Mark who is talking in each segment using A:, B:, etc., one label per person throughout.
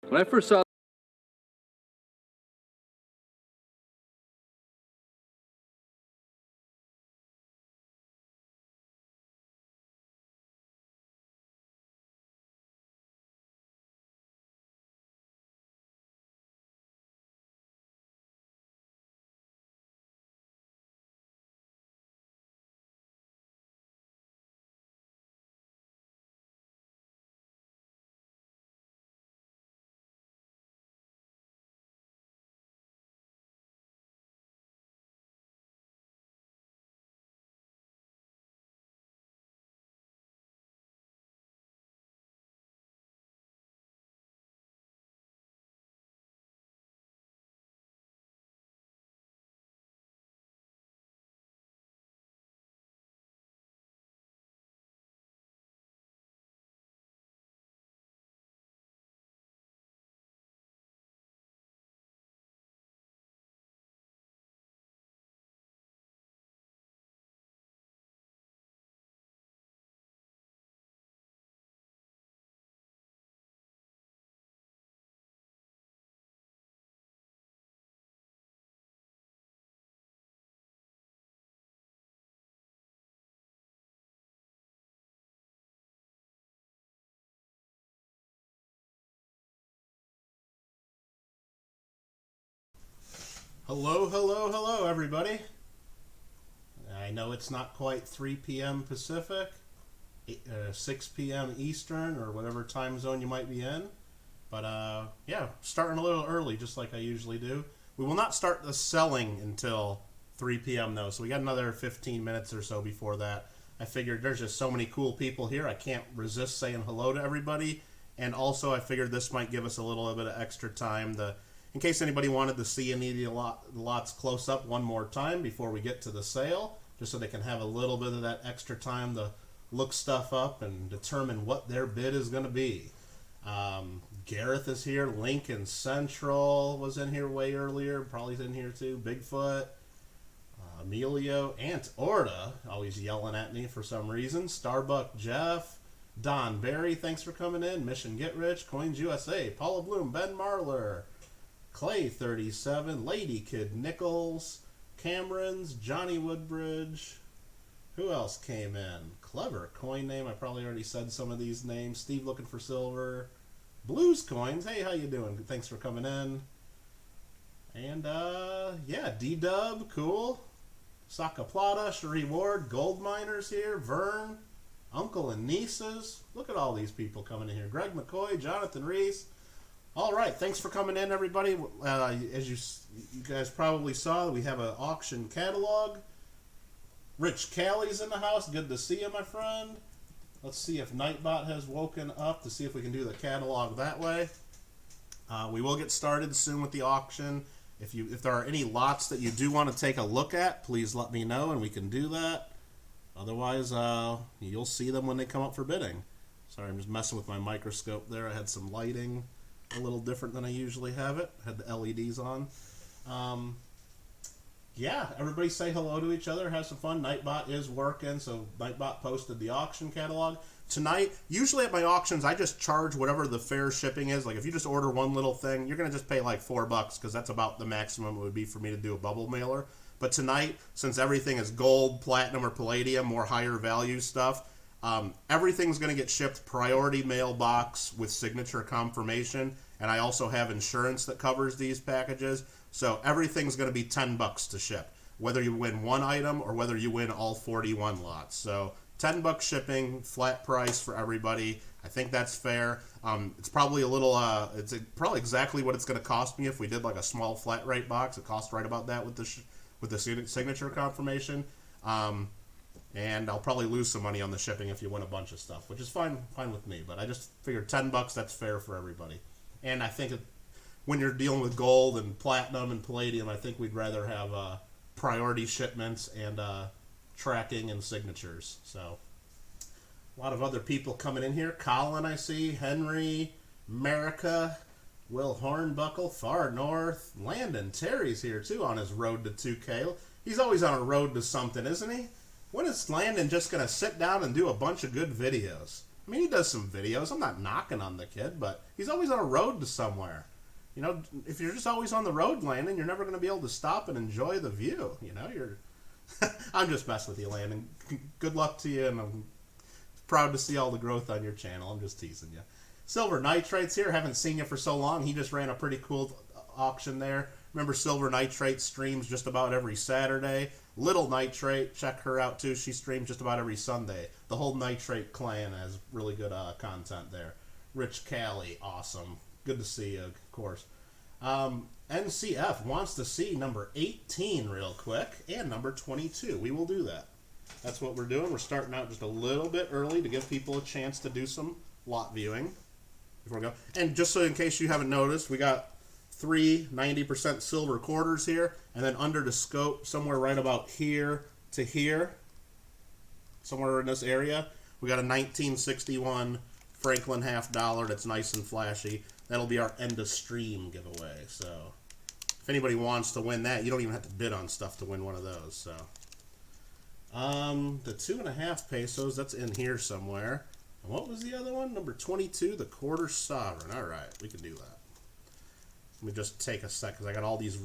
A: When I first saw
B: Hello, hello, hello, everybody. I know it's not quite 3 p.m. Pacific, 6 p.m. Eastern, or whatever time zone you might be in. But yeah, starting a little early, just like I usually do. We will not start the selling until 3 p.m. though, so we got another 15 minutes or so before that. I figured there's just so many cool people here, I can't resist saying hello to everybody. And also, I figured this might give us a little bit of extra time in case anybody wanted to see any of the lots close up one more time before we get to the sale, just so they can have a little bit of that extra time to look stuff up and determine what their bid is going to be. Gareth is here. Lincoln Central was in here way earlier. Probably in here too. Bigfoot. Emilio. Aunt Orta, always yelling at me for some reason. Starbuck Jeff. Don Barry, thanks for coming in. Mission Get Rich. Coins USA. Paula Bloom. Ben Marler. Clay 37, Lady Kid Nichols, Cameron's, Johnny Woodbridge. Who else came in? Clever coin name. I probably already said some of these names. Steve looking for silver. Blues Coins. Hey, how you doing? Thanks for coming in. And yeah, D-Dub, cool. Saka Plata, Cherie Ward, Gold Miners here, Vern, Uncle and Nieces. Look at all these people coming in here. Greg McCoy, Jonathan Reese. All right, thanks for coming in, everybody. As you guys probably saw, we have an auction catalog. Rich Callie's in the house. Good to see you, my friend. Let's see if Nightbot has woken up to see if we can do the catalog that way. We will get started soon with the auction. If there are any lots that you do want to take a look at, please let me know and we can do that. Otherwise, you'll see them when they come up for bidding. Sorry, I'm just messing with my microscope there. I had some lighting a little different than I usually have it. Had the LEDs on. Yeah, everybody say hello to each other. Have some fun. Nightbot is working, so Nightbot posted the auction catalog. Tonight, usually at my auctions, I just charge whatever the fair shipping is. Like, if you just order one little thing, you're going to just pay like $4, because that's about the maximum it would be for me to do a bubble mailer. But tonight, since everything is gold, platinum, or palladium, more higher value stuff, everything's going to get shipped priority mailbox with signature confirmation, and I also have insurance that covers these packages, so everything's going to be $10 to ship, whether you win one item or whether you win all 41 lots. So $10 shipping, flat price for everybody. I think that's fair. It's probably a little, it's probably exactly what it's going to cost me if we did like a small flat rate box. It costs right about that with the signature confirmation. And I'll probably lose some money on the shipping if you win a bunch of stuff, which is fine with me. But I just figured $10, that's fair for everybody. And I think when you're dealing with gold and platinum and palladium, I think we'd rather have priority shipments and tracking and signatures. So a lot of other people coming in here. Colin, I see. Henry, America, Will Hornbuckle, Far North. Landon Terry's here too on his road to 2K. He's always on a road to something, isn't he? When is Landon just going to sit down and do a bunch of good videos? I mean, he does some videos. I'm not knocking on the kid, but he's always on a road to somewhere. You know, if you're just always on the road, Landon, you're never going to be able to stop and enjoy the view. You know, you're... I'm just messing with you, Landon. Good luck to you, and I'm proud to see all the growth on your channel. I'm just teasing you. Silver Nitrate's here. Haven't seen you for so long. He just ran a pretty cool auction there. Remember, Silver Nitrate streams just about every Saturday. Little Nitrate, check her out too. She streams just about every Sunday. The whole Nitrate clan has really good content there. Rich Cali, awesome. Good to see you, of course. NCF wants to see number 18 real quick and number 22. We will do that. That's what we're doing. We're starting out just a little bit early to give people a chance to do some lot viewing before we go. And just so in case you haven't noticed, we got 3 90% silver quarters here, and then under the scope, somewhere right about here to here, somewhere in this area, we got a 1961 Franklin $50 that's nice and flashy. That'll be our end of stream giveaway. So if anybody wants to win that, you don't even have to bid on stuff to win one of those. So the 2.5 pesos, that's in here somewhere. And what was the other one? Number 22, the quarter sovereign. All right, we can do that. Let me just take a sec because I got all these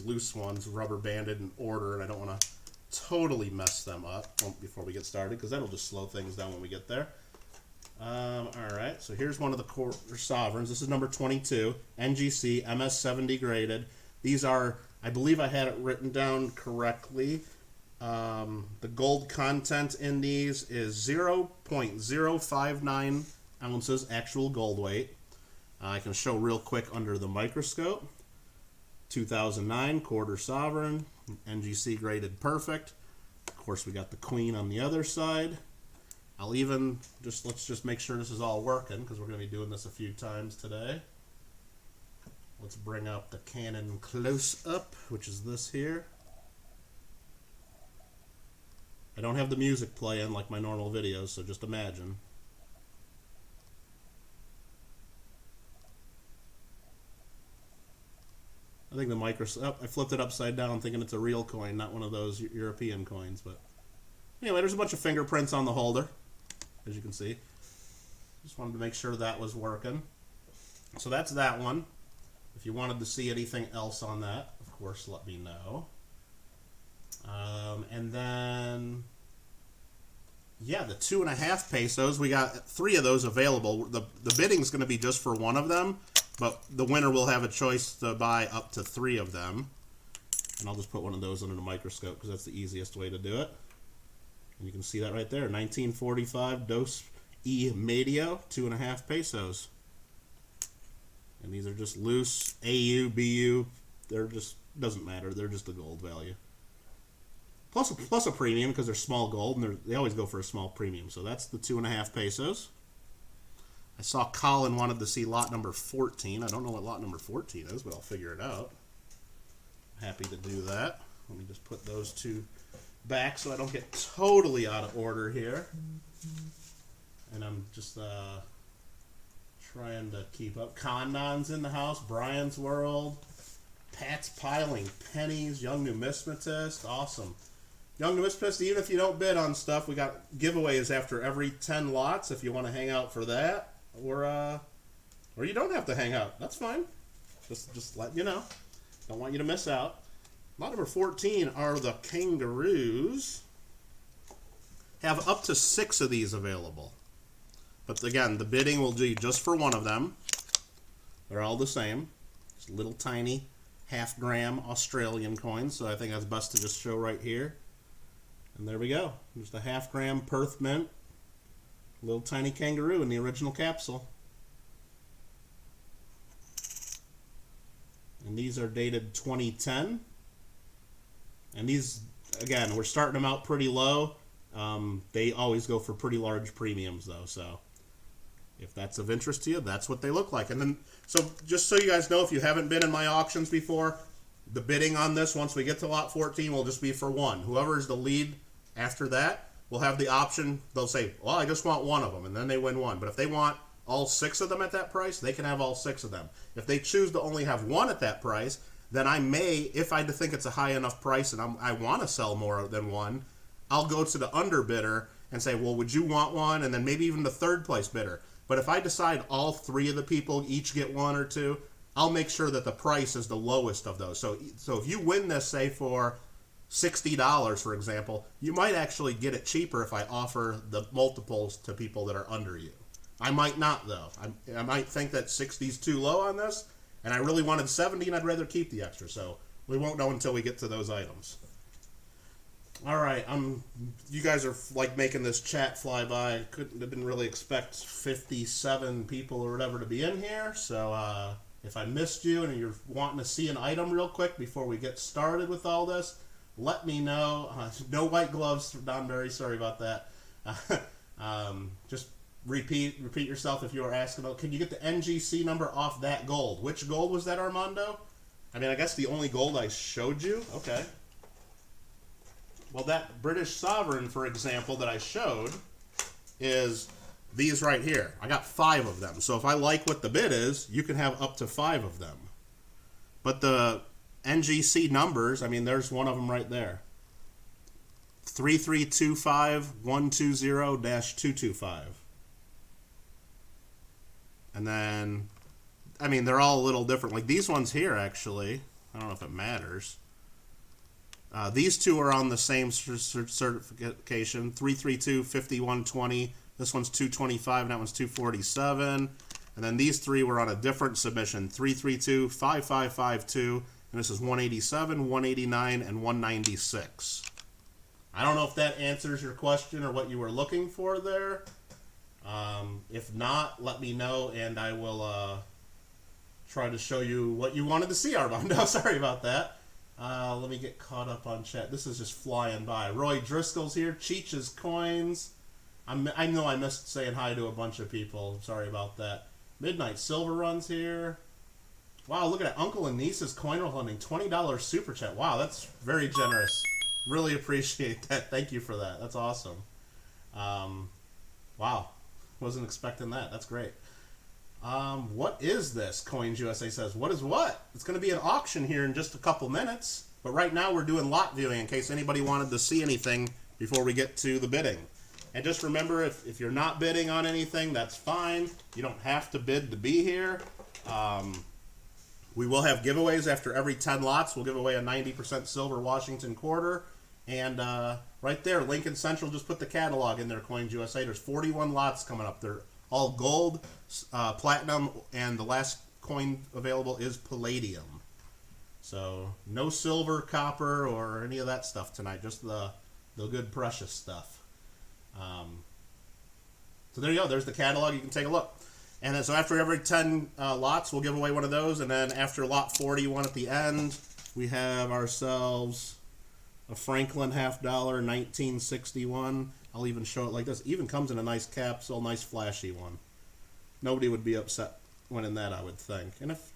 B: loose ones rubber banded in order, and I don't want to totally mess them up before we get started because that'll just slow things down when we get there. All right, so here's one of the quarter sovereigns. This is number 22, NGC MS70 graded. These are, I believe I had it written down correctly. The gold content in these is 0.059 ounces actual gold weight. I can show real quick under the microscope. 2009 quarter sovereign, NGC graded perfect. Of course, we got the queen on the other side. I'll even let's just make sure this is all working because we're going to be doing this a few times today. Let's bring up the Canon close up, which is this here. I don't have the music playing like my normal videos, so just imagine. I think the I flipped it upside down thinking it's a real coin, not one of those European coins. But anyway, there's a bunch of fingerprints on the holder, as you can see. Just wanted to make sure that was working. So that's that one. If you wanted to see anything else on that, of course, let me know. And then, yeah, the 2.5 pesos. We got 3 of those available. The bidding's going to be just for one of them. But the winner will have a choice to buy up to 3 of them. And I'll just put one of those under the microscope because that's the easiest way to do it. And you can see that right there. 1945 Dos E Medio, 2.5 pesos. And these are just loose AU, BU. They're just, doesn't matter. They're just the gold value. Plus a premium because they're small gold and they always go for a small premium. So that's the 2.5 pesos. I saw Colin wanted to see lot number 14. I don't know what lot number 14 is, but I'll figure it out. I'm happy to do that. Let me just put those 2 back so I don't get totally out of order here. And I'm just trying to keep up. Condon's in the house. Brian's World. Pat's piling pennies. Young Numismatist. Awesome. Young Numismatist, even if you don't bid on stuff, we got giveaways after every 10 lots if you want to hang out for that. Or you don't have to hang out. That's fine. Just letting you know. Don't want you to miss out. Lot number 14 are the kangaroos. Have up to 6 of these available. But again, the bidding will do just for one of them. They're all the same. It's little tiny half-gram Australian coins. So I think that's best to just show right here. And there we go. There's the half-gram Perth Mint. Little tiny kangaroo in the original capsule. And these are dated 2010. And these, again, we're starting them out pretty low. They always go for pretty large premiums, though. So if that's of interest to you, that's what they look like. And then, so just so you guys know, if you haven't been in my auctions before, the bidding on this, once we get to lot 14, will just be for one. Whoever is the lead after that will have the option. They'll say, well, I just want one of them, and then they win one. But if they want all 6 of them at that price, they can have all 6 of them. If they choose to only have one at that price, then I may, if I think it's a high enough price and I want to sell more than one, I'll go to the underbidder and say, well, would you want one? And then maybe even the third place bidder. But if I decide all three of the people each get one or two, I'll make sure that the price is the lowest of those. So if you win this, say for $60, for example, you might actually get it cheaper if I offer the multiples to people that are under you. I might not, though. I might think that 60 is too low on this, and I really wanted 70, and I'd rather keep the extra. So we won't know until we get to those items. All right, you guys are like making this chat fly by. Didn't really expect 57 people or whatever to be in here. So if I missed you and you're wanting to see an item real quick before we get started with all this, let me know. No white gloves, Don Berry. Sorry about that. Just repeat yourself if you were asking. Can you get the NGC number off that gold? Which gold was that, Armando? I mean, I guess the only gold I showed you. Okay. Well, that British sovereign, for example, that I showed is these right here. I got 5 of them. So if I like what the bid is, you can have up to 5 of them. But the NGC numbers, I mean, there's one of them right there. 3325120-225. And then, I mean, they're all a little different. Like these ones here, actually. I don't know if it matters. These two are on the same certification, 3325120. This one's 225, and that one's 247. And then these 3 were on a different submission, 3325552, and this is 187, 189, and 196. I don't know if that answers your question or what you were looking for there. If not, let me know, and I will try to show you what you wanted to see, Armando. Sorry about that. Let me get caught up on chat. This is just flying by. Roy Driscoll's here. Cheech's Coins. I know I missed saying hi to a bunch of people. Sorry about that. Midnight Silver Run's here. Wow, look at that. Uncle and Niece's Coin Roll Hunting. $20 super chat. Wow, that's very generous. Really appreciate that. Thank you for that. That's awesome. Wow. Wasn't expecting that. That's great. What is this? Coins USA says. What is what? It's going to be an auction here in just a couple minutes. But right now we're doing lot viewing in case anybody wanted to see anything before we get to the bidding. And just remember, if you're not bidding on anything, that's fine. You don't have to bid to be here. We will have giveaways after every 10 lots. We'll give away a 90% silver Washington quarter. And right there, Lincoln Central just put the catalog in there, Coins USA. There's 41 lots coming up. They're all gold, platinum, and the last coin available is Palladium. So no silver, copper, or any of that stuff tonight. Just the good precious stuff. So there you go. There's the catalog. You can take a look. And then, so after every 10 lots, we'll give away one of those. And then after lot 41 at the end, we have ourselves a Franklin $50, 1961. I'll even show it like this. Even comes in a nice capsule, nice flashy one. Nobody would be upset winning that, I would think. And if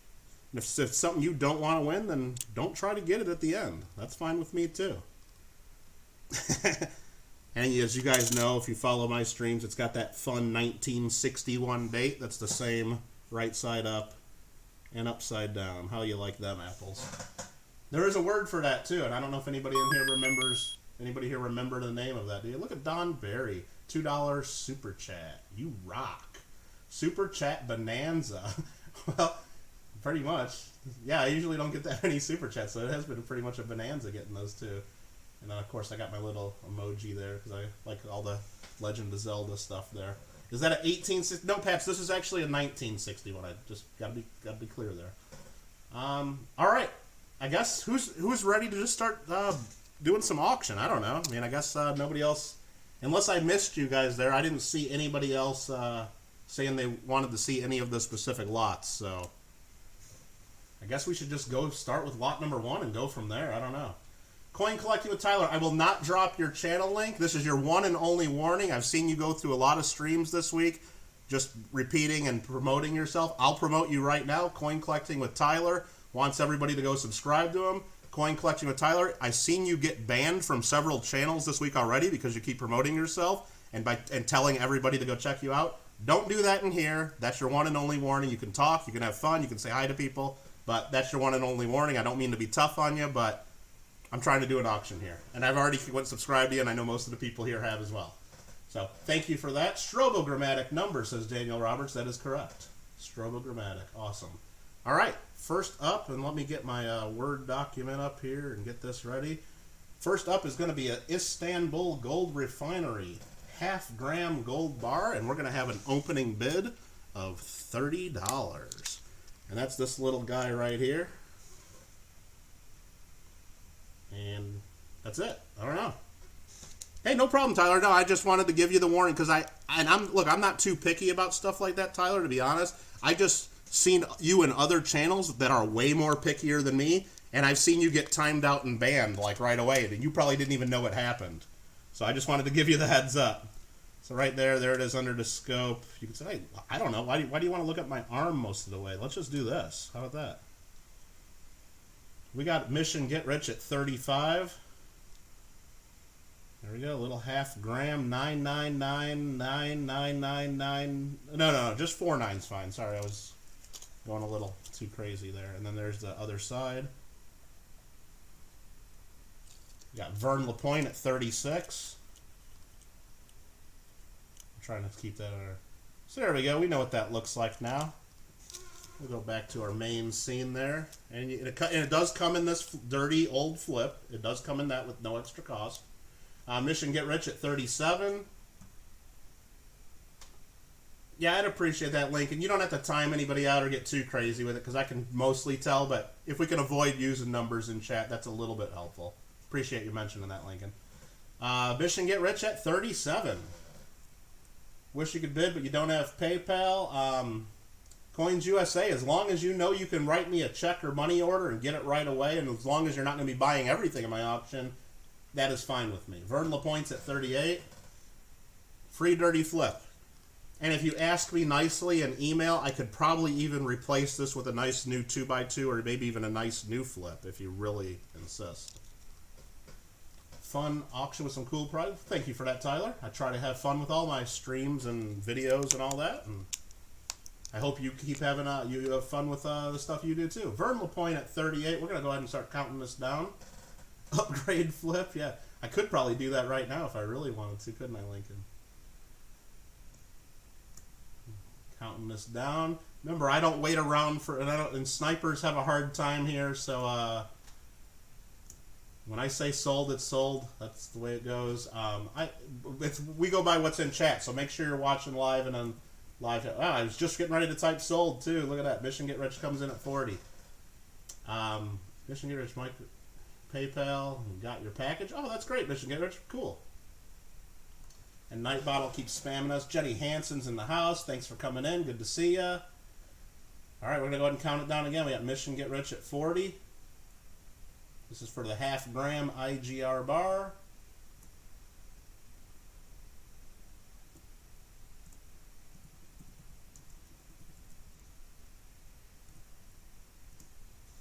B: it's something you don't want to win, then don't try to get it at the end. That's fine with me too. And as you guys know, if you follow my streams, it's got that fun 1961 date. That's the same right side up and upside down. How you like them apples? There is a word for that too, and I don't know if anybody in here remembers. Anybody here remember the name of that? Do you look at Don Berry, $2 super chat? You rock. Super chat bonanza. Well, pretty much. Yeah, I usually don't get that many super chats, so it has been pretty much a bonanza getting those two. And then, of course, I got my little emoji there because I like all the Legend of Zelda stuff there. Is that an 1860? No, Paps, this is actually a 1961. I just gotta be clear there. All right. I guess who's ready to just start doing some auction? I don't know. I mean, I guess nobody else, unless I missed you guys there. I didn't see anybody else saying they wanted to see any of the specific lots. So I guess we should just go start with lot number 1 and go from there. I don't know. Coin collecting with Tyler. I will not drop your channel link. This is your one and only warning. I've seen you go through a lot of streams this week, just repeating and promoting yourself. I'll promote you right now. Coin collecting with Tyler wants everybody to go subscribe to him. Coin collecting with Tyler. I've seen you get banned from several channels this week already because you keep promoting yourself and telling everybody to go check you out. Don't do that in here. That's your one and only warning. You can talk, you can have fun, you can say hi to people, but that's your one and only warning. I don't mean to be tough on you, but I'm trying to do an auction here. And I've already went subscribed to you, and I know most of the people here have as well. So thank you for that. Strobogrammatic number, says Daniel Roberts. That is correct. Strobogrammatic. Awesome. All right. First up, and let me get my Word document up here and get this ready. First up is going to be an Istanbul Gold Refinery half-gram gold bar, and we're going to have an opening bid of $30. And that's this little guy right here. And that's it. I don't know. Hey, no problem, Tyler. No, I just wanted to give you the warning because I'm not too picky about stuff like that, Tyler, to be honest. I just seen you in other channels that are way more pickier than me, and I've seen you get timed out and banned like right away, and you probably didn't even know it happened. So I just wanted to give you the heads up. So right there it is under the scope. You can say, hey, I don't know. Why do you want to look at my arm most of the way? Let's just do this. How about that? We got Mission Get Rich at 35. There we go. A little half-gram, 9999999. No, just 4 9's fine. Sorry, I was going a little too crazy there. And then there's the other side. We got Vern LaPointe at 36. I'm trying to keep that under. So there we go. We know what that looks like now. We'll go back to our main scene there. And it does come in this dirty old flip. It does come in that with no extra cost. Mission Get Rich at 37. Yeah, I'd appreciate that, Lincoln. You don't have to time anybody out or get too crazy with it because I can mostly tell, but if we can avoid using numbers in chat, that's a little bit helpful. Appreciate you mentioning that, Lincoln. Mission Get Rich at 37. Wish you could bid, but you don't have PayPal. Coins USA, as long as you know you can write me a check or money order and get it right away, and as long as you're not going to be buying everything in my auction, that is fine with me. Vern LaPointe's at 38. Free dirty flip. And if you ask me nicely in email, I could probably even replace this with a nice new 2x2 or maybe even a nice new flip if you really insist. Fun auction with some cool prizes. Thank you for that, Tyler. I try to have fun with all my streams and videos and all that. And I hope you keep having you have fun with the stuff you do too. Vern LaPointe at 38. We're going to go ahead and start counting this down. Upgrade flip. Yeah, I could probably do that right now if I really wanted to, couldn't I, Lincoln? Counting this down. Remember, I don't wait around for, and snipers have a hard time here, so when I say sold, it's sold. That's the way it goes. We go by what's in chat, so make sure you're watching live and on live. Oh, I was just getting ready to type sold too. Look at that. Mission Get Rich comes in at 40. Mission Get Rich, Mike, PayPal, you got your package. Oh, that's great. Mission Get Rich, cool. And Night Bottle keeps spamming us. Jenny Hansen's in the house. Thanks for coming in. Good to see ya. All right, we're going to go ahead and count it down again. We got Mission Get Rich at 40. This is for the half-gram IGR bar.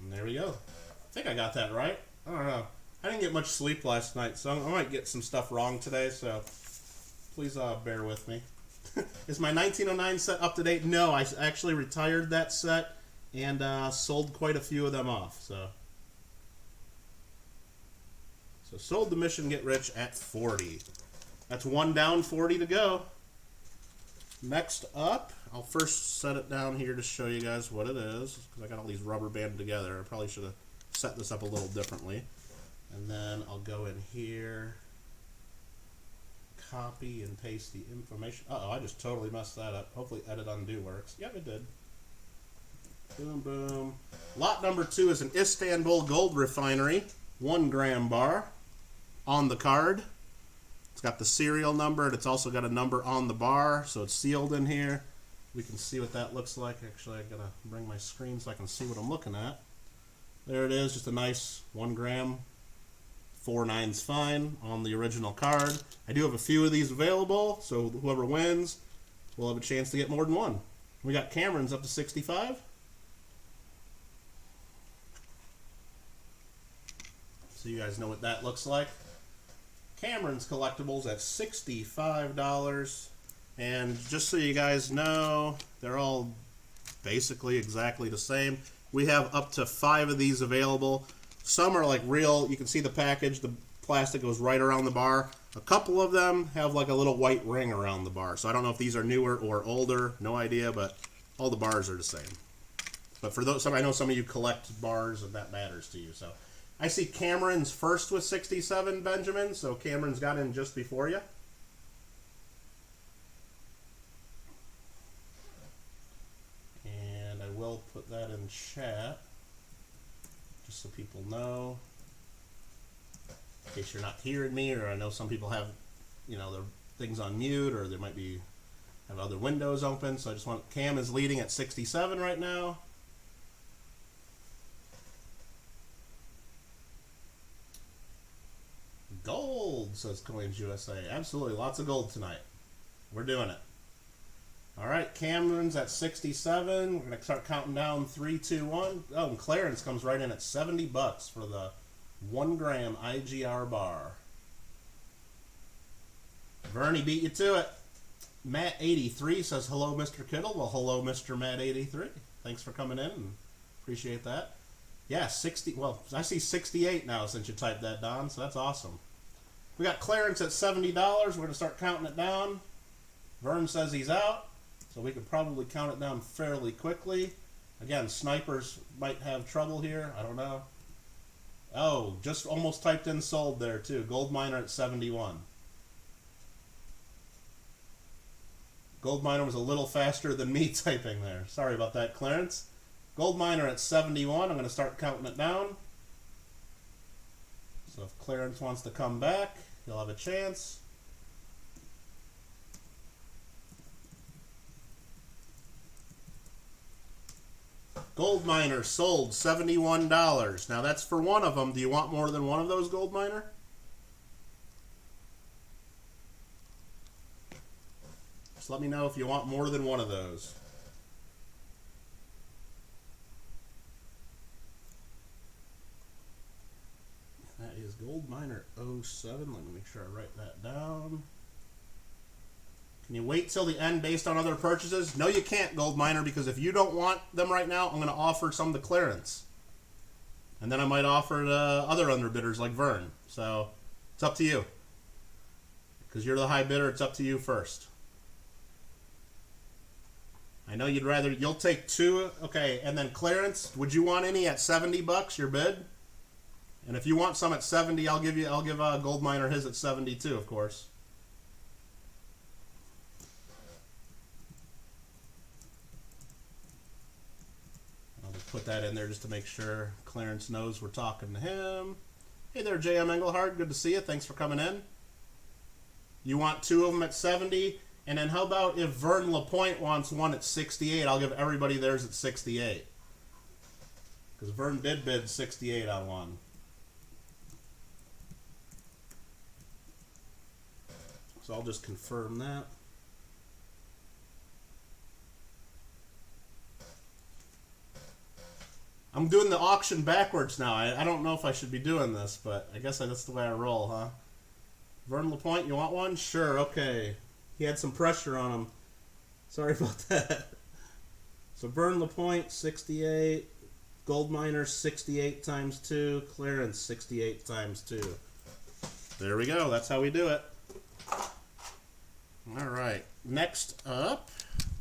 B: And there we go. I think I got that right. I don't know. I didn't get much sleep last night, so I might get some stuff wrong today, so please bear with me. Is my 1909 set up to date? No, I actually retired that set and sold quite a few of them off. So sold the Mission Get Rich at 40. That's one down, 40 to go. Next up, I'll first set it down here to show you guys what it is, because I got all these rubber banded together. I probably should have set this up a little differently. And then I'll go in here, copy and paste the information. Uh-oh, I just totally messed that up. Hopefully edit undo works. Yep, it did. Boom, boom. Lot number 2 is an Istanbul Gold Refinery 1-gram bar on the card. It's got the serial number, and it's also got a number on the bar, so it's sealed in here. We can see what that looks like. Actually, I gotta bring my screen so I can see what I'm looking at. There it is, just a nice 1-gram, 4 9's fine on the original card. I do have a few of these available, so whoever wins will have a chance to get more than one. We got Cameron's up to 65. So you guys know what that looks like. Cameron's Collectibles at $65. And just so you guys know, they're all basically exactly the same. We have up to 5 of these available. Some are like real, you can see the package, the plastic goes right around the bar. A couple of them have like a little white ring around the bar. So I don't know if these are newer or older. No idea, but all the bars are the same. But for those, I know some of you collect bars and that matters to you. So I see Cameron's first with 67, Benjamin. So Cameron's got in just before you. And I will put that in chat just so people know. In case you're not hearing me, or I know some people have, you know, their things on mute, or they might be have other windows open. So I just want, Cam is leading at 67 right now. Gold, says Coins USA. Absolutely, lots of gold tonight. We're doing it. All right, Cameron's at 67. We're gonna start counting down 3, 2, 1. Oh, and Clarence comes right in at $70 for the 1 gram IGR bar. Vernie beat you to it. Matt83 says, hello, Mr. Kittle. Well, hello, Mr. Matt83. Thanks for coming in, and appreciate that. Yeah, 60. Well, I see 68 now since you typed that, Don, so that's awesome. We got Clarence at $70. We're going to start counting it down. Vern says he's out, so we could probably count it down fairly quickly. Again, snipers might have trouble here. I don't know. Oh, just almost typed in sold there, too. Gold miner at 71. Gold miner was a little faster than me typing there. Sorry about that, Clarence. Gold miner at 71. I'm going to start counting it down. So if Clarence wants to come back, he'll have a chance. Gold miner sold $71. Now that's for one of them. Do you want more than one of those, gold miner? Just let me know if you want more than one of those. That is gold miner 07. Let me make sure I write that down. Can you wait till the end based on other purchases? No, you can't, gold miner, because if you don't want them right now, I'm going to offer some to clearance. And then I might offer to other underbidders like Vern. So it's up to you. Because you're the high bidder, it's up to you first. I know you'd rather, you'll take 2. Okay, and then clearance, would you want any at $70, your bid? And if you want some at 70, I'll give gold miner his at 72, of course. I'll just put that in there just to make sure Clarence knows we're talking to him. Hey there, J.M. Engelhard. Good to see you. Thanks for coming in. You want 2 of them at 70? And then how about if Vern LaPointe wants one at 68? I'll give everybody theirs at 68. Because Vern did bid 68 on one. So I'll just confirm that. I'm doing the auction backwards now. I don't know if I should be doing this, but I guess that's the way I roll, huh? Vern LaPointe, you want one? Sure, okay. He had some pressure on him. Sorry about that. So Vern LaPointe, 68. Gold miner, 68 times 2. Clearance, 68 times 2. There we go. That's how we do it. All right. Next up,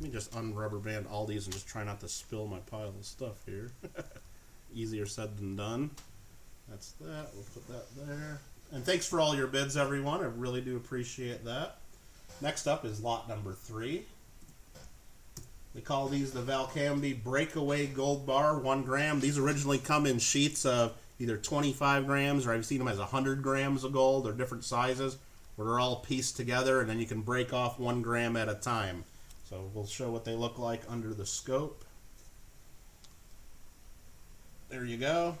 B: let me just unrubber band all these and just try not to spill my pile of stuff here. Easier said than done. That's that. We'll put that there. And thanks for all your bids, everyone. I really do appreciate that. Next up is lot number 3. We call these the Valcambi Breakaway Gold Bar, 1 gram. These originally come in sheets of either 25 grams, or I've seen them as 100 grams of gold, or different sizes, where they're all pieced together, and then you can break off 1 gram at a time. So we'll show what they look like under the scope. There you go.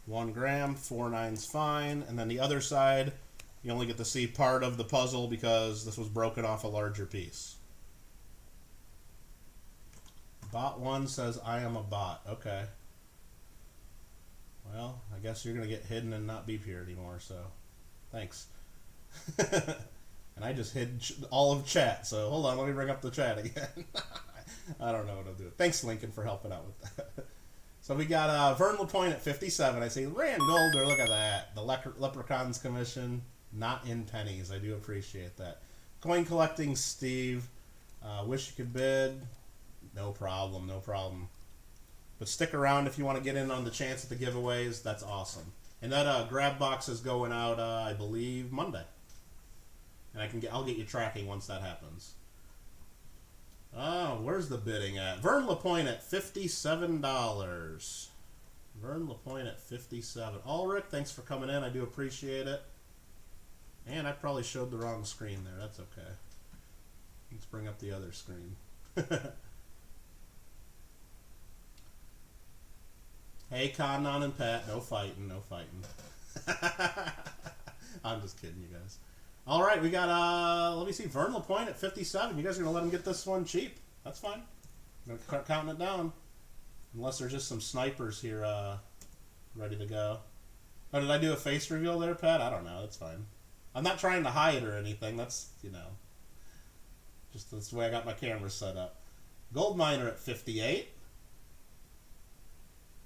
B: 1 gram, 4 nines fine. And then the other side, you only get to see part of the puzzle because this was broken off a larger piece. Bot 1 says, I am a bot. Okay. Well, I guess you're going to get hidden and not be here anymore, so thanks. And I just hid all of chat, so hold on, let me bring up the chat again. I don't know what I'll do. Thanks, Lincoln, for helping out with that. So we got Vern LaPointe at 57. I say Rand Golder. Look at that. The Leprechaun's commission, not in pennies. I do appreciate that. Coin collecting Steve. Wish you could bid. No problem. No problem. But stick around if you want to get in on the chance at the giveaways. That's awesome. And that grab box is going out, I believe, Monday. And I'll get you tracking once that happens. Oh, where's the bidding at? Vern LaPointe at $57. Vern LaPointe at 57. Ulrich, thanks for coming in. I do appreciate it. And I probably showed the wrong screen there. That's okay. Let's bring up the other screen. Hey, Connon and Pat. No fighting. No fighting. I'm just kidding, you guys. All right, we got, let me see, Vern LaPointe at 57. You guys are going to let him get this one cheap. That's fine. I'm going to start counting it down. Unless there's just some snipers here ready to go. Oh, did I do a face reveal there, Pat? I don't know. That's fine. I'm not trying to hide or anything. That's, you know, just that's the way I got my camera set up. Gold Miner at 58.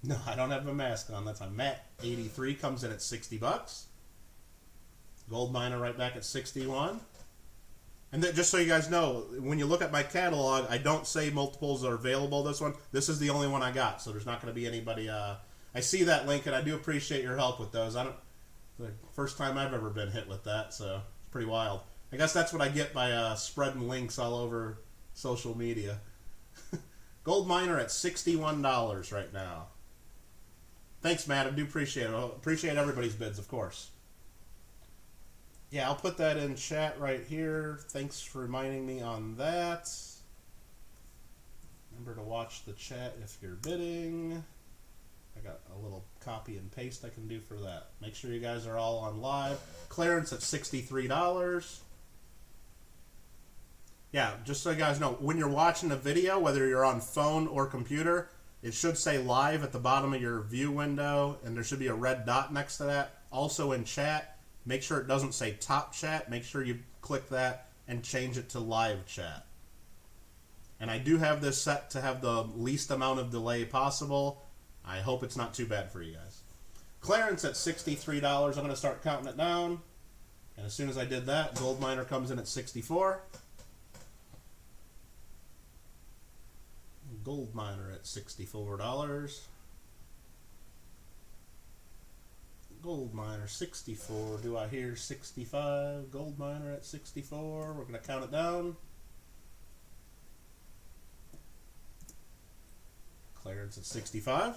B: No, I don't have a mask on. That's on Matt. 83 comes in at 60 bucks. Gold Miner right back at 61. And then, just so you guys know, when you look at my catalog, I don't say multiples are available this one. This is the only one I got, so there's not going to be anybody. I see that link, and I do appreciate your help with those. The first time I've ever been hit with that, so it's pretty wild. I guess that's what I get by spreading links all over social media. Gold Miner at $61 right now. Thanks, Matt. I do appreciate it. I appreciate everybody's bids, of course. Yeah, I'll put that in chat right here. Thanks for reminding me on that. Remember to watch the chat if you're bidding. I got a little copy and paste I can do for that. Make sure you guys are all on live. Clearance at $63. Yeah, just so you guys know, when you're watching a video, whether you're on phone or computer, it should say live at the bottom of your view window, and there should be a red dot next to that. Also in chat, make sure it doesn't say top chat. Make sure you click that and change it to live chat. And I do have this set to have the least amount of delay possible. I hope it's not too bad for you guys. Clearance at $63. I'm going to start counting it down. And as soon as I did that, Gold Miner comes in at 64. Gold Miner at $64. Gold Miner 64. Do I hear 65? Gold Miner at 64. We're going to count it down. Clearance at 65.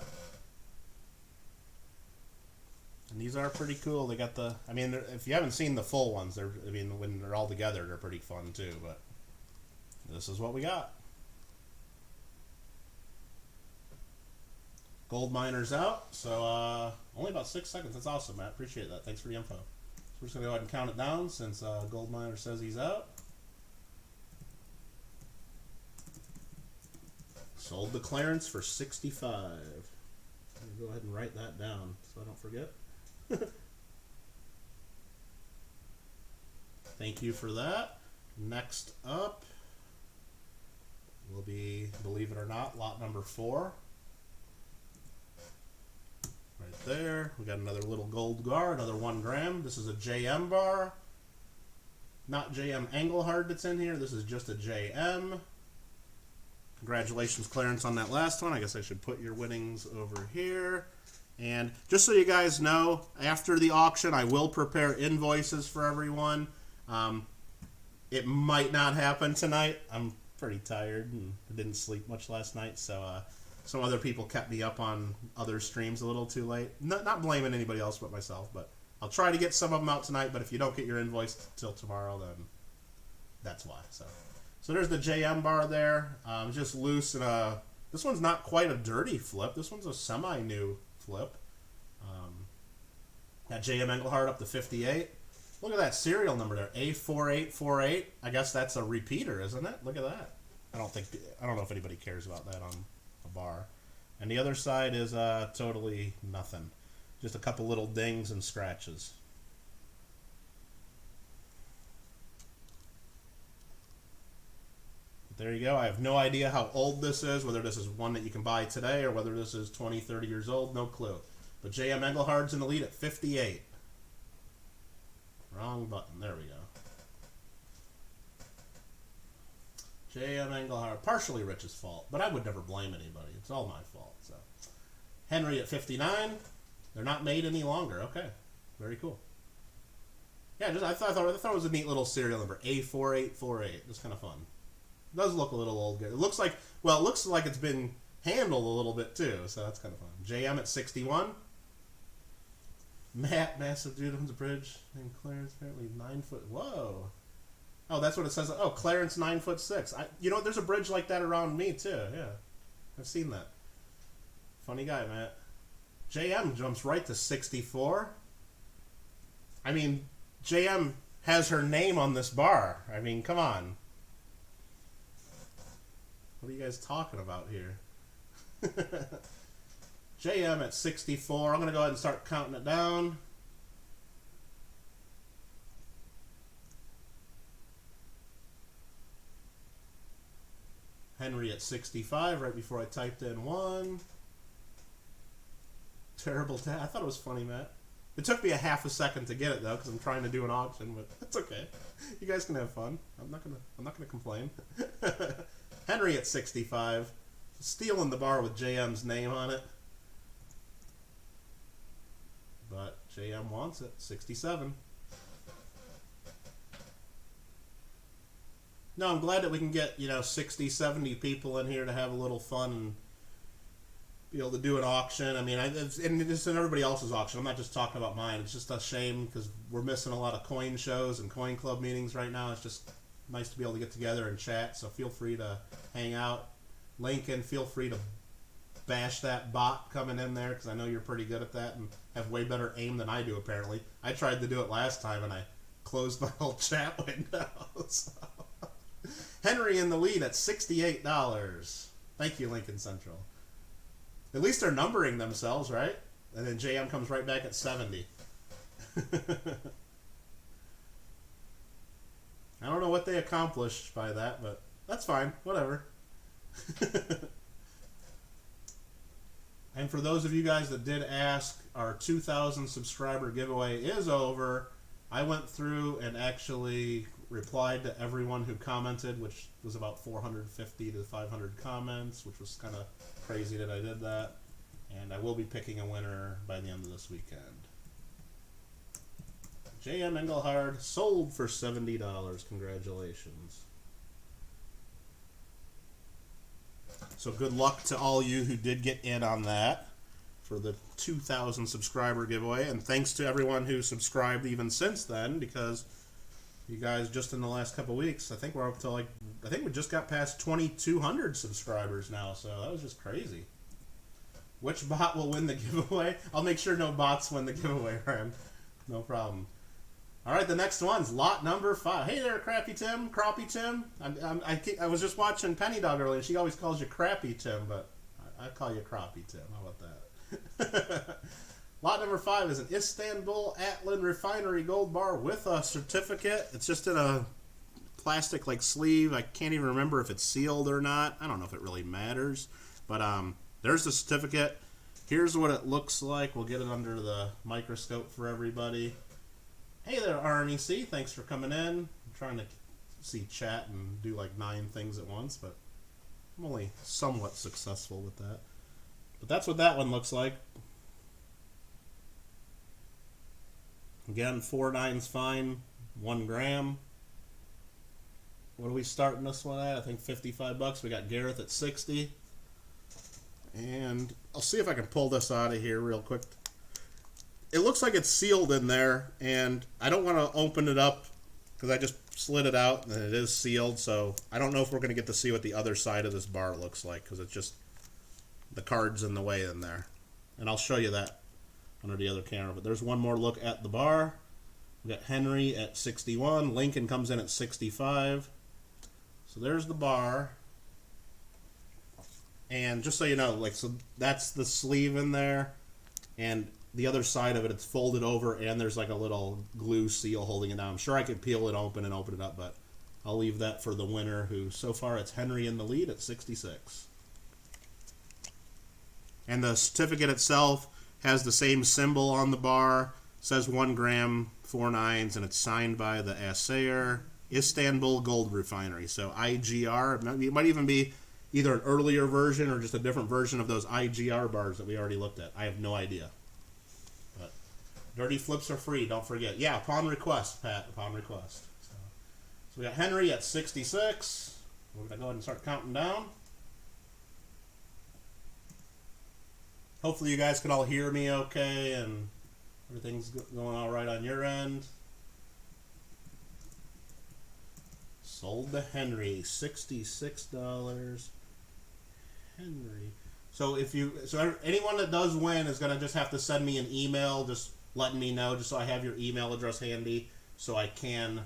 B: And these are pretty cool. They got the, I mean, if you haven't seen the full ones, they're, I mean, when they're all together, they're pretty fun too, but this is what we got. Gold Miner's out, so only about 6 seconds. That's awesome, Matt. Appreciate that. Thanks for the info. So we're just going to go ahead and count it down since Gold Miner says he's out. Sold the clearance for 65. I'm going to go ahead and write that down so I don't forget. Thank you for that. Next up will be, believe it or not, lot number 4. Right there. We got another little gold bar, another 1 gram. This is a JM bar. Not JM Engelhard that's in here. This is just a JM. Congratulations, clearance on that last one. I guess I should put your winnings over here. And just so you guys know, after the auction, I will prepare invoices for everyone. It might not happen tonight. I'm pretty tired and didn't sleep much last night, so some other people kept me up on other streams a little too late. Not blaming anybody else but myself, but I'll try to get some of them out tonight, but if you don't get your invoice till tomorrow, then that's why. So there's the JM bar there. Just loose, and this one's not quite a dirty flip. This one's a semi-new flip. Got JM Engelhard up to 58. Look at that serial number there, A4848. I guess that's a repeater, isn't it? Look at that. I don't know if anybody cares about that on a bar. And the other side is totally nothing. Just a couple little dings and scratches. There you go. I have no idea how old this is, whether this is one that you can buy today or whether this is 20, 30 years old. No clue. But J.M. Engelhard's in the lead at 58. Wrong button. There we go. J.M. Engelhard. Partially Rich's fault, but I would never blame anybody. It's all my fault. So, Henry at 59. They're not made any longer. Okay. Very cool. Yeah, I thought it was a neat little serial number. A4848. Just kind of fun. It does look a little old. It looks like, well, it looks like it's been handled a little bit too, so that's kind of fun. JM at 61. Matt, massive dude owns a bridge. And Clarence apparently 9 foot. Whoa. Oh, that's what it says. Oh, Clarence 9'6". You know, there's a bridge like that around me too. Yeah, I've seen that. Funny guy, Matt. JM jumps right to 64. I mean, JM has her name on this bar. I mean, come on. What are you guys talking about here? JM at 64. I'm going to go ahead and start counting it down. Henry at 65, right before I typed in 1. Terrible. I thought it was funny, Matt. It took me a half a second to get it though, because I'm trying to do an auction, but it's okay. You guys can have fun. I'm not gonna complain. Henry at 65, stealing the bar with JM's name on it, but JM wants it. 67. No, I'm glad that we can get 60, 70 people in here to have a little fun and be able to do an auction. I mean, it's in everybody else's auction. I'm not just talking about mine. It's just a shame because we're missing a lot of coin shows and coin club meetings right now. It's just nice to be able to get together and chat. So feel free to hang out. Lincoln, feel free to bash that bot coming in there because I know you're pretty good at that and have way better aim than I do apparently. I tried to do it last time and I closed my whole chat window. So. Henry in the lead at $68. Thank you, Lincoln Central. At least they're numbering themselves, right? And then JM comes right back at 70. I don't know what they accomplished by that, but that's fine. Whatever. And for those of you guys that did ask, our 2,000 subscriber giveaway is over. I went through and actually replied to everyone who commented, which was about 450 to 500 comments, which was kind of crazy that I did that. And I will be picking a winner by the end of this weekend. J.M. Engelhard sold for $70. Congratulations. So good luck to all you who did get in on that for the 2,000 subscriber giveaway. And thanks to everyone who subscribed even since then, because you guys just in the last couple weeks, I think we're up to I think we just got past 2,200 subscribers now. So that was just crazy. Which bot will win the giveaway? I'll make sure no bots win the giveaway, Ram. No problem. All right, the next one's lot number 5. Hey there, Crappy Tim. Crappy Tim. I was just watching Penny Dog earlier, and she always calls you Crappy Tim, but I call you Crappy Tim. How about that? Lot number 5 is an Istanbul Atlan Refinery gold bar with a certificate. It's just in a plastic sleeve. I can't even remember if it's sealed or not. I don't know if it really matters, but there's the certificate. Here's what it looks like. We'll get it under the microscope for everybody. Hey there, RNEC. Thanks for coming in. I'm trying to see chat and do 9 things at once, but I'm only somewhat successful with that. But that's what that one looks like. Again, 4/9's fine. 1 gram. What are we starting this one at? I think $55. We got Gareth at 60. And I'll see if I can pull this out of here real quick. It looks like it's sealed in there, and I don't want to open it up because I just slid it out and it is sealed, so I don't know if we're going to get to see what the other side of this bar looks like because it's just the card's in the way in there. And I'll show you that under the other camera. But there's one more look at the bar. We got Henry at 61. Lincoln comes in at 65. So there's the bar. And just so you know, so that's the sleeve in there, and the other side of it, it's folded over, and there's a little glue seal holding it down. I'm sure I could peel it open and open it up, but I'll leave that for the winner, who so far it's Henry in the lead at 66. And the certificate itself has the same symbol on the bar, says 1 gram, 4 nines, and it's signed by the assayer, Istanbul Gold Refinery. So IGR, it might even be either an earlier version or just a different version of those IGR bars that we already looked at. I have no idea. But dirty flips are free, don't forget. Yeah, upon request, Pat, upon request. So we got Henry at 66. We're going to go ahead and start counting down. Hopefully you guys can all hear me okay and everything's going all right on your end. Sold to Henry, $66. Henry. So anyone that does win is going to just have to send me an email just letting me know, just so I have your email address handy so I can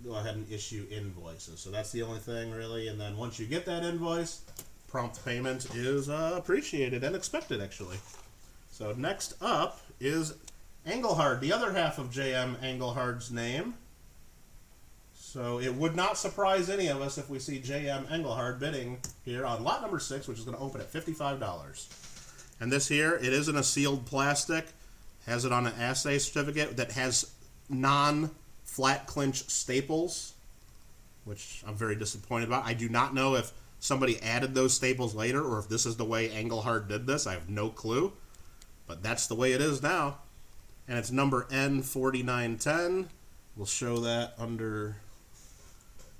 B: go ahead and issue invoices. So that's the only thing really. And then once you get that invoice, prompt payment is appreciated and expected, actually. So next up is Engelhard, the other half of JM Engelhard's name. So it would not surprise any of us if we see JM Engelhard bidding here on lot number 6, which is going to open at $55. And this here, it is in a sealed plastic, has it on an assay certificate that has non-flat clinch staples, which I'm very disappointed about. I do not know if somebody added those staples later or if this is the way Engelhard did this. I have no clue, but that's the way it is now. And it's number N4910. We'll show that under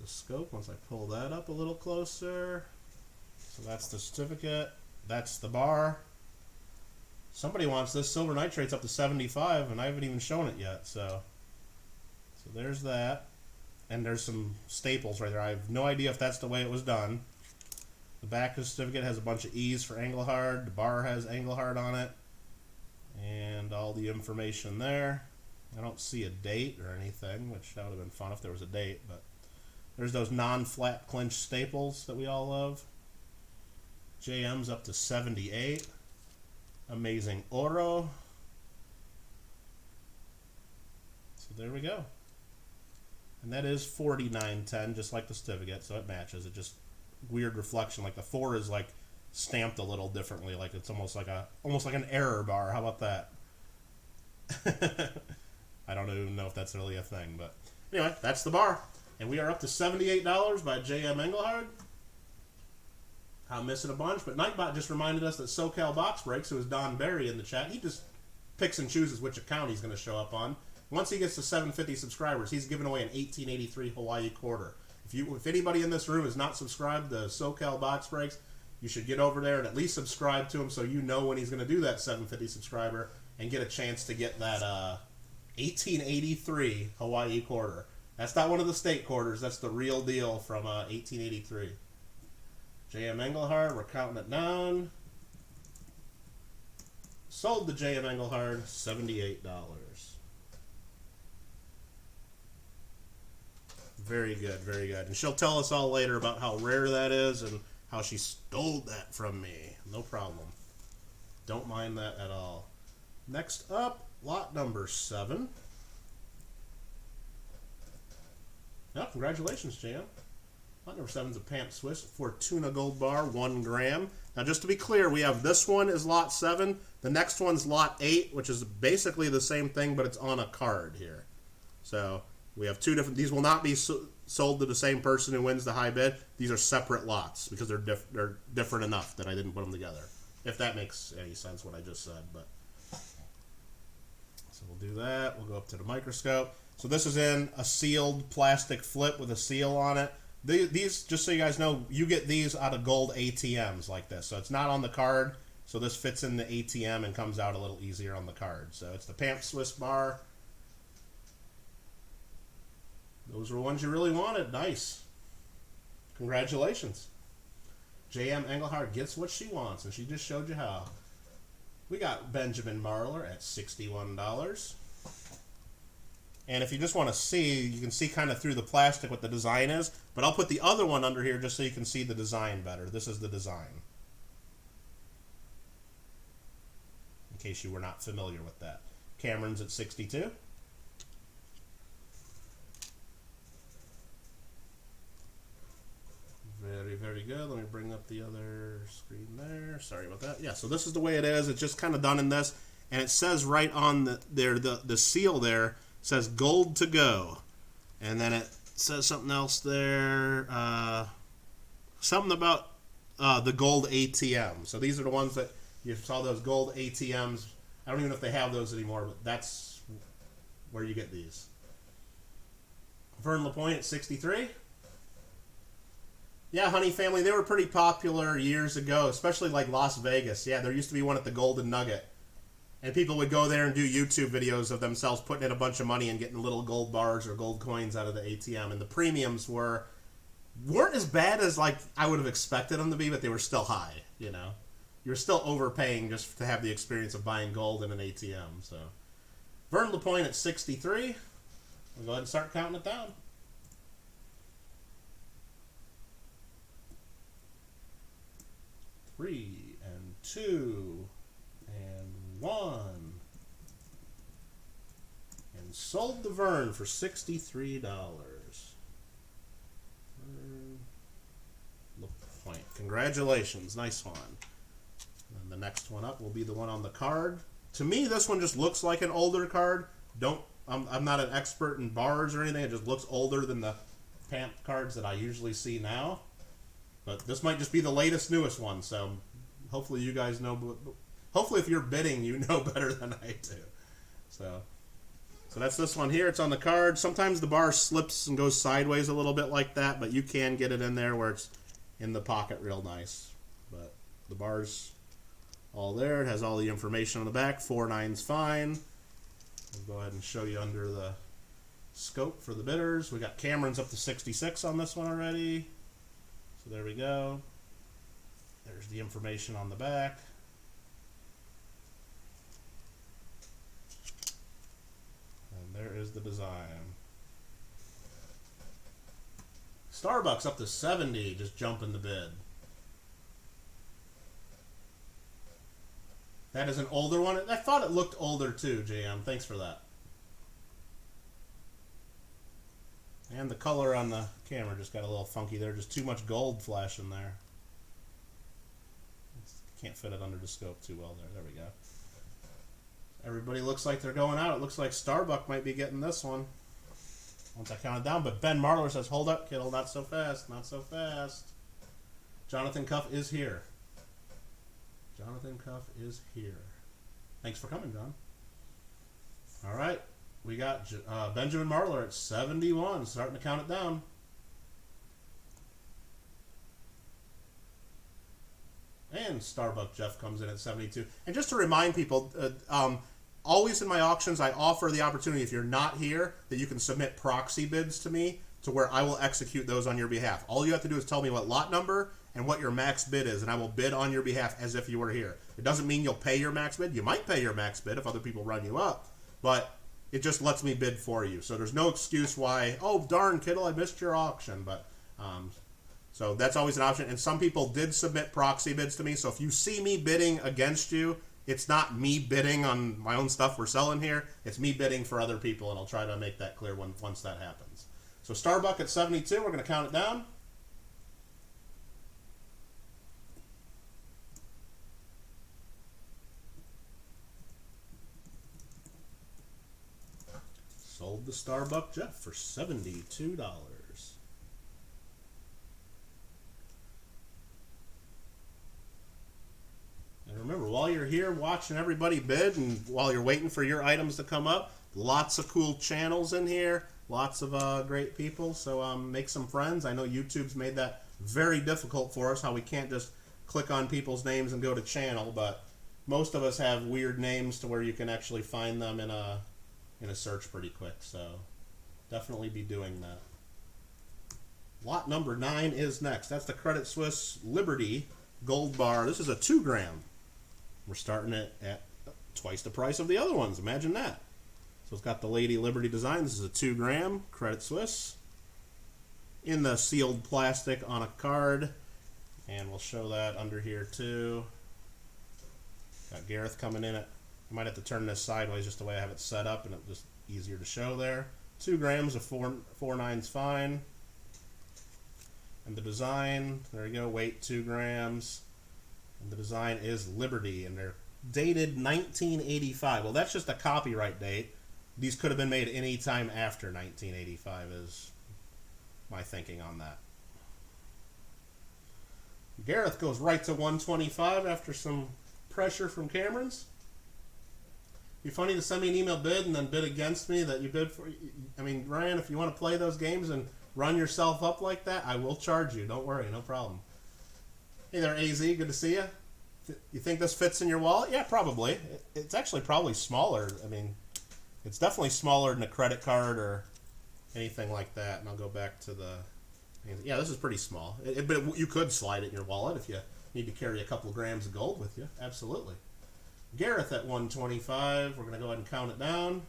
B: the scope once I pull that up a little closer. So that's the certificate. That's the bar. Somebody wants this silver nitrate's up to 75, and I haven't even shown it yet. So there's that. And there's some staples right there. I have no idea if that's the way it was done. The back of the certificate has a bunch of E's for Engelhard. The bar has Engelhard on it. And all the information there. I don't see a date or anything, which that would have been fun if there was a date. But there's those non-flat clinch staples that we all love. JM's up to 78. Amazing Oro. So there we go. And that is 4910, just like the certificate, so it matches. It just weird reflection, like the 4 is like stamped a little differently, like it's almost like an error bar. How about that? I don't even know if that's really a thing, but anyway, that's the bar. And we are up to $78 by JM Engelhard. I'm missing a bunch, but Nightbot just reminded us that SoCal Box Breaks, who is Don Barry in the chat, he just picks and chooses which account he's going to show up on. Once he gets to 750 subscribers, he's giving away an 1883 Hawaii quarter. If anybody in this room is not subscribed to SoCal Box Breaks, you should get over there and at least subscribe to him so you know when he's going to do that 750 subscriber and get a chance to get that 1883 Hawaii quarter. That's not one of the state quarters. That's the real deal from 1883. JM Engelhard, we're counting it down. Sold to JM Engelhard, $78. Very good, very good. And she'll tell us all later about how rare that is and how she stole that from me. No problem. Don't mind that at all. Next up, lot number 7. Oh, congratulations, Jan. Lot number 7 is a Pamp Swiss Fortuna Gold Bar, 1 gram. Now, just to be clear, we have this one is lot 7. The next one's lot 8, which is basically the same thing, but it's on a card here. So we have 2 different. These will not be sold to the same person who wins the high bid. These are separate lots because they're different enough that I didn't put them together. If that makes any sense, what I just said. But so we'll do that. We'll go up to the microscope. So this is in a sealed plastic flip with a seal on it. These, just so you guys know, you get these out of gold ATMs like this. So it's not on the card. So this fits in the ATM and comes out a little easier on the card. So it's the Pamp Swiss bar. Those were ones you really wanted. Nice. Congratulations. JM Engelhard gets what she wants, and she just showed you how. We got Benjamin Marler at $61. And if you just want to see, you can see kind of through the plastic what the design is. But I'll put the other one under here just so you can see the design better. This is the design. In case you were not familiar with that. Cameron's at 62. Very, very good. Let me bring up the other screen there. Sorry about that. Yeah, so this is the way it is. It's just kind of done in this. And it says right on the seal there, says gold to go. And then it says something else there. Something about the gold ATM. So these are the ones that you saw, those gold ATMs. I don't even know if they have those anymore, but that's where you get these. Vern LaPointe at 63. Yeah, Honey Family, they were pretty popular years ago, especially like Las Vegas. Yeah, there used to be one at the Golden Nugget. And people would go there and do YouTube videos of themselves putting in a bunch of money and getting little gold bars or gold coins out of the ATM. And the premiums weren't as bad as like I would have expected them to be, but they were still high, you know. You're still overpaying just to have the experience of buying gold in an ATM. So, Vern LaPointe at 63. We'll go ahead and start counting it down. 3 and 2 and 1. And sold the Vern for $63. Vern LaPointe. Congratulations. Nice one. And the next one up will be the one on the card. To me, this one just looks like an older card. I'm not an expert in bars or anything. It just looks older than the PAMP cards that I usually see now. But this might just be the latest, newest one. So hopefully you guys know. Hopefully if you're bidding, you know better than I do. So that's this one here. It's on the card. Sometimes the bar slips and goes sideways a little bit like that, but you can get it in there where it's in the pocket real nice. But the bar's all there. It has all the information on the back. 4.9's fine. We'll go ahead and show you under the scope for the bidders. We got Cameron's up to 66 on this one already. So there we go. There's the information on the back. And there is the design. Starbucks up to 70, just jumping the bid. That is an older one. I thought it looked older too, JM. Thanks for that. And the color on the camera just got a little funky there. Just too much gold flashing there. Can't fit it under the scope too well there. There we go. Everybody looks like they're going out. It looks like Starbuck might be getting this one once I count it down. But Ben Marler says, hold up, Kittle. Not so fast. Not so fast. Jonathan Cuff is here. Jonathan Cuff is here. Thanks for coming, John. All right. We got Benjamin Marler at 71. Starting to count it down. And Starbuck Jeff comes in at 72. And just to remind people, always in my auctions, I offer the opportunity, if you're not here, that you can submit proxy bids to me to where I will execute those on your behalf. All you have to do is tell me what lot number and what your max bid is, and I will bid on your behalf as if you were here. It doesn't mean you'll pay your max bid. You might pay your max bid if other people run you up, but it just lets me bid for you. So there's no excuse why, oh, darn, Kittle, I missed your auction. But so that's always an option. And some people did submit proxy bids to me. So if you see me bidding against you, it's not me bidding on my own stuff we're selling here. It's me bidding for other people, and I'll try to make that clear once that happens. So Starbuck at 72, we're going to count it down. Sold the Starbuck Jeff for $72. And remember, while you're here watching everybody bid and while you're waiting for your items to come up, lots of cool channels in here, lots of great people. So make some friends. I know YouTube's made that very difficult for us, how we can't just click on people's names and go to channel, but most of us have weird names to where you can actually find them in a search pretty quick. So definitely be doing that. Lot number 9 is next. That's the Credit Suisse Liberty Gold Bar. This is a 2 gram. We're starting it at twice the price of the other ones. Imagine that. So it's got the Lady Liberty design. This is a 2 gram Credit Suisse in the sealed plastic on a card. And we'll show that under here too. Got Gareth coming in it. I might have to turn this sideways just the way I have it set up, and it's just easier to show there. 2 grams of 4.9's fine. And the design, there you go, weight 2 grams. And the design is Liberty, and they're dated 1985. Well, that's just a copyright date. These could have been made any time after 1985 is my thinking on that. Gareth goes right to 125 after some pressure from Cameron's. Be funny to send me an email bid and then bid against me that you bid for. I mean, Ryan, if you want to play those games and run yourself up like that, I will charge you. Don't worry, no problem. Hey there, AZ. Good to see you. You think this fits in your wallet? Yeah, probably. It's actually probably smaller. I mean, it's definitely smaller than a credit card or anything like that. And I'll go back to the... Yeah, this is pretty small. But you could slide it in your wallet if you need to carry a couple of grams of gold with you. Absolutely. Gareth at 125. We're going to go ahead and count it down.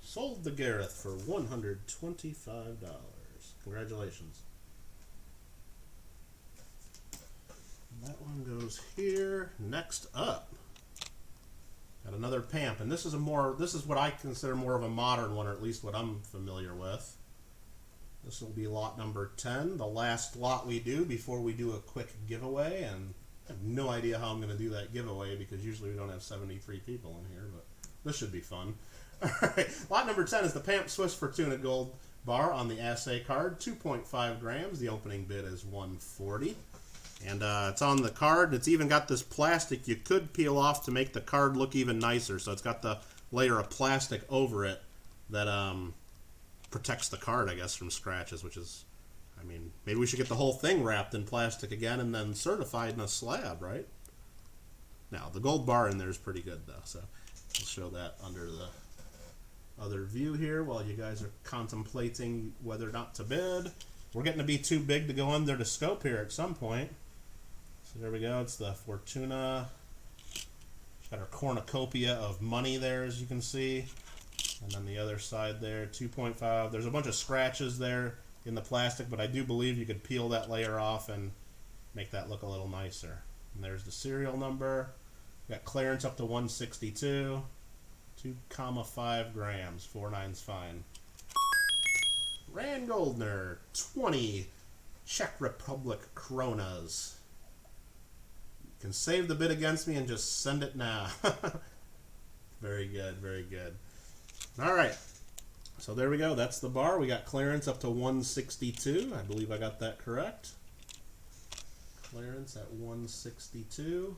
B: Sold the Gareth for $125. Congratulations. That one goes here. Next up, got another Pamp, and this is what I consider more of a modern one, or at least what I'm familiar with. This will be lot number 10, the last lot we do before we do a quick giveaway, and I have no idea how I'm going to do that giveaway because usually we don't have 73 people in here, but this should be fun. All right, lot number 10 is the Pamp Swiss Fortuna Gold Bar on the assay card, 2.5 grams. The opening bid is $140. And it's on the card. It's even got this plastic you could peel off to make the card look even nicer. So it's got the layer of plastic over it that protects the card, I guess, from scratches, which is, I mean, maybe we should get the whole thing wrapped in plastic again and then certified in a slab, right? Now, the gold bar in there is pretty good, though. So I'll show that under the other view here while you guys are contemplating whether or not to bid. We're getting to be too big to go under the scope here at some point. So there we go. It's the Fortuna. Got our cornucopia of money there, as you can see. And then the other side there, 2.5. There's a bunch of scratches there in the plastic, but I do believe you could peel that layer off and make that look a little nicer. And there's the serial number. Got clearance up to 162. 2.5 grams. 4.9's fine. Rand Goldner, 20 Czech Republic kronas. You can save the bid against me and just send it now. Very good, very good. All right, so there we go. That's the bar. We got clearance up to 162. I believe I got that correct. Clearance at 162.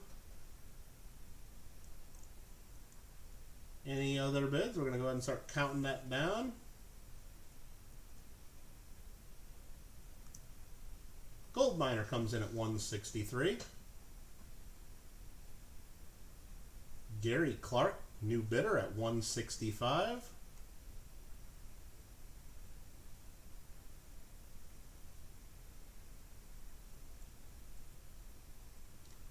B: Any other bids? We're going to go ahead and start counting that down. Gold Miner comes in at 163. Gary Clark, new bidder, at 165.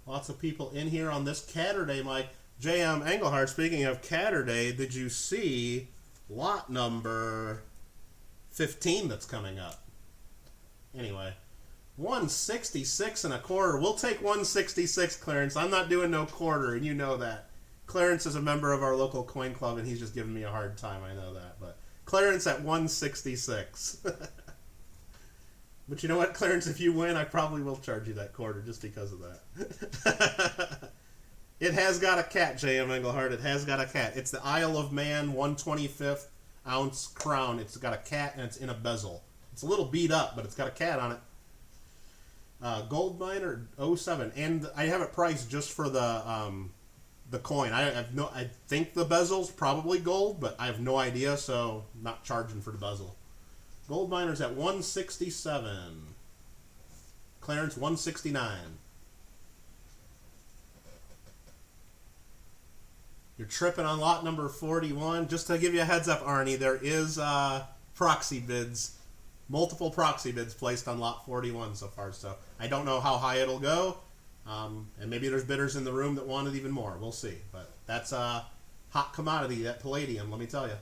B: Lots of people in here on this Catterday, Mike. J.M. Engelhardt, speaking of Catterday, did you see lot number 15 that's coming up? Anyway, 166 and a quarter. We'll take 166, Clarence. I'm not doing no quarter, and you know that. Clarence is a member of our local coin club, and he's just giving me a hard time. I know that. But Clarence at 166. But you know what, Clarence? If you win, I probably will charge you that quarter just because of that. It has got a cat, J.M. Engelhardt. It has got a cat. It's the Isle of Man 1/25 ounce crown. It's got a cat, and it's in a bezel. It's a little beat up, but it's got a cat on it. Gold Miner 07, and I have it priced just for the coin. I think the bezel's probably gold, but I have no idea, so I'm not charging for the bezel. Gold Miner's at 167. Clarence 169. You're tripping on lot number 41. Just to give you a heads up, Arnie, there is proxy bids, multiple proxy bids placed on lot 41 so far. So I don't know how high it'll go. And maybe there's bidders in the room that want it even more. We'll see. But that's a hot commodity, that Palladium, let me tell you.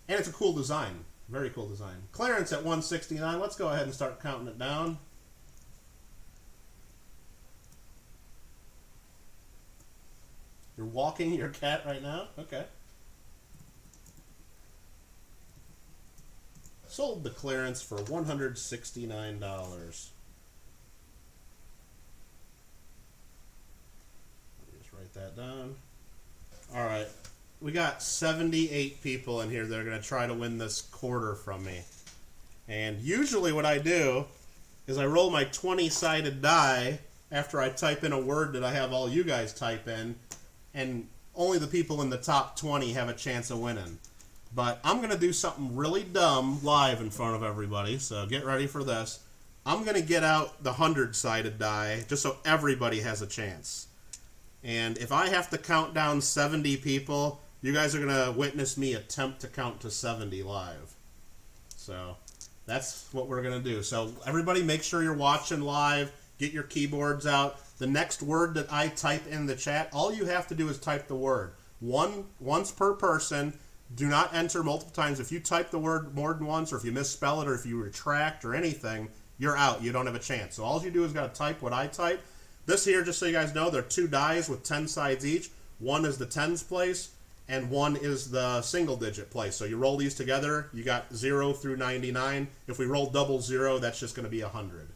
B: And it's a cool design. Very cool design. Clearance at 169. Let's go ahead and start counting it down. You're walking your cat right now? Okay. Sold the clearance for $169. Just write that down. All right. We got 78 people in here that are going to try to win this quarter from me. And usually what I do is I roll my 20-sided die after I type in a word that I have all you guys type in, and only the people in the top 20 have a chance of winning. But I'm going to do something really dumb live in front of everybody, so get ready for this. I'm going to get out the 100-sided die just so everybody has a chance. And if I have to count down 70 people, you guys are going to witness me attempt to count to 70 live. So that's what we're going to do. So everybody make sure you're watching live. Get your keyboards out. The next word that I type in the chat, all you have to do is type the word. Once per person. Do not enter multiple times. If you type the word more than once, or if you misspell it, or if you retract or anything, you're out. You don't have a chance. So all you do is got to type what I type. This here, just so you guys know, there are 2 dies with 10 sides each. One is the tens place, and one is the single-digit place. So you roll these together, you got 0 through 99. If we roll double 0, that's just going to be 100.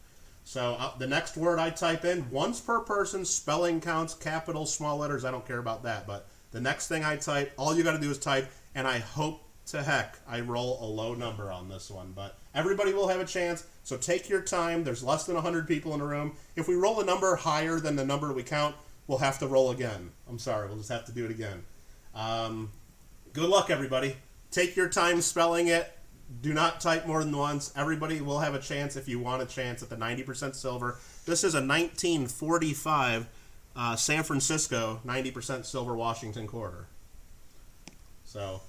B: So the next word I type in, once per person, spelling counts, capitals, small letters, I don't care about that. But the next thing I type, all you got to do is type, and I hope to heck I roll a low number on this one. But everybody will have a chance, so take your time. There's less than 100 people in the room. If we roll a number higher than the number we count, we'll have to roll again. I'm sorry, we'll just have to do it again. Good luck, everybody. Take your time spelling it. Do not type more than once. Everybody will have a chance if you want a chance at the 90% silver. This is a 1945 San Francisco 90% silver Washington quarter. So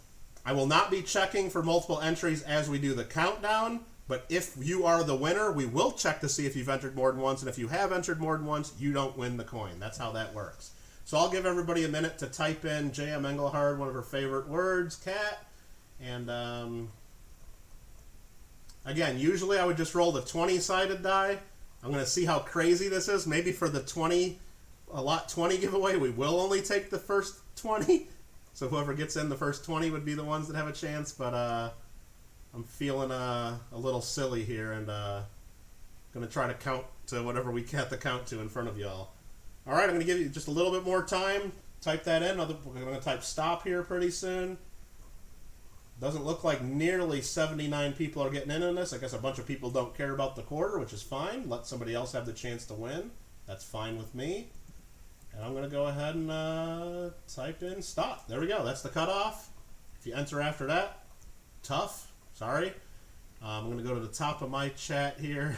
B: I will not be checking for multiple entries as we do the countdown, but if you are the winner, we will check to see if you've entered more than once, and if you have entered more than once, you don't win the coin. That's how that works. So I'll give everybody a minute to type in J.M. Engelhard, one of her favorite words, cat, and again, usually I would just roll the 20-sided die. I'm going to see how crazy this is. Maybe for the 20 giveaway, we will only take the first 20. So whoever gets in the first 20 would be the ones that have a chance. But I'm feeling a little silly here, and going to try to count to whatever we have to count to in front of y'all. All right, I'm going to give you just a little bit more time. Type that in. We're going to type stop here pretty soon. Doesn't look like nearly 79 people are getting in on this. I guess a bunch of people don't care about the quarter, which is fine. Let somebody else have the chance to win. That's fine with me. And I'm going to go ahead and type in stop. There we go. That's the cutoff. If you enter after that, tough. Sorry. I'm going to go to the top of my chat here.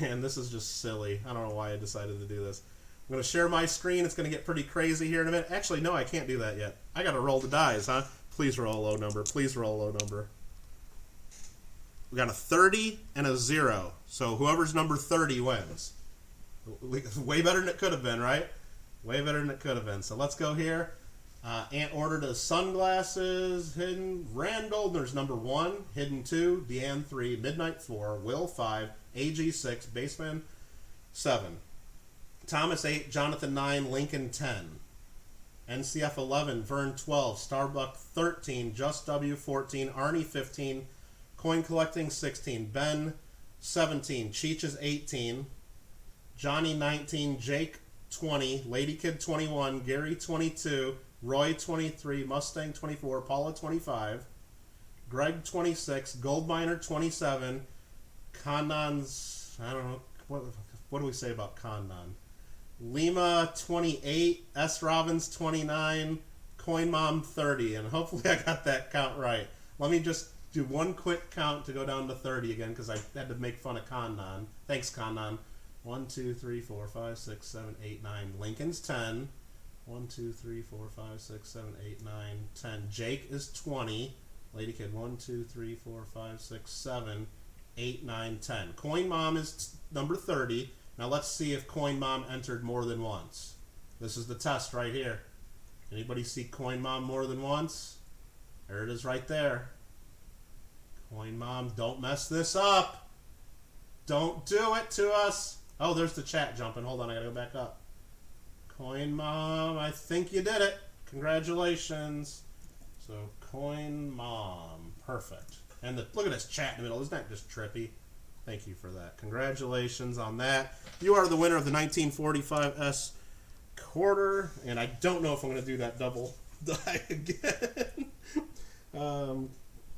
B: And this is just silly. I don't know why I decided to do this. I'm going to share my screen. It's going to get pretty crazy here in a minute. Actually, no, I can't do that yet. I got to roll the dice, huh? Please roll a low number. Please roll a low number. We got a 30 and a 0. So whoever's number 30 wins. Way better than it could have been, right? Way better than it could have been. So let's go here. Ant ordered his sunglasses. Hidden. Randall, there's number 1. Hidden 2. Deanne 3. Midnight 4. Will 5. AG 6. Baseman 7. Thomas 8. Jonathan 9. Lincoln 10. NCF 11. Vern 12. Starbuck 13. Just W 14. Arnie 15. Coin collecting 16. Ben 17. Cheeches 18. Johnny 19. Jake 20. Lady Kid 21. Gary 22. Roy 23. Mustang 24. Paula 25. Greg 26. Goldminer 27. Kanan's, I don't know, what do we say about Kanan? Lima 28. S. Robbins 29. Coin Mom 30. And hopefully I got that count right. Let me just do one quick count to go down to 30 again because I had to make fun of Kanan. Thanks, Kanan. 1, 2, 3, 4, 5, 6, 7, 8, 9. Lincoln's 10. 1, 2, 3, 4, 5, 6, 7, 8, 9, 10. Jake is 20. Lady Kid 1, 2, 3, 4, 5, 6, 7, 8, 9, 10. Coin Mom is number 30. Now let's see if Coin Mom entered more than once. This is the test right here. Anybody see Coin Mom more than once? There it is right there. Coin Mom, don't mess this up. Don't do it to us. Oh, there's the chat jumping. Hold on, I gotta go back up. Coin Mom, I think you did it. Congratulations. So Coin Mom, perfect. And look at this chat in the middle. Isn't that just trippy? Thank you for that. Congratulations on that. You are the winner of the 1945S quarter, and I don't know if I'm going to do that double die again.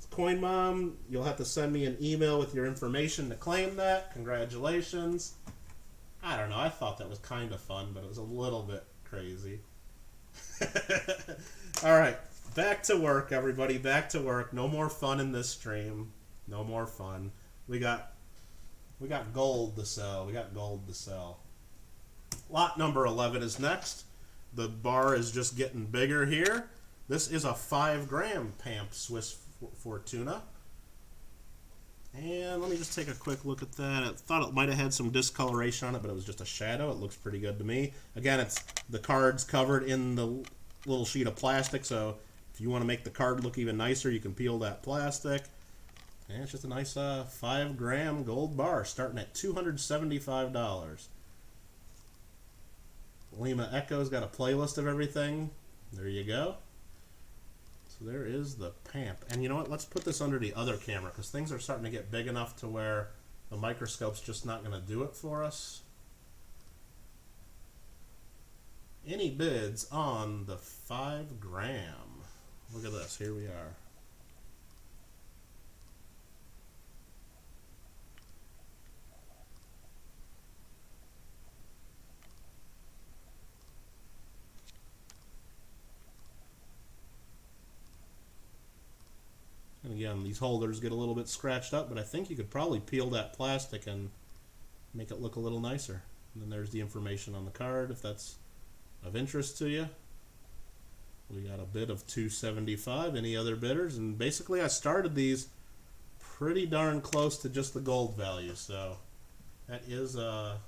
B: Coin Mom, you'll have to send me an email with your information to claim that. Congratulations. I don't know. I thought that was kind of fun, but it was a little bit crazy. All right. Back to work, everybody. Back to work. No more fun in this stream. No more fun. We got gold to sell. We got gold to sell. Lot number 11 is next. The bar is just getting bigger here. This is a 5-gram Pamp Swiss Fortuna. And let me just take a quick look at that. I thought it might have had some discoloration on it, but it was just a shadow. It looks pretty good to me. Again, it's the card's covered in the little sheet of plastic, so if you want to make the card look even nicer, you can peel that plastic. And it's just a nice 5-gram gold bar starting at $275. Lima Echo's got a playlist of everything. There you go. So there is the Pamp. And you know what? Let's put this under the other camera because things are starting to get big enough to where the microscope's just not going to do it for us. Any bids on the 5-gram? Look at this. Here we are. And again, these holders get a little bit scratched up, but I think you could probably peel that plastic and make it look a little nicer. And then there's the information on the card if that's of interest to you. We got a bid of $275. Any other bidders? And basically I started these pretty darn close to just the gold value, so that is about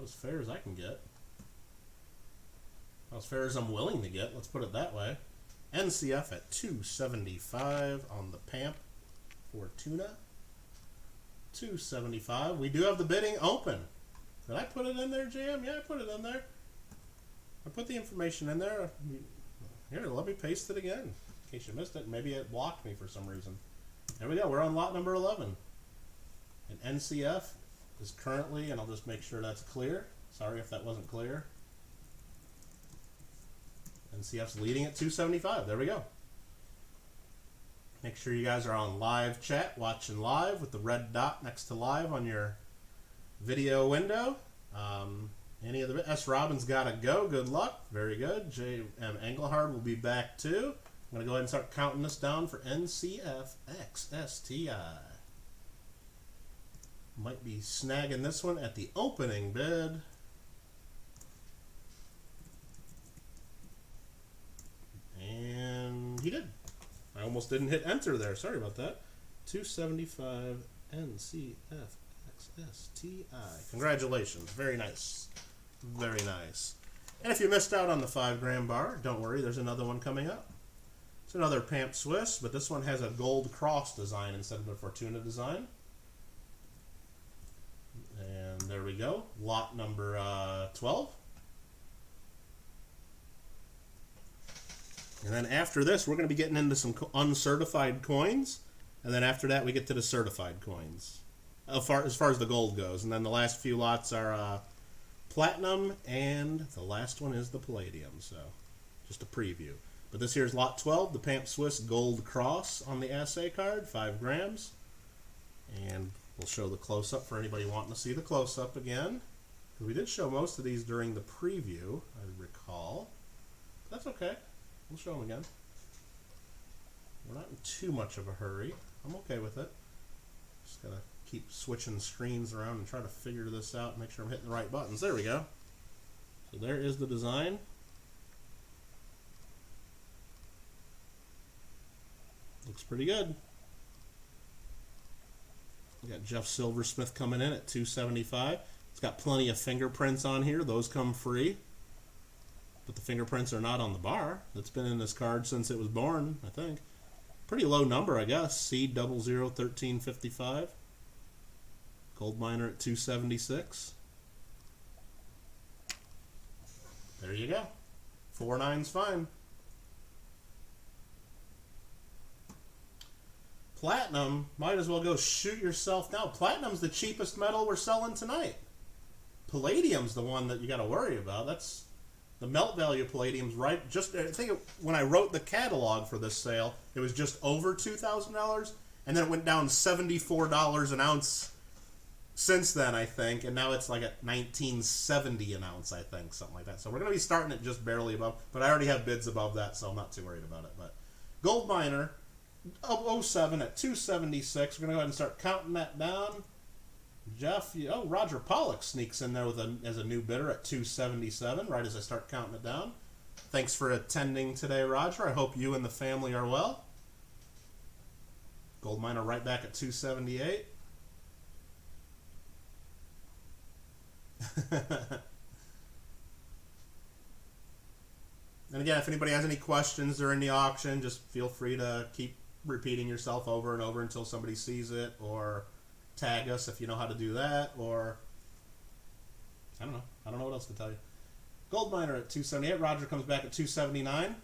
B: as fair as I can get. About as fair as I'm willing to get, let's put it that way. NCF at $275 on the Pamp Fortuna. $275. We do have the bidding open. Did I put it in there, Jam? Yeah, I put it in there. I put the information in there. Here, let me paste it again in case you missed it. Maybe it blocked me for some reason. There we go. We're on lot number 11. And NCF is currently, and I'll just make sure that's clear. Sorry if that wasn't clear. NCF's leading at $275. There we go. Make sure you guys are on live chat, watching live with the red dot next to live on your video window. Any of the S. Robbins gotta go. Good luck. Very good. J.M. Engelhard will be back too. I'm going to go ahead and start counting this down for NCF XSTI. Might be snagging this one at the opening bid. And he did. I almost didn't hit enter there. Sorry about that. 275 NCF XSTI. Congratulations. Very nice. Very nice. And if you missed out on the 5-gram bar, don't worry. There's another one coming up. It's another Pamp Swiss, but this one has a gold cross design instead of a Fortuna design. And there we go. Lot number 12. And then after this, we're going to be getting into some uncertified coins. And then after that, we get to the certified coins, as far as the gold goes. And then the last few lots are platinum, and the last one is the palladium. So just a preview. But this here is lot 12, the Pamp Swiss Gold Cross on the assay card, 5 grams. And we'll show the close-up for anybody wanting to see the close-up again. We did show most of these during the preview, I recall. That's okay. We'll show them again. We're not in too much of a hurry. I'm okay with it. Just gotta keep switching screens around and try to figure this out and make sure I'm hitting the right buttons. There we go. So there is the design. Looks pretty good. We got Jeff Silversmith coming in at $275. It's got plenty of fingerprints on here. Those come free. But the fingerprints are not on the bar. That's been in this card since it was born, I think. Pretty low number, I guess. C001355. Gold miner at $276. There you go. 4.9's fine. Platinum, might as well go shoot yourself now. Platinum's the cheapest metal we're selling tonight. Palladium's the one that you got to worry about. That's the melt value of palladium's right. Just I think when I wrote the catalog for this sale, it was just over $2,000, and then it went down $74 an ounce since then, I think, and now it's like at $19.70 an ounce, I think, something like that. So we're going to be starting it just barely above, but I already have bids above that, so I'm not too worried about it. But gold miner, 07 at 276. We're going to go ahead and start counting that down. Jeff, Roger Pollock sneaks in there with as a new bidder at 277, right as I start counting it down. Thanks for attending today, Roger. I hope you and the family are well. Gold miner right back at 278. And again, if anybody has any questions during the auction, just feel free to keep repeating yourself over and over until somebody sees it, or tag us if you know how to do that, or I don't know what else to tell you. Gold miner at 278. Roger comes back at 279.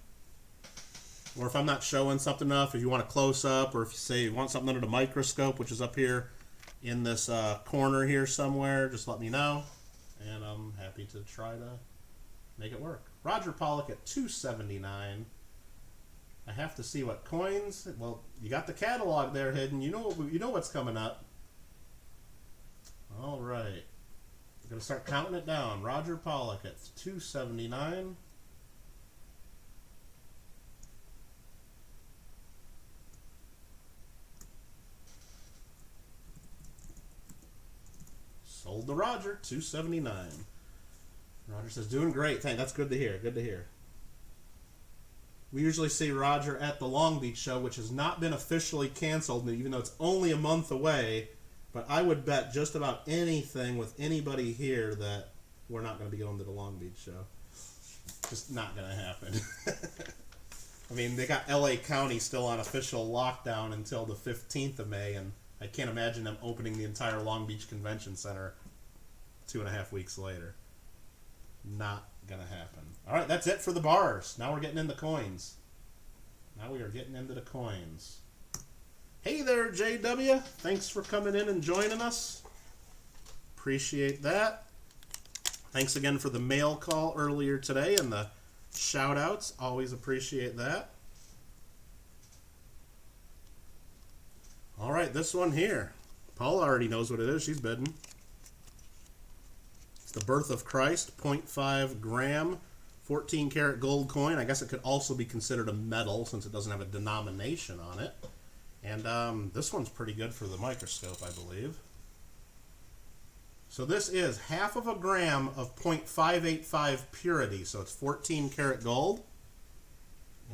B: Or if I'm not showing something enough, if you want a close up, or if you say you want something under the microscope, which is up here in this corner here somewhere, just let me know, and I'm happy to try to make it work. Roger Pollock at 279. I have to see what coins. Well, you got the catalog there hidden. You know what's coming up. All right. I'm going to start counting it down. Roger Pollock at 279. Sold to Roger, 279. Roger says, doing great. Thanks. That's good to hear. Good to hear. We usually see Roger at the Long Beach show, which has not been officially canceled, even though it's only a month away. But I would bet just about anything with anybody here that we're not going to be going to the Long Beach show. Just not going to happen. I mean, they got LA County still on official lockdown until the 15th of May, and I can't imagine them opening the entire Long Beach Convention Center 2.5 weeks later. Not going to happen. All right, that's it for the bars. Now we're getting into coins. Now we are getting into the coins. Hey there, JW. Thanks for coming in and joining us. Appreciate that. Thanks again for the mail call earlier today and the shout-outs. Always appreciate that. All right, this one here. Paula already knows what it is. She's bidding. It's the Birth of Christ, 0.5 gram, 14 karat gold coin. I guess it could also be considered a metal since it doesn't have a denomination on it. And this one's pretty good for the microscope, I believe. So this is 1/2 gram of 0.585 purity. So it's 14 karat gold.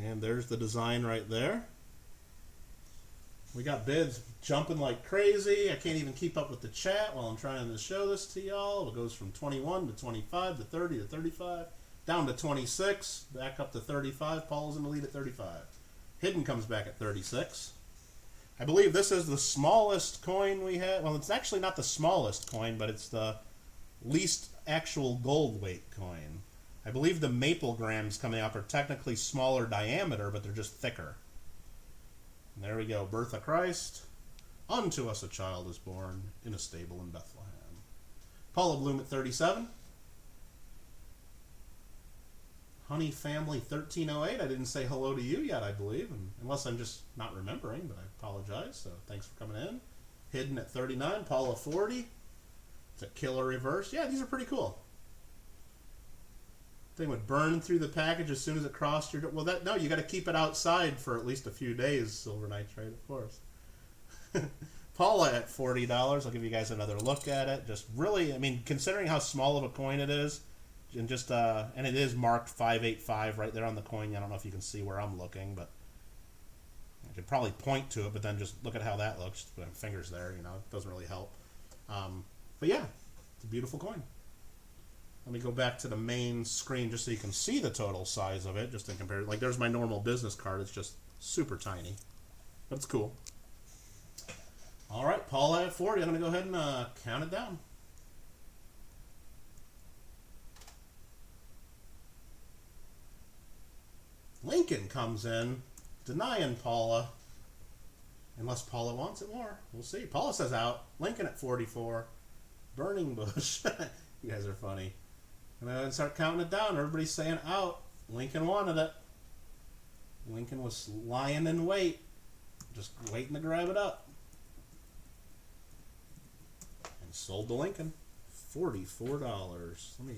B: And there's the design right there. We got bids jumping like crazy. I can't even keep up with the chat while I'm trying to show this to y'all. It goes from 21 to 25 to 30 to 35, down to 26, back up to 35. Paul's in the lead at 35. Hidden comes back at 36. I believe this is the smallest coin we have. Well, it's actually not the smallest coin, but it's the least actual gold weight coin. I believe the maple grams coming up are technically smaller diameter, but they're just thicker. And there we go. Birth of Christ. Unto us a child is born in a stable in Bethlehem. Paula Bloom at 37. Honey Family 1308. I didn't say hello to you yet, I believe, unless I'm just not remembering, but I apologize. So thanks for coming in. Hidden at 39. Paula 40. It's a killer reverse. Yeah, these are pretty cool. Thing would burn through the package as soon as it crossed your door. Well, no, you got to keep it outside for at least a few days. Silver nitrate, of course. Paula at $40. I'll give you guys another look at it. Just really, I mean, considering how small of a coin it is, and just and it is marked 585 right there on the coin. I don't know if you can see where I'm looking, but I could probably point to it. But then just look at how that looks. Put my fingers there, you know, it doesn't really help. But yeah, it's a beautiful coin. Let me go back to the main screen just so you can see the total size of it, just to compare. Like, there's my normal business card. It's just super tiny, but it's cool. All right, Paula at 40. I'm going to go ahead and count it down. Lincoln comes in, denying Paula. Unless Paula wants it more. We'll see. Paula says out. Lincoln at 44. Burning Bush. You guys are funny. And then start counting it down. Everybody's saying out. Lincoln wanted it. Lincoln was lying in wait. Just waiting to grab it up. And sold to Lincoln. $44. Let me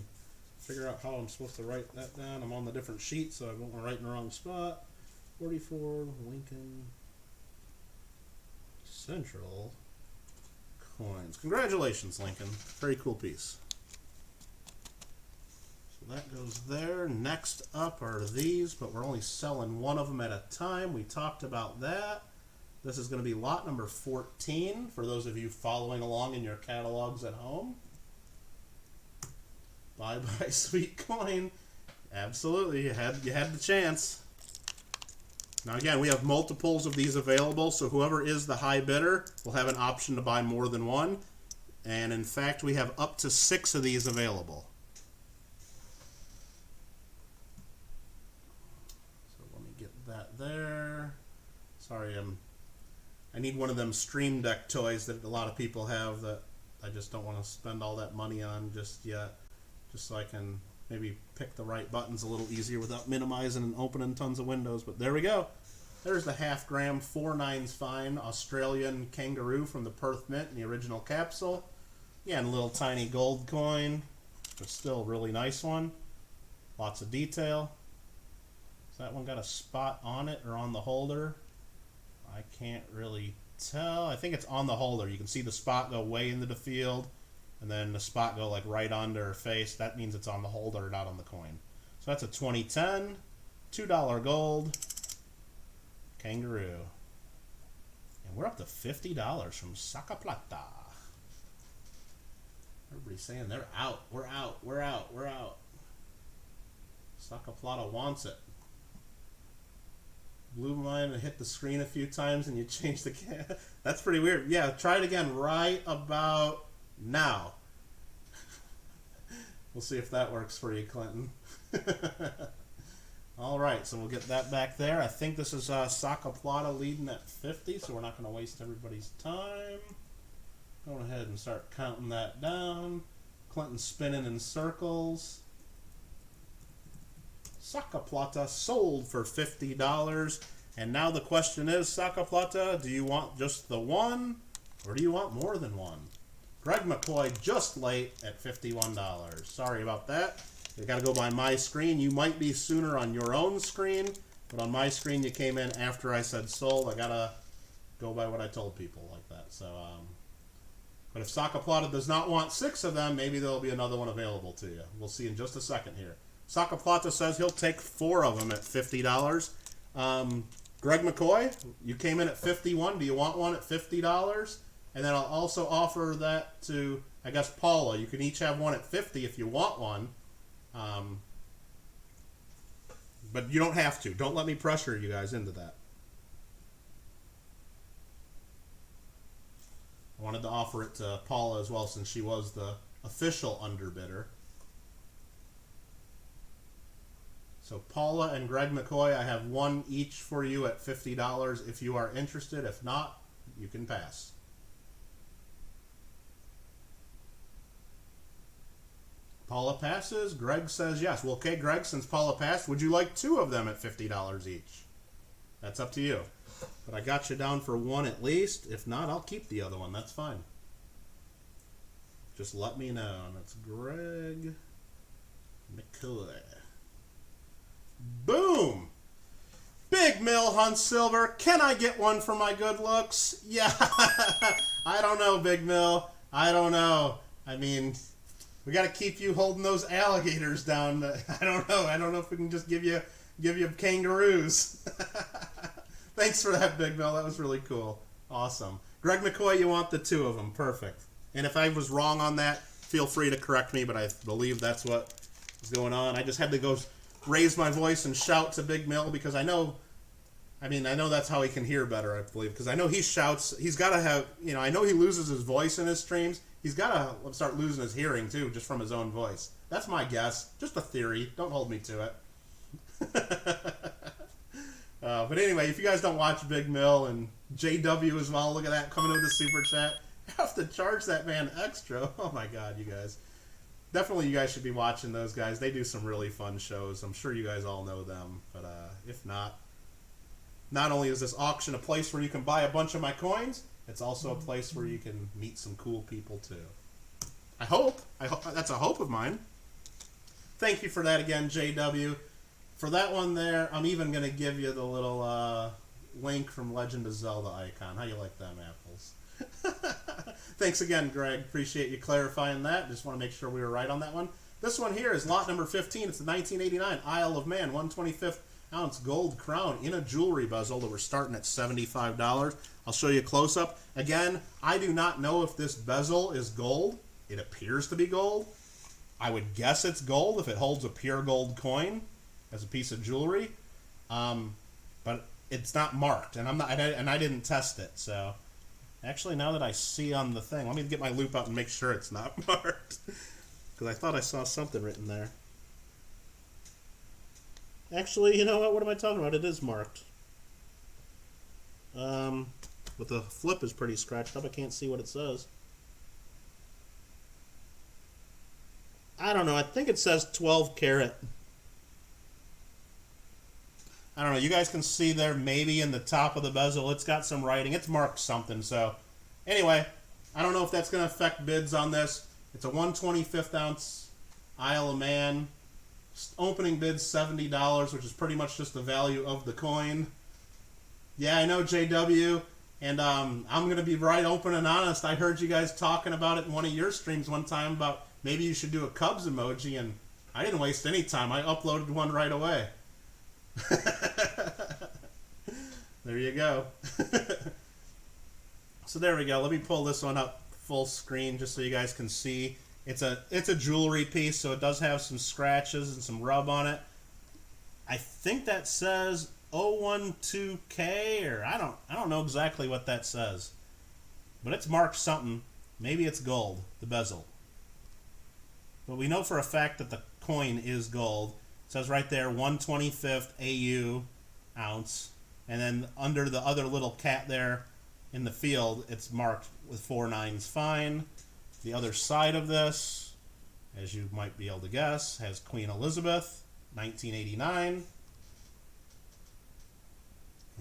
B: figure out how I'm supposed to write that down. I'm on the different sheet, so I won't write in the wrong spot. 44 Lincoln Central coins. Congratulations, Lincoln. Very cool piece. So that goes there. Next up are these, but we're only selling one of them at a time. We talked about that. This is going to be lot number 14 for those of you following along in your catalogs at home. Bye bye, sweet coin. Absolutely, you had the chance. Now again, we have multiples of these available, so whoever is the high bidder will have an option to buy more than one. And in fact, we have up to 6 of these available. So let me get that there. Sorry, I need one of them Stream Deck toys that a lot of people have that I just don't want to spend all that money on just yet. Just so I can maybe pick the right buttons a little easier without minimizing and opening tons of windows. But there we go. There's the half-gram 4/9 fine Australian kangaroo from the Perth Mint in the original capsule. Yeah, and a little tiny gold coin, but still a really nice one. Lots of detail. Has that one got a spot on it or on the holder? I can't really tell. I think it's on the holder. You can see the spot go way into the field. And then the spot go like right onto her face. That means it's on the holder, not on the coin. So that's a 2010, $2 gold kangaroo. And we're up to $50 from Saca Plata. Everybody's saying they're out. We're out. We're out. We're out. Saca Plata wants it. Blue line and hit the screen a few times and you change the That's pretty weird. Yeah, try it again right about now. We'll see if that works for you, Clinton. All right, so we'll get that back there. I think this is Saca Plata leading at 50, so we're not going to waste everybody's time. Go ahead and start counting that down. Clinton spinning in circles. Saca Plata sold for $50. And now the question is, Saca Plata, do you want just the one, or do you want more than one? Greg McCoy just late at $51. Sorry about that. You got to go by my screen. You might be sooner on your own screen, but on my screen you came in after I said sold. I got to go by what I told people like that. So, but if Saca Plata does not want 6 of them, maybe there'll be another one available to you. We'll see in just a second here. Saca Plata says he'll take 4 of them at $50. Greg McCoy, you came in at $51. Do you want one at $50? And then I'll also offer that to, I guess, Paula. You can each have one at $50 if you want one. But you don't have to. Don't let me pressure you guys into that. I wanted to offer it to Paula as well since she was the official underbidder. So Paula and Greg McCoy, I have one each for you at $50 if you are interested. If not, you can pass. Paula passes. Greg says yes. Well, okay, Greg, since Paula passed, would you like 2 of them at $50 each? That's up to you. But I got you down for 1 at least. If not, I'll keep the other one. That's fine. Just let me know. And it's Greg McCoy. Boom! Big Mill Hunt Silver. Can I get one for my good looks? Yeah. I don't know, Big Mill. I don't know. I mean, we got to keep you holding those alligators down. I don't know. I don't know if we can just give you kangaroos. Thanks for that, Big Mill. That was really cool. Awesome. Greg McCoy, you want the 2 of them. Perfect. And if I was wrong on that, feel free to correct me, but I believe that's what is going on. I just had to go raise my voice and shout to Big Mill because I know that's how he can hear better, I believe. Because I know he shouts. He's got to have, I know he loses his voice in his streams. He's got to start losing his hearing, too, just from his own voice. That's my guess. Just a theory. Don't hold me to it. But anyway, if you guys don't watch Big Mill and JW as well, look at that coming with the super chat. You have to charge that man extra. Oh my God, you guys. Definitely you guys should be watching those guys. They do some really fun shows. I'm sure you guys all know them. But if not only is this auction a place where you can buy a bunch of my coins, it's also a place where you can meet some cool people too. I hope that's a hope of mine. Thank you for that again, JW. For that one there, I'm even going to give you the little Link from Legend of Zelda icon. How you like them apples? Thanks again, Greg. Appreciate you clarifying that. Just want to make sure we were right on that one. This one here is lot number 15. It's the 1989 Isle of Man 125th ounce gold crown in a jewelry bezel that we're starting at $75. I'll show you a close-up. Again, I do not know if this bezel is gold. It appears to be gold. I would guess it's gold if it holds a pure gold coin as a piece of jewelry. But it's not marked, and I didn't test it. So actually, now that I see on the thing, let me get my loop out and make sure it's not marked, because I thought I saw something written there. Actually, you know what? What am I talking about? It is marked. But the flip is pretty scratched up. I can't see what it says. I don't know. I think it says 12 karat. I don't know. You guys can see there maybe in the top of the bezel. It's got some writing. It's marked something. So anyway, I don't know if that's going to affect bids on this. It's a 125th ounce Isle of Man. Opening bid $70, which is pretty much just the value of the coin. Yeah, I know, JW. And I'm going to be right open and honest. I heard you guys talking about it in one of your streams one time about maybe you should do a Cubs emoji, and I didn't waste any time. I uploaded one right away. There you go. So there we go. Let me pull this one up full screen just so you guys can see. It's a jewelry piece, so it does have some scratches and some rub on it. I think that says 012K, or I don't know exactly what that says. But it's marked something. Maybe it's gold, the bezel. But we know for a fact that the coin is gold. It says right there 125th AU ounce. And then under the other little cat there in the field, it's marked with 4 nines fine. The other side of this, as you might be able to guess, has Queen Elizabeth, 1989.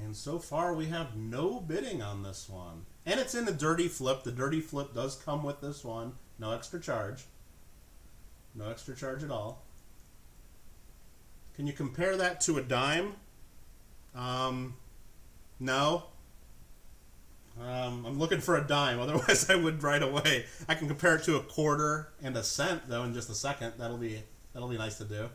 B: And so far we have no bidding on this one. And it's in the dirty flip. The dirty flip does come with this one. No extra charge. No extra charge at all. Can you compare that to a dime? No. I'm looking for a dime, otherwise I would right away. I can compare it to a quarter and a cent, though, in just a second. That'll be nice to do.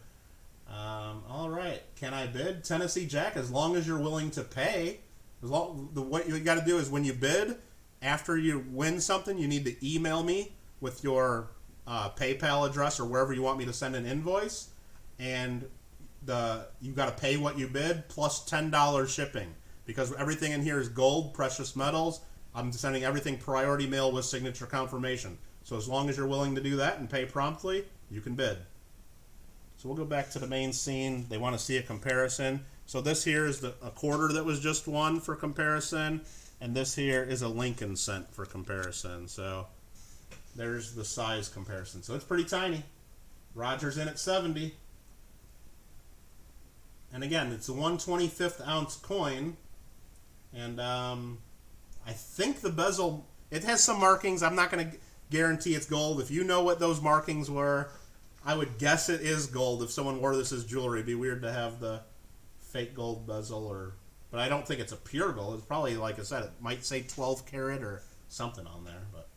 B: All right, can I bid? Tennessee Jack, as long as you're willing to pay. What you got to do is when you bid, after you win something, you need to email me with your PayPal address or wherever you want me to send an invoice, and you got to pay what you bid plus $10 shipping. Because everything in here is gold, precious metals. I'm sending everything priority mail with signature confirmation. So as long as you're willing to do that and pay promptly, you can bid. So we'll go back to the main scene. They want to see a comparison. So this here is a quarter that was just won for comparison. And this here is a Lincoln cent for comparison. So there's the size comparison. So it's pretty tiny. Roger's in at 70. And again, it's a 125th ounce coin. And I think the bezel, it has some markings. I'm not going to guarantee it's gold. If you know what those markings were, I would guess it is gold. If someone wore this as jewelry, it'd be weird to have the fake gold bezel. But I don't think it's a pure gold. It's probably, like I said, it might say 12 karat or something on there. But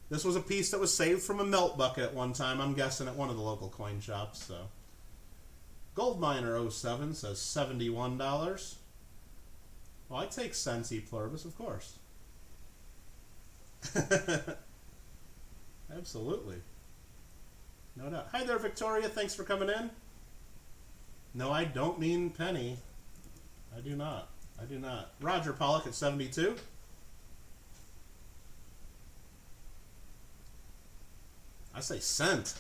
B: this was a piece that was saved from a melt bucket at one time, I'm guessing, at one of the local coin shops. So Gold Miner 07 says $71. Well, I take cents e pluribus, of course. Absolutely. No doubt. Hi there, Victoria. Thanks for coming in. No, I don't mean penny. I do not. I do not. Roger Pollock at 72. I say cent.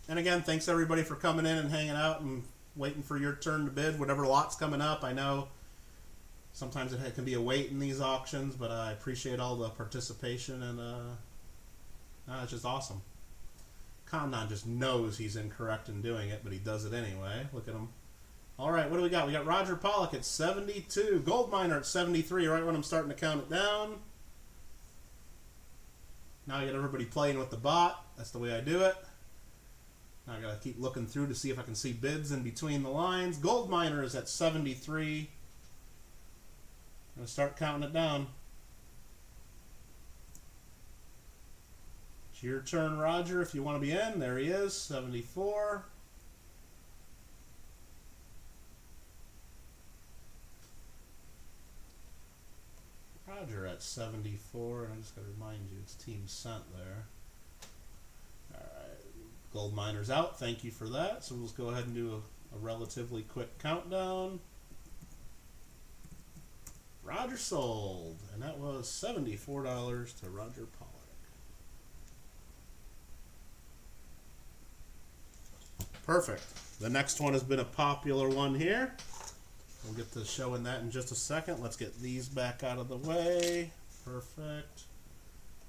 B: And again, thanks everybody for coming in and hanging out and waiting for your turn to bid. Whatever lot's coming up, I know sometimes it can be a wait in these auctions, but I appreciate all the participation, and it's just awesome. Condon just knows he's incorrect in doing it, but he does it anyway. Look at him. All right, what do we got? We got Roger Pollock at 72. Gold Miner at 73, right when I'm starting to count it down. Now I got everybody playing with the bot. That's the way I do it. Now I got to keep looking through to see if I can see bids in between the lines. Gold Miner is at 73. I'm going to start counting it down. It's your turn, Roger, if you want to be in. There he is, 74. Roger at 74, and I'm just going to remind you it's team sent there. Alright, Gold Miner's out. Thank you for that. So we'll just go ahead and do a relatively quick countdown. Roger sold, and that was $74 to Roger Pollock. Perfect. The next one has been a popular one here. We'll get to showing that in just a second. Let's get these back out of the way. Perfect.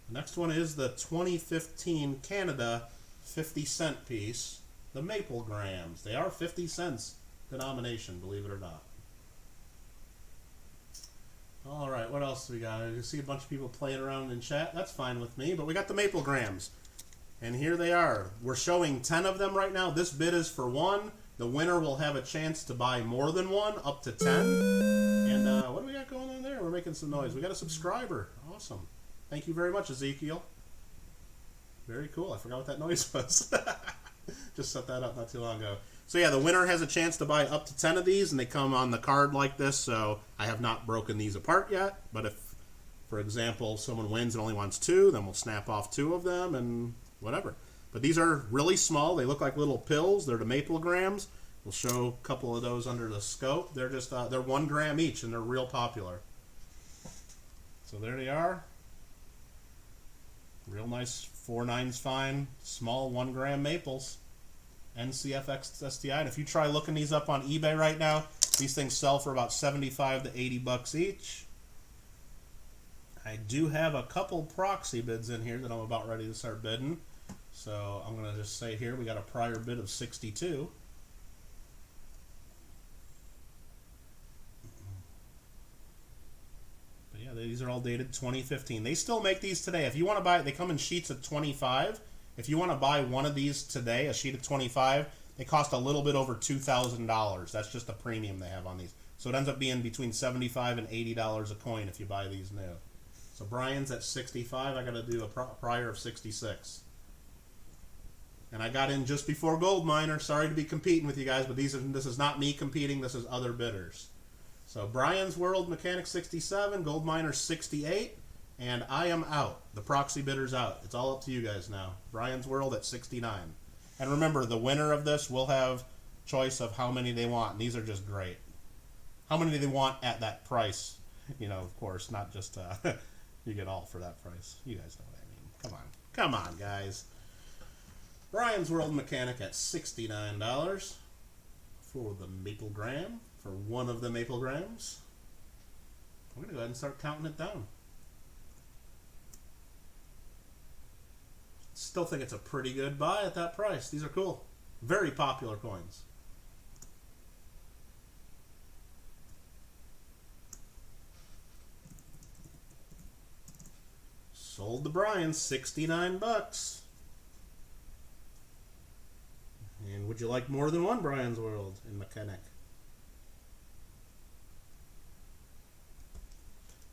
B: The next one is the 2015 Canada 50-cent piece, the Maple Grams. They are 50 cents denomination, believe it or not. All right, what else do we got? I see a bunch of people playing around in chat. That's fine with me, but we got the Maple Grams. And here they are. We're showing 10 of them right now. This bid is for 1. The winner will have a chance to buy more than 1, up to 10. And what do we got going on there? We're making some noise. We got a subscriber. Awesome. Thank you very much, Ezekiel. Very cool. I forgot what that noise was. Just set that up not too long ago. So yeah, the winner has a chance to buy up to 10 of these, and they come on the card like this. So I have not broken these apart yet. But if, for example, someone wins and only wants 2, then we'll snap off 2 of them and whatever. But these are really small. They look like little pills. They're the Maple Grams. We'll show a couple of those under the scope. They're just they're 1 gram each, and they're real popular. So there they are. Real nice 4/9's fine, small 1 gram maples. NCFX STI. And if you try looking these up on eBay right now, these things sell for about 75 to 80 bucks each. I do have a couple proxy bids in here that I'm about ready to start bidding. So I'm going to just say here we got a prior bid of 62. But yeah, these are all dated 2015. They still make these today. If you want to buy it, they come in sheets of 25. If you want to buy one of these today, a sheet of 25, they cost a little bit over $2,000. That's just a premium they have on these. So it ends up being between $75 and $80 a coin if you buy these new. So Brian's at 65. I got to do a prior of 66. And I got in just before Gold Miner. Sorry to be competing with you guys, but this is not me competing. This is other bidders. So Brian's World Mechanic 67, Gold Miner 68, and I am out. The proxy bidder's out. It's all up to you guys now. Brian's World at 69. And remember, the winner of this will have choice of how many they want. And these are just great. How many do they want at that price? You know, of course, not just you get all for that price. You guys know what I mean. Come on. Come on, guys. Brian's World Mechanic at $69 for the Maple Gram, for 1 of the Maple Grams. I'm going to go ahead and start counting it down. Still think it's a pretty good buy at that price. These are cool. Very popular coins. Sold to Brian, 69 bucks. And would you like more than 1 Brian's World in Mechanic?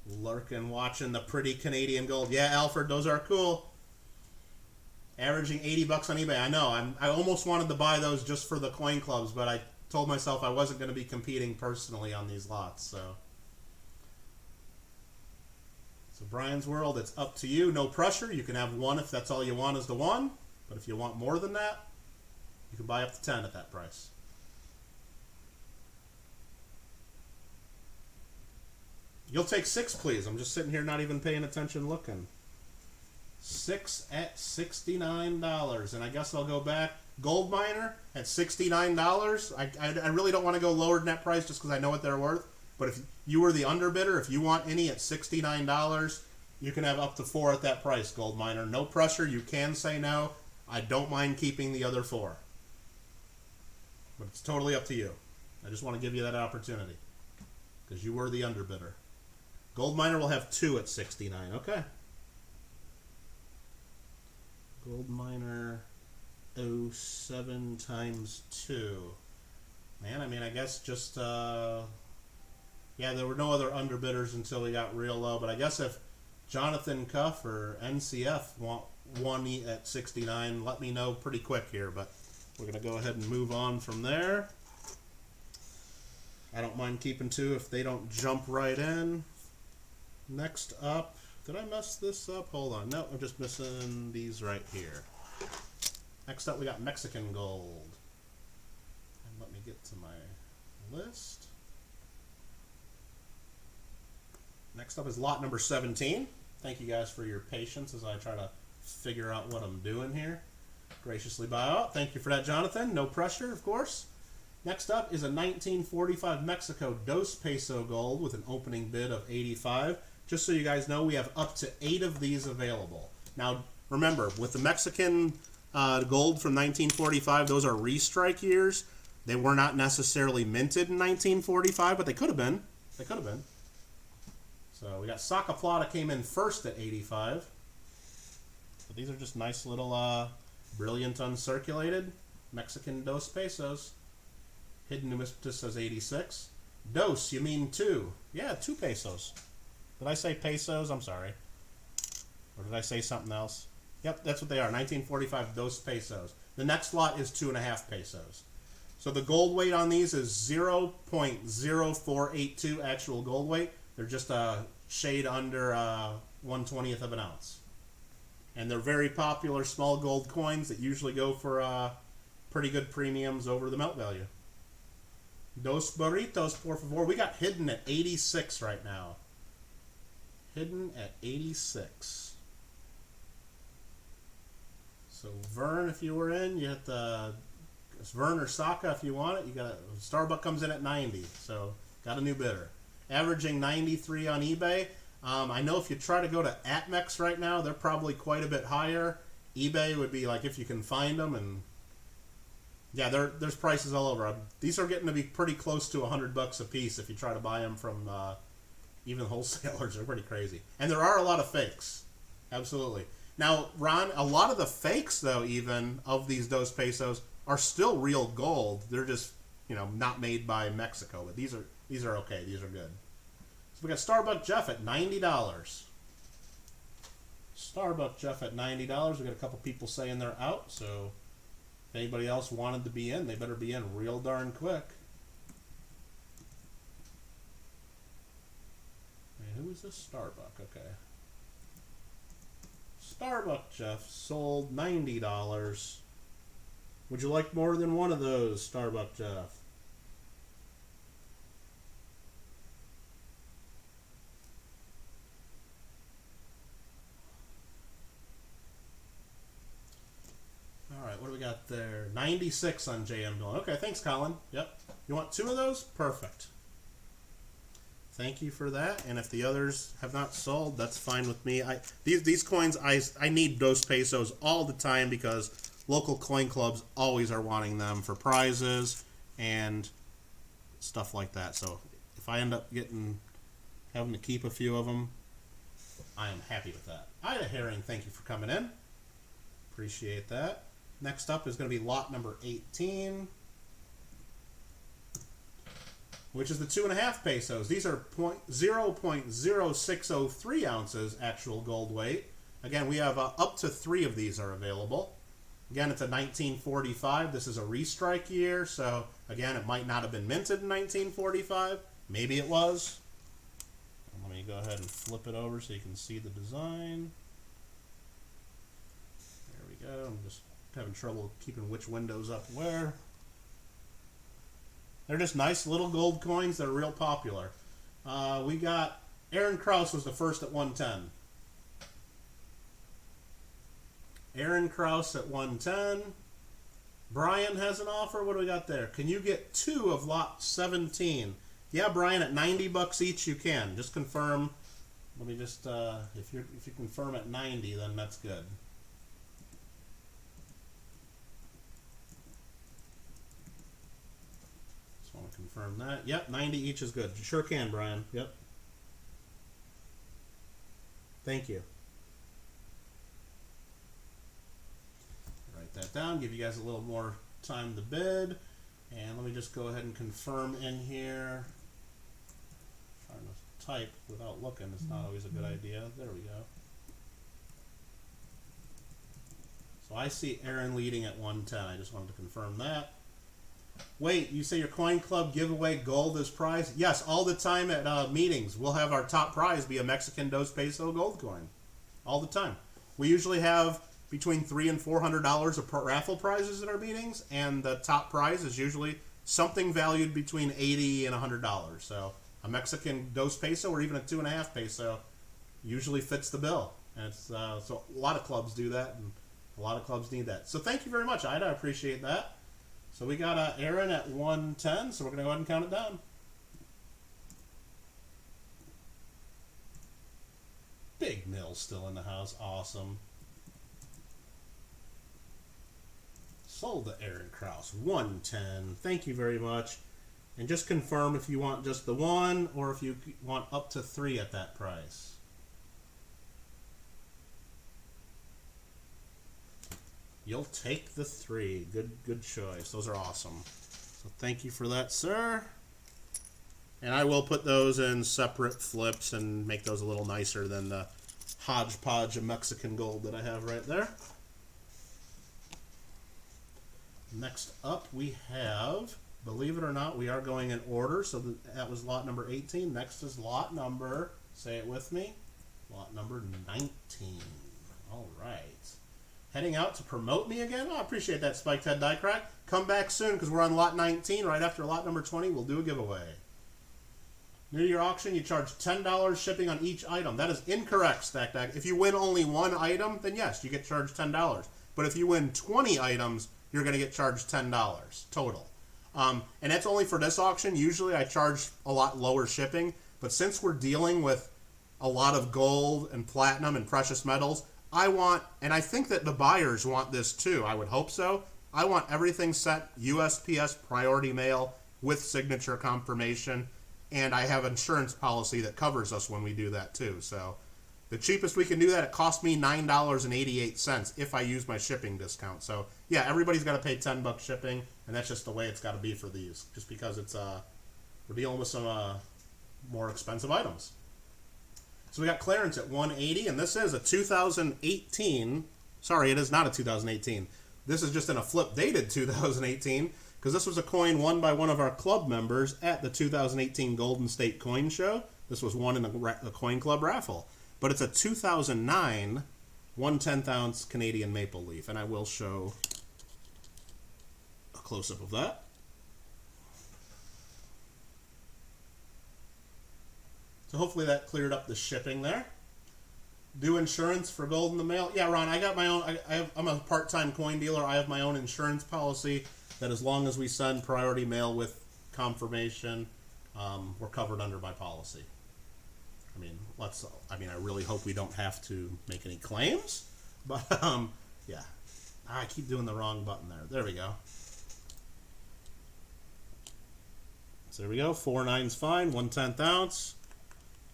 B: Lurking, watching the pretty Canadian gold. Yeah, Alfred, those are cool. Averaging 80 bucks on eBay. I know. I almost wanted to buy those just for the coin clubs, but I told myself I wasn't going to be competing personally on these lots. So Brian's World, it's up to you. No pressure. You can have 1 if that's all you want is the 1. But if you want more than that, you can buy up to 10 at that price. You'll take 6, please. I'm just sitting here not even paying attention looking. 6 at $69. And I guess I'll go back. Gold miner at $69. I really don't want to go lower than that price just because I know what they're worth. But if you were the underbidder, if you want any at $69, you can have up to 4 at that price, gold miner. No pressure. You can say no. I don't mind keeping the other 4. But it's totally up to you. I just want to give you that opportunity because you were the underbidder. Gold miner will have 2 at $69. Okay. Gold miner 07 times 2. Man, I mean, I guess just yeah, there were no other underbidders until we got real low. But I guess if Jonathan Cuff or NCF want one at 69, let me know pretty quick here. But we're going to go ahead and move on from there. I don't mind keeping 2 if they don't jump right in. Next up, did I mess this up? Hold on. No, I'm just missing these right here. Next up, we got Mexican gold. And let me get to my list. Next up is lot number 17. Thank you guys for your patience as I try to figure out what I'm doing here. Graciously bow out. Thank you for that, Jonathan. No pressure, of course. Next up is a 1945 Mexico Dos Peso gold with an opening bid of 85. Just so you guys know, we have up to 8 of these available. Now, remember, with the Mexican gold from 1945, those are restrike years. They were not necessarily minted in 1945, but they could have been. They could have been. So we got Saca Plata came in first at 85. So these are just nice little brilliant uncirculated Mexican Dos Pesos. Hidden Numismatist says 86. Dos, you mean 2? Yeah, 2 pesos. Did I say pesos? I'm sorry. Or did I say something else? Yep, that's what they are. 1945 Dos Pesos. The next lot is 2.5 pesos. So the gold weight on these is 0.0482 actual gold weight. They're just a shade under 1/20th of an ounce. And they're very popular small gold coins that usually go for pretty good premiums over the melt value. Dos burritos, por favor. We got hidden at 86 right now. Hidden at 86. So Vern, if you were in, you hit the Vern or Saka if you want it. You got Starbucks comes in at 90, so got a new bidder. Averaging 93 on eBay. I know if you try to go to Atmex right now, they're probably quite a bit higher. eBay would be like if you can find them, and yeah, there's prices all over. These are getting to be pretty close to $100 a piece if you try to buy them from even wholesalers. They're pretty crazy, and there are a lot of fakes. Absolutely. Now, Ron, a lot of the fakes though, even of these Dos Pesos, are still real gold. They're just not made by Mexico, but these are okay. These are good. So we got Starbuck Jeff at $90. Starbuck Jeff at $90. We got a couple people saying they're out, so if anybody else wanted to be in, they better be in real darn quick. And who is this Starbuck? Okay. Starbuck Jeff sold $90. Would you like more than one of those, Starbuck Jeff? Alright, what do we got there? 96 on JM Dillon. Okay, thanks, Colin. Yep. You want 2 of those? Perfect. Thank you for that. And if the others have not sold, that's fine with me. These coins, I need Dos Pesos all the time because local coin clubs always are wanting them for prizes and stuff like that. So if I end up having to keep a few of them, I am happy with that. Ida Herring, thank you for coming in. Appreciate that. Next up is going to be lot number 18, which is the 2.5 pesos. These are 0.0603 ounces actual gold weight. Again, we have up to 3 of these are available. Again, it's a 1945. This is a restrike year, so again, it might not have been minted in 1945. Maybe it was. Let me go ahead and flip it over so you can see the design. There we go. I'm just having trouble keeping which window's up where. They're just nice little gold coins that are real popular. We got Aaron Krause was the first at 110. Aaron Krause at 110. Brian has an offer. What do we got there? Can you get 2 of lot 17? Yeah, Brian, at 90 bucks each you can. Just confirm. Let me just if you confirm at 90, then that's good. Just want to confirm that. Yep, 90 each is good. You sure can, Brian. Yep. Thank you. Write that down, give you guys a little more time to bid. And let me just go ahead and confirm in here. Trying to type without looking is not always a good idea. There we go. So I see Aaron leading at 110. I just wanted to confirm that. Wait, you say your coin club giveaway gold is prize? Yes, all the time at meetings. We'll have our top prize be a Mexican dos peso gold coin. All the time. We usually have between $300 and $400 of raffle prizes at our meetings, and the top prize is usually something valued between $80 and $100. So a Mexican dos peso or even a 2.5 peso usually fits the bill. And it's, so a lot of clubs do that, and a lot of clubs need that. So thank you very much, Ida. I appreciate that. So we got Aaron at 110, so we're going to go ahead and count it down. Big Mill still in the house. Awesome. Sold to Aaron Krause, 110. Thank you very much. And just confirm if you want just the 1 or if you want up to 3 at that price. You'll take the 3. Good choice. Those are awesome. So thank you for that, sir. And I will put those in separate flips and make those a little nicer than the hodgepodge of Mexican gold that I have right there. Next up we have, believe it or not, we are going in order. So that was lot number 18. Next is lot number, say it with me, lot number 19. All right. Heading out to promote me again? Oh, I appreciate that, Spiked Head Die Crack. Come back soon because we're on lot 19. Right after lot number 20, we'll do a giveaway. New Year auction, you charge $10 shipping on each item. That is incorrect, Stack Deck. If you win only 1 item, then yes, you get charged $10. But if you win 20 items, you're going to get charged $10 total. And that's only for this auction. Usually I charge a lot lower shipping. But since we're dealing with a lot of gold and platinum and precious metals, I want, and I think that the buyers want this too, I would hope so, I want everything set USPS Priority mail with signature confirmation, and I have insurance policy that covers us when we do that too. So the cheapest we can do that, it cost me $9.88 if I use my shipping discount. So yeah, everybody's got to pay $10 shipping, and that's just the way it's got to be for these, just because it's we're dealing with some more expensive items. So we got clearance at 180, and this is a 2018. Sorry, it is not a 2018. This is just in a flip dated 2018, because this was a coin won by one of our club members at the 2018 Golden State Coin Show. This was won in the Coin Club raffle. But it's a 2009 1/10 ounce Canadian maple leaf, and I will show a close-up of that. So hopefully that cleared up the shipping there. Do insurance for gold in the mail? Yeah, Ron, I got my own. I'm a part-time coin dealer. I have my own insurance policy that as long as we send priority mail with confirmation, we're covered under my policy. I really hope we don't have to make any claims, but yeah. I keep doing the wrong button there. There we go. So there we go. 4.9's fine. 1/10 ounce.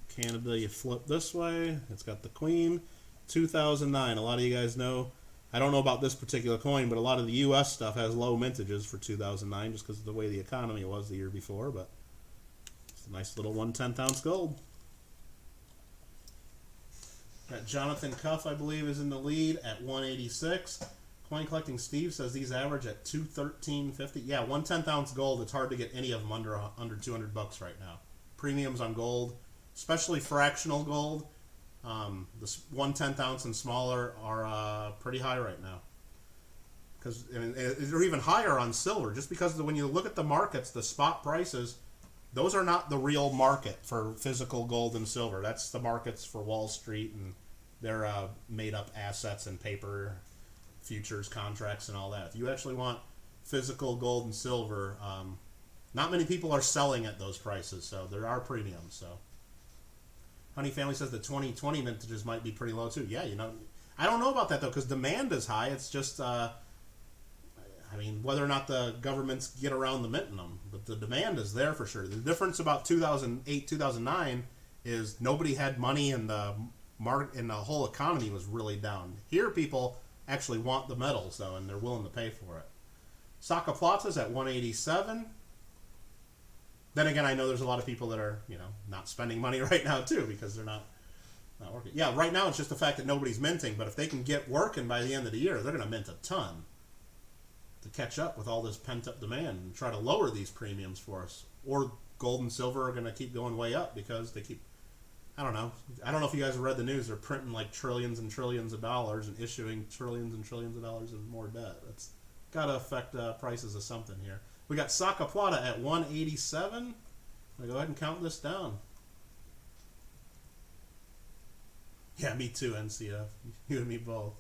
B: Canada, you flip this way. It's got the queen. 2009. A lot of you guys know. I don't know about this particular coin, but a lot of the U.S. stuff has low mintages for 2009 just because of the way the economy was the year before. But it's a nice little 1/10 ounce gold. Got Jonathan Cuff, I believe, is in the lead at 186. Coin Collecting Steve says these average at 213.50. Yeah, 1/10 ounce gold. It's hard to get any of them under $200 right now. Premiums on gold, especially fractional gold. This 1/10 ounce and smaller are pretty high right now. Because they're even higher on silver, just because when you look at the markets, the spot prices, those are not the real market for physical gold and silver. That's the markets for Wall Street, and they're made up assets and paper. futures contracts and all that. If you actually want physical gold and silver, not many people are selling at those prices, so there are premiums. So Honey Family says the 2020 vintages might be pretty low too. Yeah, you know, I don't know about that though, because demand is high. It's just, I mean, whether or not the governments get around the minting them, but the demand is there for sure. The difference about 2008, 2009 is nobody had money, and the market and the whole economy was really down. Here, people actually want the metals though, and they're willing to pay for it. Saka Plata's at 187. Then again, I know there's a lot of people that are, you know, not spending money right now too, because they're not working. Yeah, right now it's just the fact that nobody's minting, but if they can get working by the end of the year, they're going to mint a ton to catch up with all this pent-up demand and try to lower these premiums for us. Or gold and silver are going to keep going way up because they keep, I don't know if you guys have read the news, they're printing like trillions and trillions of dollars and issuing trillions and trillions of dollars of more debt. That's got to affect prices of something here. We got Saka Plata at 187. I'll go ahead and count this down. Yeah, me too, NCF. You and me both.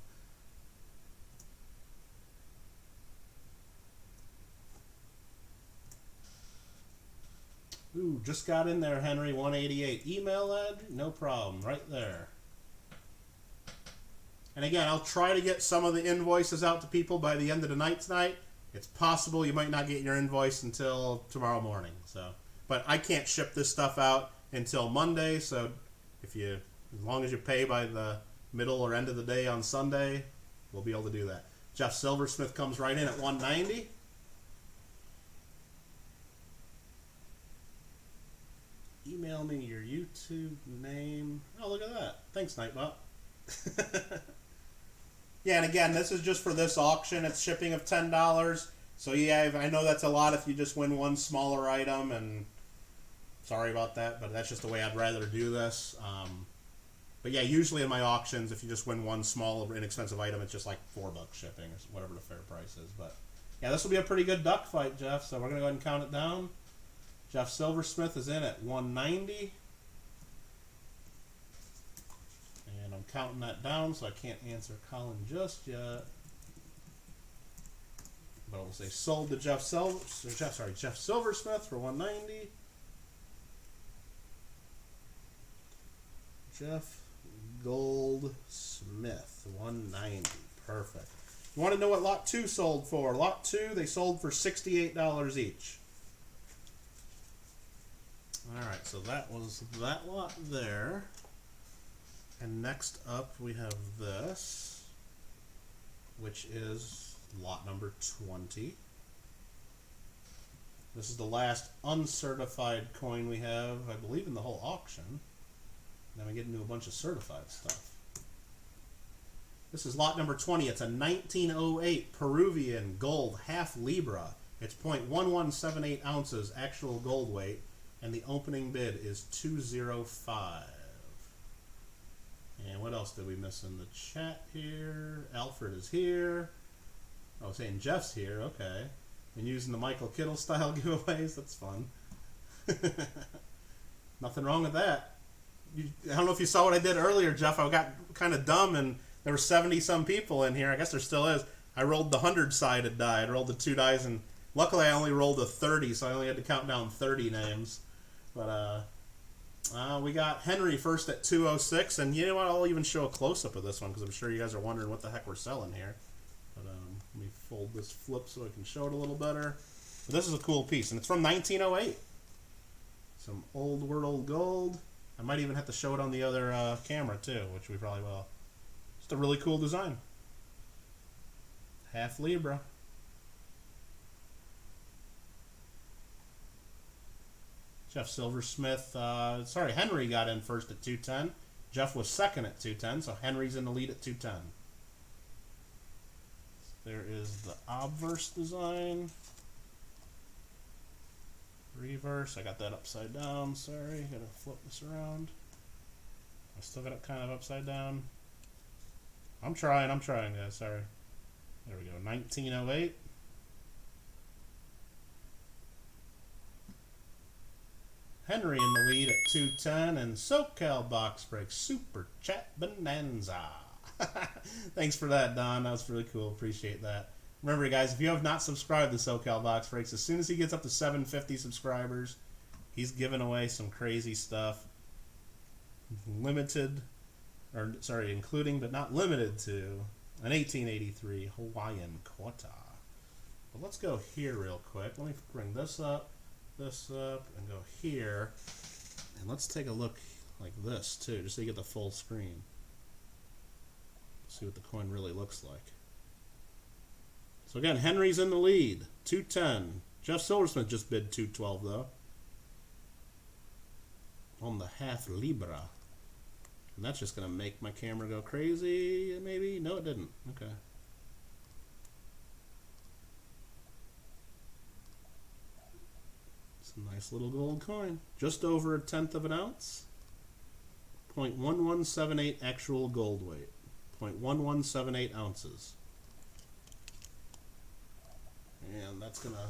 B: Ooh, just got in there, Henry. 188. Email ad? No problem. Right there. And again, I'll try to get some of the invoices out to people by the end of the night tonight. It's possible you might not get your invoice until tomorrow morning. So, but I can't ship this stuff out until Monday. So, as long as you pay by the middle or end of the day on Sunday, we'll be able to do that. Jeff Silversmith comes right in at 190. Email me your YouTube name. Oh, look at that. Thanks, Nightbot. Yeah, and again, this is just for this auction. It's shipping of $10. So yeah, I know that's a lot if you just win one smaller item, and sorry about that, but that's just the way I'd rather do this. But yeah, usually in my auctions, if you just win one small, inexpensive item, it's just like $4 shipping or whatever the fair price is. But yeah, this will be a pretty good duck fight, Jeff. So we're going to go ahead and count it down. Jeff Silversmith is in at 190. And I'm counting that down, so I can't answer Colin just yet. But we'll say sold to Jeff Silversmith for 190. Jeff Goldsmith, 190. Perfect. You want to know what lot 2 sold for? Lot 2, they sold for $68 each. Alright, so that was that lot there. And next up we have this, which is lot number 20. This is the last uncertified coin we have, I believe, in the whole auction. Then we get into a bunch of certified stuff. This is lot number 20. It's a 1908 Peruvian gold half Libra. It's 0.1178 ounces actual gold weight, and the opening bid is $205. And what else did we miss in the chat here? Alfred is here. Oh, saying Jeff's here. Okay. And using the Michael Kittle style giveaways. That's fun. Nothing wrong with that. I don't know if you saw what I did earlier, Jeff. I got kind of dumb, and there were 70-some people in here. I guess there still is. I rolled the 100-sided die. I rolled the 2 dice, and luckily I only rolled a 30, so I only had to count down 30 names. But we got Henry first at 206, and you know what? I'll even show a close-up of this one because I'm sure you guys are wondering what the heck we're selling here. But let me fold this flip so I can show it a little better. But this is a cool piece, and it's from 1908. Some old world gold. I might even have to show it on the other camera too, which we probably will. Just a really cool design. Half Libra. Jeff Silversmith, Henry got in first at 210. Jeff was second at 210, so Henry's in the lead at 210. There is the obverse design. Reverse, I got that upside down, sorry. Gotta flip this around. I still got it kind of upside down. I'm trying, guys, sorry. There we go, 1908. Henry in the lead at 210, and SoCal Box Break Super Chat Bonanza. Thanks for that, Don. That was really cool. Appreciate that. Remember, guys, if you have not subscribed to SoCal Box Breaks, as soon as he gets up to 750 subscribers, he's giving away some crazy stuff. Including but not limited to an 1883 Hawaiian Kota. But let's go here real quick. Let me bring this up, and go here. And let's take a look like this, too, just so you get the full screen. See what the coin really looks like. So again, Henry's in the lead, 210. Jeff Silversmith just bid 212 though. On the half Libra. And that's just gonna make my camera go crazy, maybe? No, it didn't. Okay. It's a nice little gold coin. Just over 1/10 of an ounce. 0.1178 actual gold weight. 0.1178 ounces. And that's going to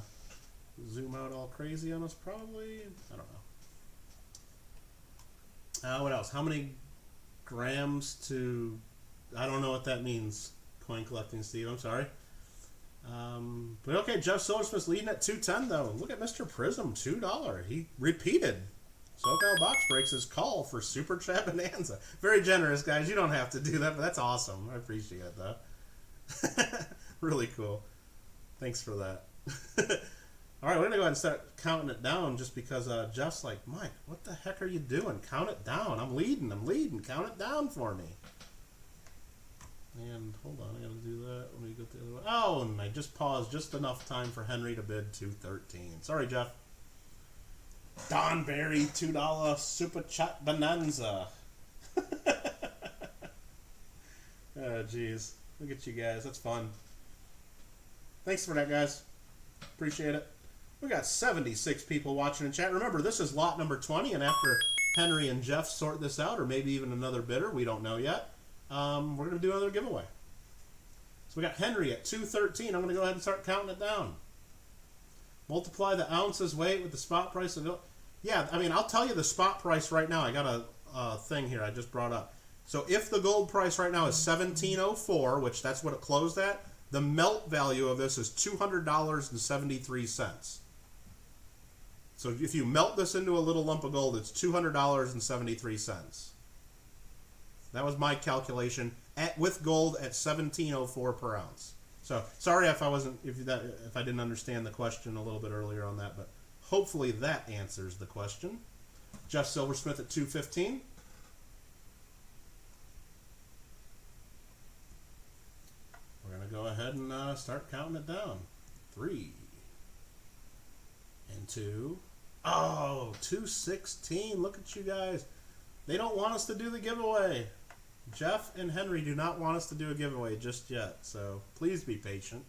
B: zoom out all crazy on us probably. I don't know. What else? How many grams to... I don't know what that means. Coin collecting Steve, I'm sorry. But okay, Jeff Silversmith's leading at 210 though. Look at Mr. Prism, $2. He repeated SoCal Box Breaks' call for Super Chat Bonanza. Very generous, guys. You don't have to do that, but that's awesome. I appreciate it, though. Really cool. Thanks for that. All right, we're going to go ahead and start counting it down just because Jeff's like, Mike, what the heck are you doing? Count it down. I'm leading. Count it down for me. And hold on, I got to do that. Let me go the other way. Oh, and I just paused just enough time for Henry to bid 213. Sorry, Jeff. Don Berry, $2 Super Chat Bonanza. Oh, jeez. Look at you guys. That's fun. Thanks for that, guys. Appreciate it. We got 76 people watching in chat. Remember, this is lot number 20, and after Henry and Jeff sort this out, or maybe even another bidder, we don't know yet, we're going to do another giveaway. So we got Henry at 213. I'm going to go ahead and start counting it down. Multiply the ounces weight with the spot price of gold. Yeah, I mean, I'll tell you the spot price right now. I got a thing here I just brought up. So if the gold price right now is $17.04, which that's what it closed at, the melt value of this is $200.73. So if you melt this into a little lump of gold, it's $200.73. That was my calculation with gold at $17.04 per ounce. So sorry if I didn't understand the question a little bit earlier on that, but hopefully that answers the question. Jeff Silversmith at 215. We're going to go ahead and start counting it down. 3 and 2. Oh, 216. Look at you guys. They don't want us to do the giveaway. Jeff and Henry do not want us to do a giveaway just yet. So please be patient.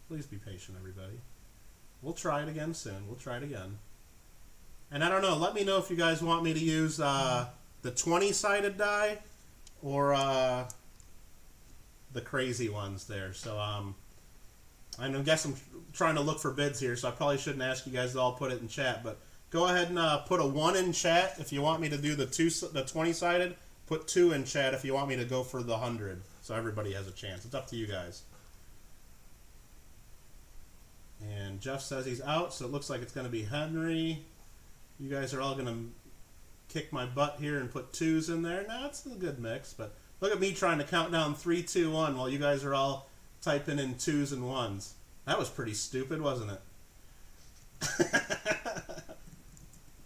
B: Please be patient, everybody. We'll try it again soon. We'll try it again. And I don't know. Let me know if you guys want me to use the 20-sided die or the crazy ones there. So I guess I'm trying to look for bids here, so I probably shouldn't ask you guys to all put it in chat. But go ahead and put a 1 in chat if you want me to do the 20-sided. Put 2 in chat if you want me to go for the 100. So everybody has a chance. It's up to you guys. And Jeff says he's out, so it looks like it's going to be Henry. You guys are all going to kick my butt here and put 2s in there. No, it's a good mix, but look at me trying to count down 3, 2, 1 while you guys are all typing in 2s and 1s. That was pretty stupid, wasn't it?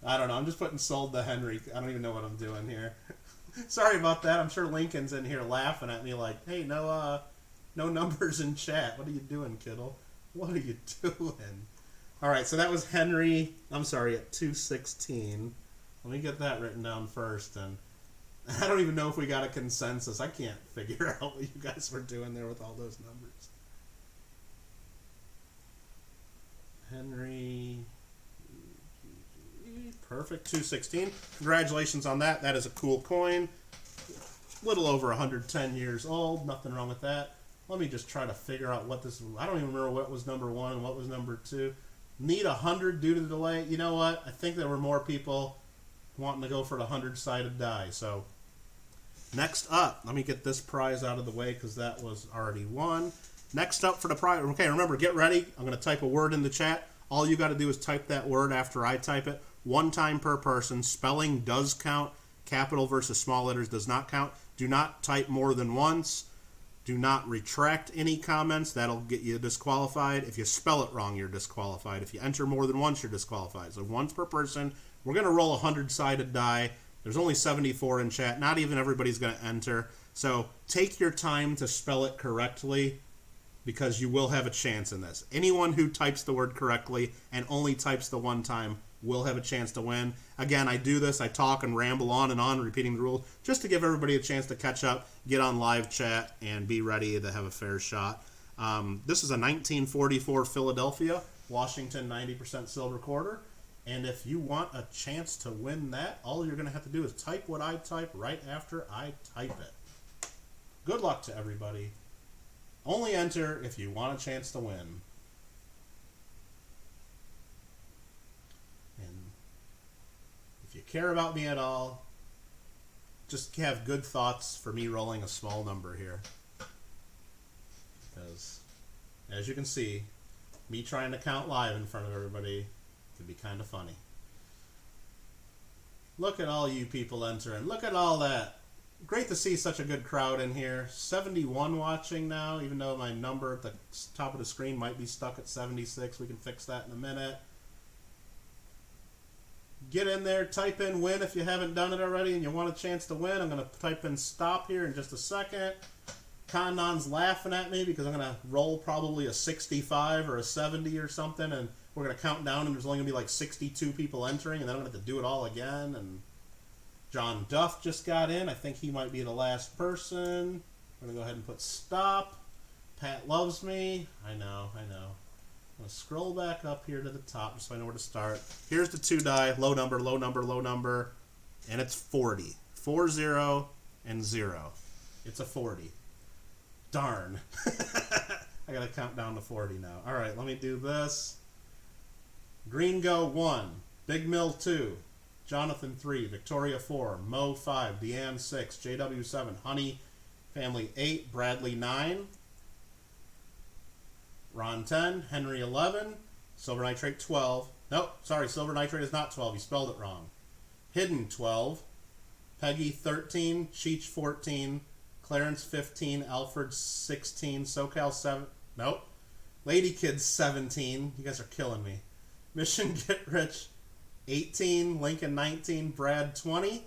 B: I don't know. I'm just putting sold to Henry. I don't even know what I'm doing here. Sorry about that. I'm sure Lincoln's in here laughing at me like, hey, no numbers in chat. What are you doing, Kittle? What are you doing? All right, so that was Henry. I'm sorry, at 216. Let me get that written down first. And I don't even know if we got a consensus. I can't figure out what you guys were doing there with all those numbers. Henry. Perfect. 216. Congratulations on that. That is a cool coin. A little over 110 years old. Nothing wrong with that. Let me just try to figure out what this... I don't even remember what was number 1 and what was number 2. Need 100 due to the delay. You know what? I think there were more people wanting to go for the 100-sided die. So Next up, let me get this prize out of the way because that was already won. Next up for the prize, okay, remember, get ready. I'm going to type a word in the chat. All you got to do is type that word after I type it. One time per person. Spelling does count. Capital versus small letters does not count. Do not type more than once. Do not retract any comments. That'll get you disqualified. If you spell it wrong, you're disqualified. If you enter more than once, you're disqualified. So once per person. We're going to roll a 100-sided die. There's only 74 in chat. Not even everybody's going to enter. So take your time to spell it correctly because you will have a chance in this. Anyone who types the word correctly and only types the one time will have a chance to win. Again, I do this. I talk and ramble on and on, repeating the rules, just to give everybody a chance to catch up, get on live chat, and be ready to have a fair shot. This is a 1944 Philadelphia Washington 90% silver quarter. And if you want a chance to win that, all you're going to have to do is type what I type right after I type it. Good luck to everybody. Only enter if you want a chance to win. And if you care about me at all, just have good thoughts for me rolling a small number here. Because, as you can see, me trying to count live in front of everybody could be kind of funny. Look at all you people entering. Look at all that. Great to see such a good crowd in here. 71 watching now, even though my number at the top of the screen might be stuck at 76. We can fix that in a minute. Get in there, type in win if you haven't done it already and you want a chance to win. I'm going to type in stop here in just a second. Konnon's laughing at me because I'm going to roll probably a 65 or a 70 or something, and we're going to count down, and there's only going to be like 62 people entering, and then I'm going to have to do it all again. And John Duff just got in. I think he might be the last person. We're going to go ahead and put stop. Pat loves me. I know. I'm going to scroll back up here to the top just so I know where to start. Here's the 2 die. Low number, low number, low number. And it's 40. 40 and 0. It's a 40. Darn. I got to count down to 40 now. All right, let me do this. Green Go 1. Big Mill 2. Jonathan 3. Victoria 4. Mo 5. Deanne 6. JW 7. Honey Family 8. Bradley 9. Ron 10. Henry 11. Silver Nitrate 12. Nope, sorry, Silver Nitrate is not 12. You spelled it wrong. Hidden 12. Peggy 13. Cheech 14. Clarence 15, Alfred 16, SoCal 7. Nope. Lady Kids 17. You guys are killing me. Mission Get Rich 18, Lincoln 19, Brad 20. I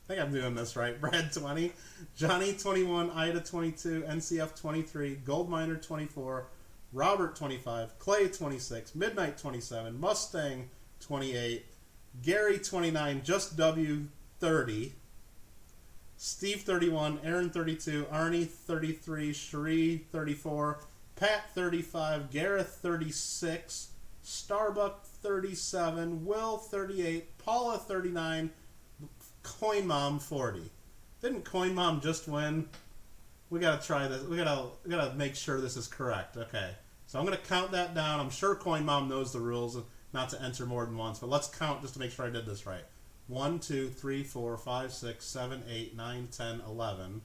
B: think I'm doing this right. Brad 20, Johnny 21, Ida 22, NCF 23, Gold Miner 24, Robert 25, Clay 26, Midnight 27, Mustang 28, Gary 29, Just W 30. Steve 31, Aaron 32, Arnie 33, Cherie 34, Pat 35, Gareth 36, Starbuck 37, Will 38, Paula 39, Coin Mom 40. Didn't Coin Mom just win? We gotta try this. We gotta make sure this is correct. Okay, so I'm gonna count that down. I'm sure Coin Mom knows the rules, not to enter more than once, but let's count just to make sure I did this right. 1, 2, 3, 4, 5, 6, 7, 8, 9, 10, 11.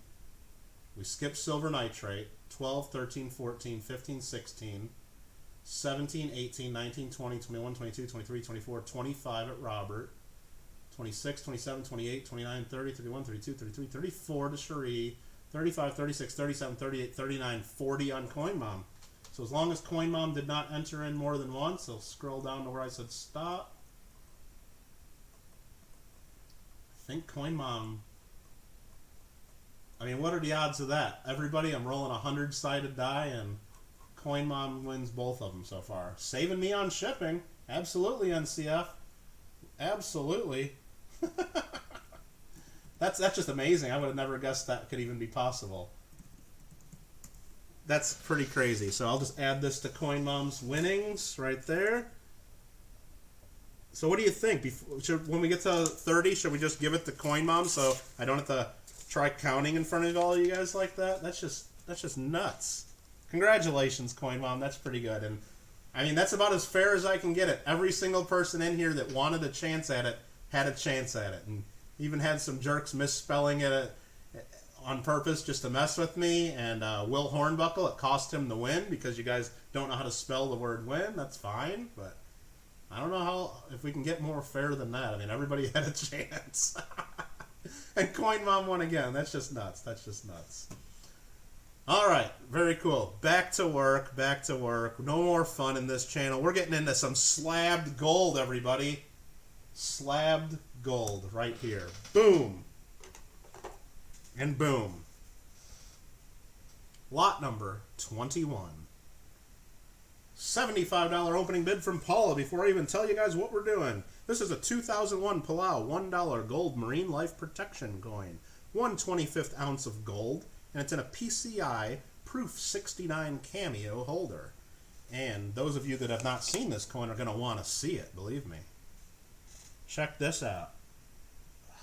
B: We skip Silver Nitrate. 12, 13, 14, 15, 16, 17, 18, 19, 20, 21, 22, 23, 24, 25 at Robert. 26, 27, 28, 29, 30, 31, 32, 33, 34 to Cherie. 35, 36, 37, 38, 39, 40 on Coin Mom. So as long as Coin Mom did not enter in more than once, I'll scroll down to where I said stop. I think Coin Mom, I mean, what are the odds of that? Everybody, I'm rolling a 100-sided die, and Coin Mom wins both of them so far. Saving me on shipping. Absolutely, NCF. Absolutely. That's just amazing. I would have never guessed that could even be possible. That's pretty crazy. So I'll just add this to Coin Mom's winnings right there. So what do you think? When we get to 30, should we just give it to Coin Mom so I don't have to try counting in front of all you guys like that? That's just nuts. Congratulations, Coin Mom. That's pretty good. And I mean, that's about as fair as I can get it. Every single person in here that wanted a chance at it had a chance at it. And even had some jerks misspelling it on purpose just to mess with me. And Will Hornbuckle, it cost him the win because you guys don't know how to spell the word win. That's fine, but I don't know if we can get more fair than that. I mean, everybody had a chance. And Coin Mom won again. That's just nuts. That's just nuts. All right, very cool. Back to work, back to work. No more fun in this channel. We're getting into some slabbed gold, everybody. Slabbed gold right here. Boom. And boom. Lot number 21. $75 opening bid from Paula before I even tell you guys what we're doing. This is a 2001 Palau $1 gold marine life protection coin. 1/25th ounce of gold. And it's in a PCI Proof 69 Cameo holder. And those of you that have not seen this coin are going to want to see it, believe me. Check this out.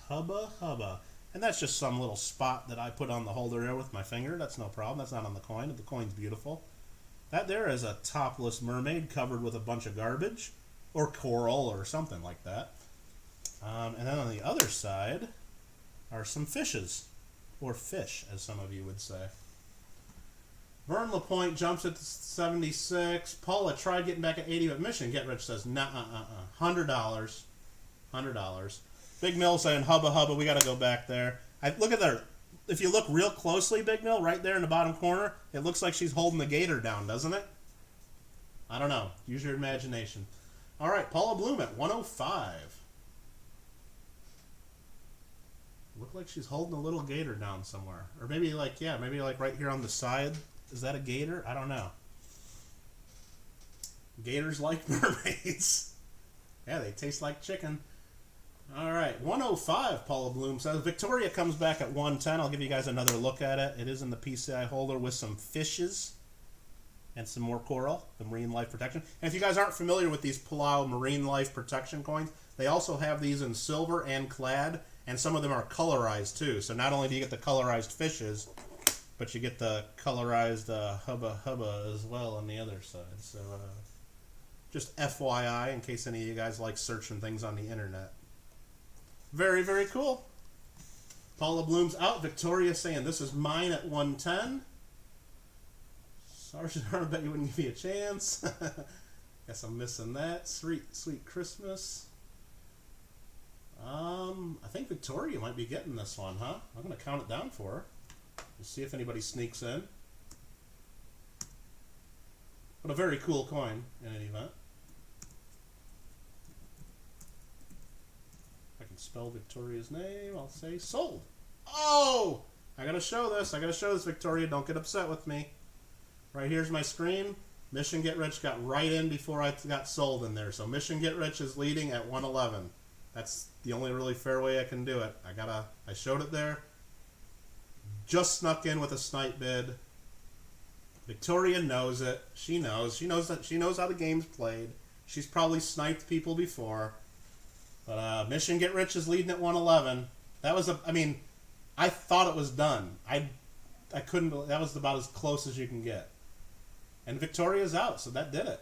B: Hubba hubba. And that's just some little spot that I put on the holder there with my finger. That's no problem. That's not on the coin. The coin's beautiful. That there is a topless mermaid covered with a bunch of garbage. Or coral or something like that. And then on the other side are some fishes. Or fish, as some of you would say. Vern LaPointe jumps at 76. Paula tried getting back at 80, but Mission Get Rich says, $100. $100. Big Mill saying, hubba hubba, we got to go back there. Look at there. If you look real closely, Big Mill, right there in the bottom corner, it looks like she's holding the gator down, doesn't it? I don't know. Use your imagination. All right, Paula Bloom at 105. Look like she's holding a little gator down somewhere. Or maybe like, yeah, maybe like right here on the side. Is that a gator? I don't know. Gators like mermaids. Yeah, they taste like chicken. All right, 105, Paula Bloom says. Victoria comes back at 110. I'll give you guys another look at it. It is in the PCI holder with some fishes and some more coral, the marine life protection. And if you guys aren't familiar with these Palau marine life protection coins, they also have these in silver and clad. And some of them are colorized too. So not only do you get the colorized fishes, but you get the colorized hubba hubba as well on the other side. So just FYI in case any of you guys like searching things on the internet. Very, very cool. Paula Bloom's out. Victoria saying this is mine at 110. Sergeant I bet you wouldn't give me a chance. Guess I'm missing that. Sweet, sweet Christmas. I think Victoria might be getting this one, huh? I'm going to count it down for her. We'll see if anybody sneaks in. But a very cool coin in any event. If I can spell Victoria's name, I'll say sold. Oh! I got to show this. I got to show this, Victoria. Don't get upset with me. Right here's my screen. Mission Get Rich got right in before I got sold in there. So Mission Get Rich is leading at 111. That's the only really fair way I can do it. I showed it there. Just snuck in with a snipe bid. Victoria knows it. She knows. She knows how the game's played. She's probably sniped people before. But Mission Get Rich is leading at 111. That was I thought it was done. I couldn't. That was about as close as you can get. And Victoria's out, so that did it.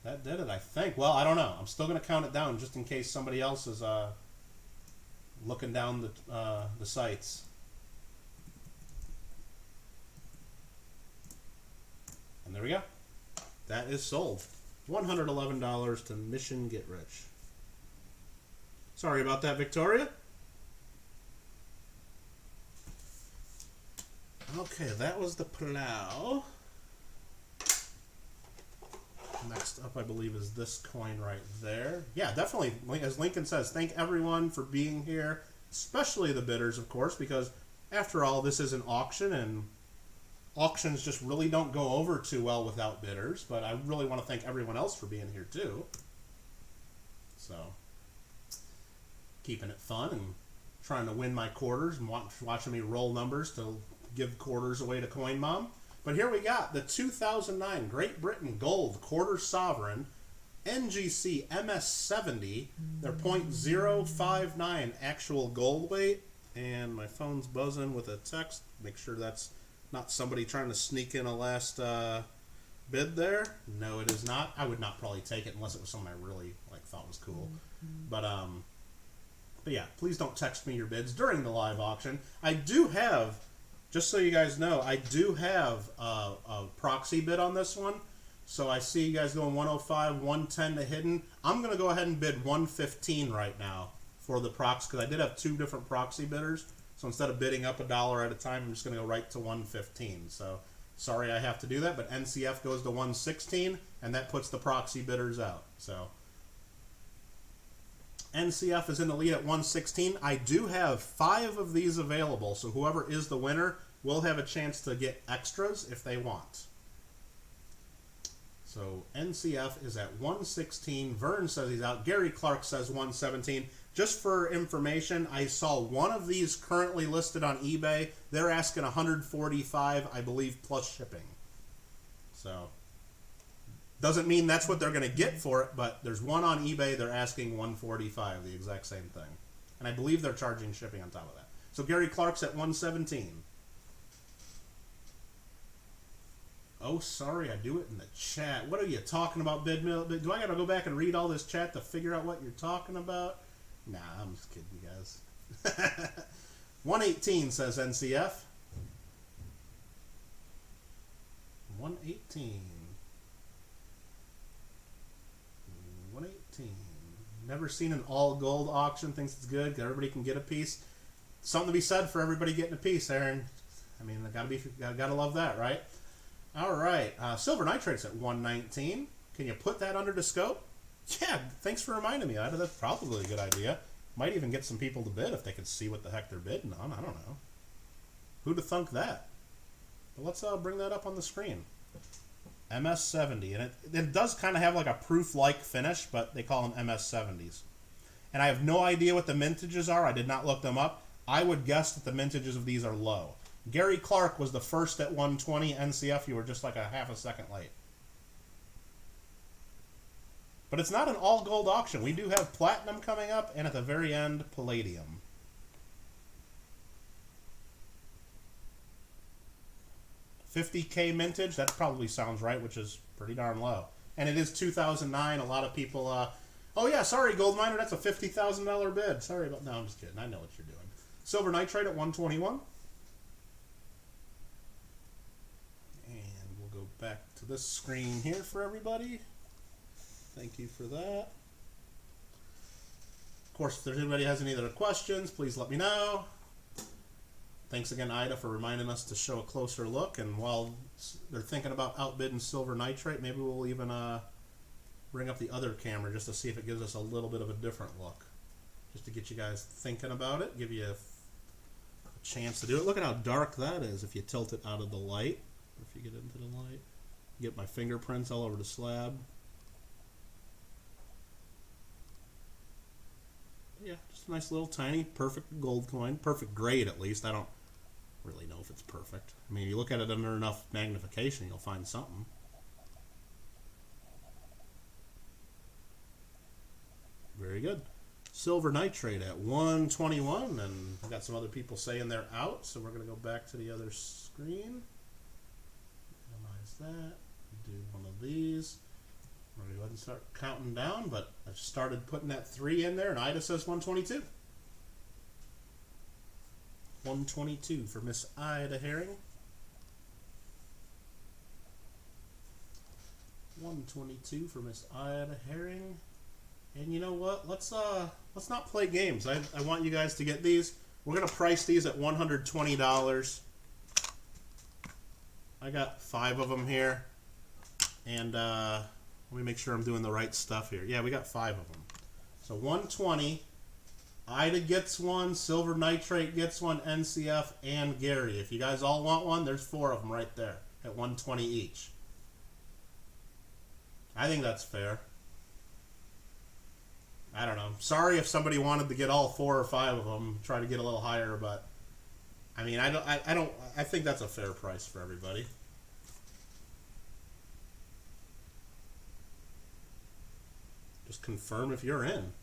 B: That did it, I think. Well, I don't know. I'm still going to count it down just in case somebody else is looking down the sites. And there we go. That is sold. $111 to Mission Get Rich. Sorry about that, Victoria. Okay, that was the Palau. Next up, I believe, is this coin right there. Yeah, definitely. As Lincoln says, thank everyone for being here, especially the bidders, of course, because after all, this is an auction, and auctions just really don't go over too well without bidders. But I really want to thank everyone else for being here, too. So, keeping it fun and trying to win my quarters and watching me roll numbers to give quarters away to Coin Mom. But here we got the 2009 Great Britain Gold Quarter Sovereign NGC MS70. They're .059 actual gold weight. And my phone's buzzing with a text. Make sure that's not somebody trying to sneak in a last bid there. No, it is not. I would not probably take it unless it was something I really thought was cool. But But yeah, please don't text me your bids during the live auction. I do have, just so you guys know, I do have a proxy bid on this one. So I see you guys going 105, 110 to hidden. I'm going to go ahead and bid 115 right now for the prox, because I did have two different proxy bidders. So instead of bidding up $1 at a time, I'm just going to go right to 115. So sorry I have to do that, but NCF goes to 116, and that puts the proxy bidders out. So NCF is in the lead at 116. I do have 5 of these available, so whoever is the winner will have a chance to get extras if they want. So NCF is at 116. Vern says he's out. Gary Clark says 117. Just for information, I saw one of these currently listed on eBay. They're asking 145, I believe, plus shipping. So doesn't mean that's what they're going to get for it, but there's one on eBay. They're asking 145, the exact same thing. And I believe they're charging shipping on top of that. So Gary Clark's at 117. Oh, sorry, I do it in the chat. What are you talking about, Bid Mill? Do I got to go back and read all this chat to figure out what you're talking about? Nah, I'm just kidding, you guys. 118 says NCF. 118. 118. Never seen an all gold auction. Thinks it's good. Everybody can get a piece. Something to be said for everybody getting a piece, Aaron. I mean, gotta love that, right? All right, silver nitrate's at 119. Can you put that under the scope? Yeah, thanks for reminding me. That's probably a good idea. Might even get some people to bid if they could see what the heck they're bidding on. I don't know. Who'd have thunk that? But let's bring that up on the screen. MS70, and it does kind of have like a proof-like finish, but they call them MS70s. And I have no idea what the mintages are. I did not look them up. I would guess that the mintages of these are low. Gary Clark was the first at 120. NCF, you were just like a half a second late. But it's not an all-gold auction. We do have platinum coming up, and at the very end, palladium. $50K mintage, that probably sounds right, which is pretty darn low. And it is 2009. A lot of people, oh yeah, sorry, Gold Miner, that's a $50,000 bid. Sorry about, no, I'm just kidding. I know what you're doing. Silver nitrate at 121. Go back to this screen here for everybody. Thank you for that. Of course, if there's anybody who has any other questions, please let me know. Thanks again, Ida, for reminding us to show a closer look. And while they're thinking about outbidding silver nitrate, maybe we'll even bring up the other camera just to see if it gives us a little bit of a different look. Just to get you guys thinking about it, give you a chance to do it. Look at how dark that is if you tilt it out of the light. If you get into the light, get my fingerprints all over the slab. Yeah, just a nice little tiny perfect gold coin, perfect grade at least. I don't really know if it's perfect. I mean, you look at it under enough magnification, you'll find something. Very good. Silver nitrate at 121, and I've got some other people saying they're out, so we're going to go back to the other screen. That, do one of these. We're going to go ahead and start counting down, but I just started putting that 3 in there, and Ida says 122. 122 for Miss Ida Herring. 122 for Miss Ida Herring. And you know what? Let's not play games. I want you guys to get these. We're going to price these at $120. I got 5 of them here, and let me make sure I'm doing the right stuff here. Yeah, we got 5 of them. So 120, Ida gets one, Silver Nitrate gets one, NCF, and Gary. If you guys all want one, there's 4 of them right there at 120 each. I think that's fair. I don't know. Sorry if somebody wanted to get all 4 or 5 of them, try to get a little higher, but I mean, I think that's a fair price for everybody. Just confirm if you're in.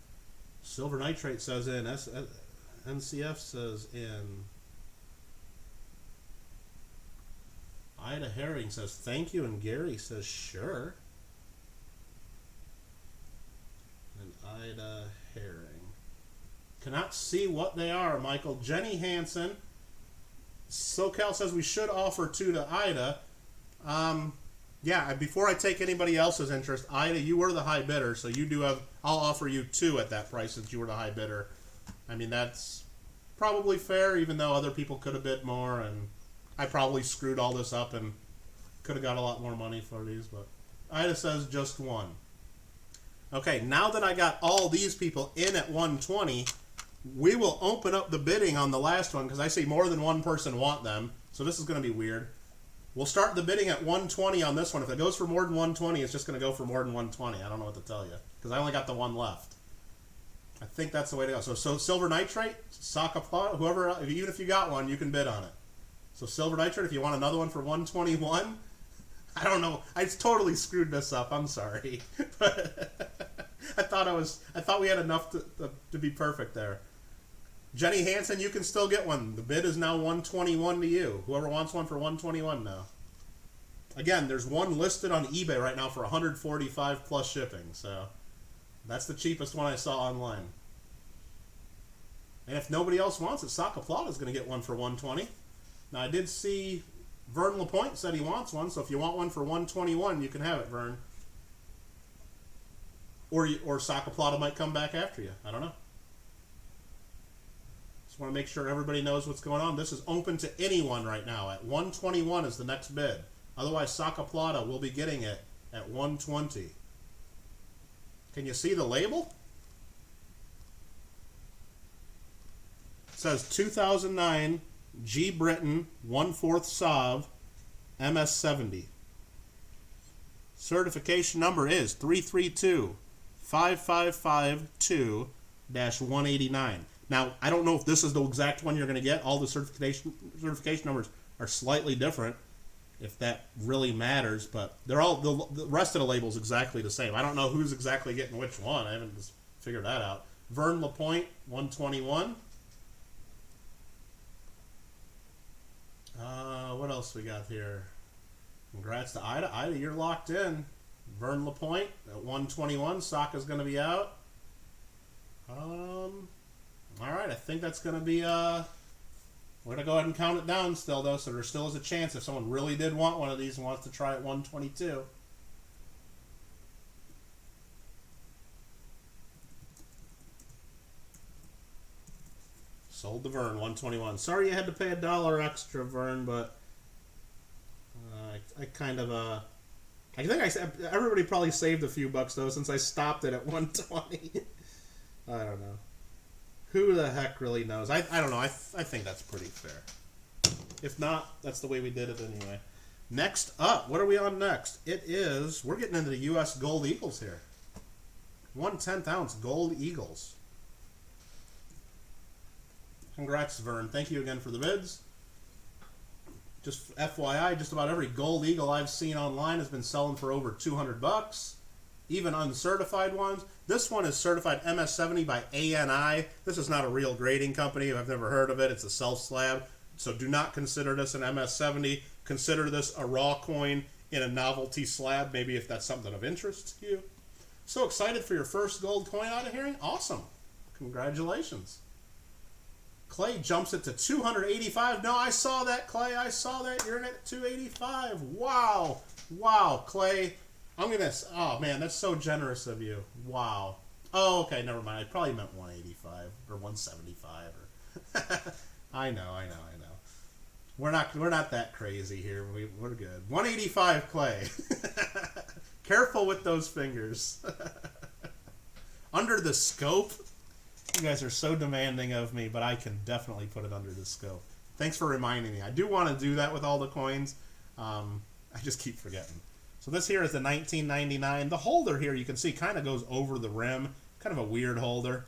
B: Silver nitrate says in. NCF says in. Ida Herring says thank you, and Gary says sure. And Ida Herring. Cannot see what they are, Michael. Jenny Hansen. SoCal says we should offer 2 to Ida. Yeah, before I take anybody else's interest, Ida, you were the high bidder, so you do have, I'll offer you 2 at that price since you were the high bidder. I mean, that's probably fair, even though other people could have bid more, and I probably screwed all this up and could have got a lot more money for these, but Ida says just 1. Okay, now that I got all these people in at 120, we will open up the bidding on the last one because I see more than one person want them, so this is going to be weird. We'll start the bidding at 120 on this one. If it goes for more than 120, it's just going to go for more than 120. I don't know what to tell you because I only got the one left. I think that's the way to go. So Silver Nitrate, Saka Plot, whoever, even if you got one, you can bid on it. So Silver Nitrate, if you want another one for 121, I don't know. I totally screwed this up. I'm sorry. I thought we had enough to be perfect there. Jenny Hansen, you can still get one. The bid is now 121 to you. Whoever wants one for 121 now. Again, there's one listed on eBay right now for 145 plus shipping. So that's the cheapest one I saw online. And if nobody else wants it, Saka Plata is going to get one for 120. Now I did see Vern LaPointe said he wants one, so if you want one for 121, you can have it, Vern. Or Saka Plata might come back after you. I don't know. Just want to make sure everybody knows what's going on. This is open to anyone right now. At 121 is the next bid. Otherwise, Saka Plata will be getting it at 120. Can you see the label? It says 2009 G. Britain 1/4 Sauv MS70. Certification number is 33255552-189. Now, I don't know if this is the exact one you're going to get. All the certification numbers are slightly different, if that really matters, but they're all the rest of the label is exactly the same. I don't know who's exactly getting which one. I haven't just figured that out. Vern LaPointe 121. What else we got here? Congrats to Ida. Ida, you're locked in. Vern LaPointe at 121. Saka's going to be out. All right, I think that's going to be we're going to go ahead and count it down still, though, so there still is a chance if someone really did want one of these and wants to try at 122. Sold to Vern, 121. Sorry you had to pay $1 extra, Vern, but I kind of, I think everybody probably saved a few bucks, though, since I stopped it at 120. I don't know. Who the heck really knows? I don't know. I think that's pretty fair. If not, that's the way we did it anyway. Next up, what are we on next? It is, we're getting into the U.S. Gold Eagles here. 1/10 ounce Gold Eagles. Congrats, Vern. Thank you again for the bids. Just FYI, just about every Gold Eagle I've seen online has been selling for over 200 bucks. Even uncertified ones. This one is certified MS70 by ANI. This is not a real grading company. I've never heard of it. It's a self-slab. So do not consider this an MS70. Consider this a raw coin in a novelty slab, maybe if that's something of interest to you. So excited for your first gold coin out of here? Awesome. Congratulations. Clay jumps it to 285. No, I saw that, Clay. I saw that. You're in at 285. Wow. Wow, Clay. I'm going to... Oh, man, that's so generous of you. Wow. Oh, okay, never mind. I probably meant 185 or 175. Or I know. We're not that crazy here. We're good. 185, Clay. Careful with those fingers. Under the scope? You guys are so demanding of me, but I can definitely put it under the scope. Thanks for reminding me. I do want to do that with all the coins. I just keep forgetting. So this here is the 1999. The holder here, you can see, kind of goes over the rim. Kind of a weird holder.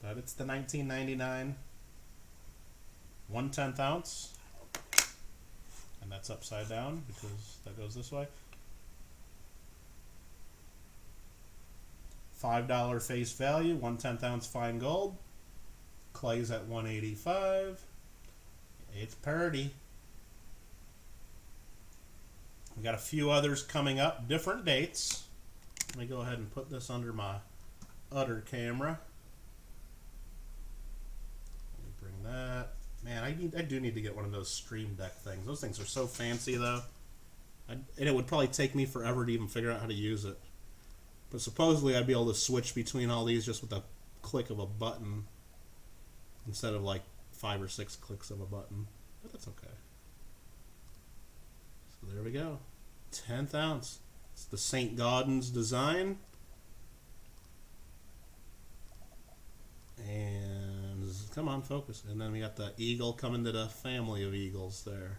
B: But it's the 1999. 1/10 ounce. And that's upside down because that goes this way. $5 face value, 1/10 ounce fine gold. Clay's at 185. It's parity. We got a few others coming up, different dates. Let me go ahead and put this under my other camera. that. Man, I do need to get one of those Stream Deck things. Those things are so fancy, though. And it would probably take me forever to even figure out how to use it. But supposedly I'd be able to switch between all these just with a click of a button instead of like 5 or 6 clicks of a button. But that's okay. So there we go. 10th ounce. It's the St. Gaudens design. And come on, focus. And then we got the eagle coming to the family of eagles there.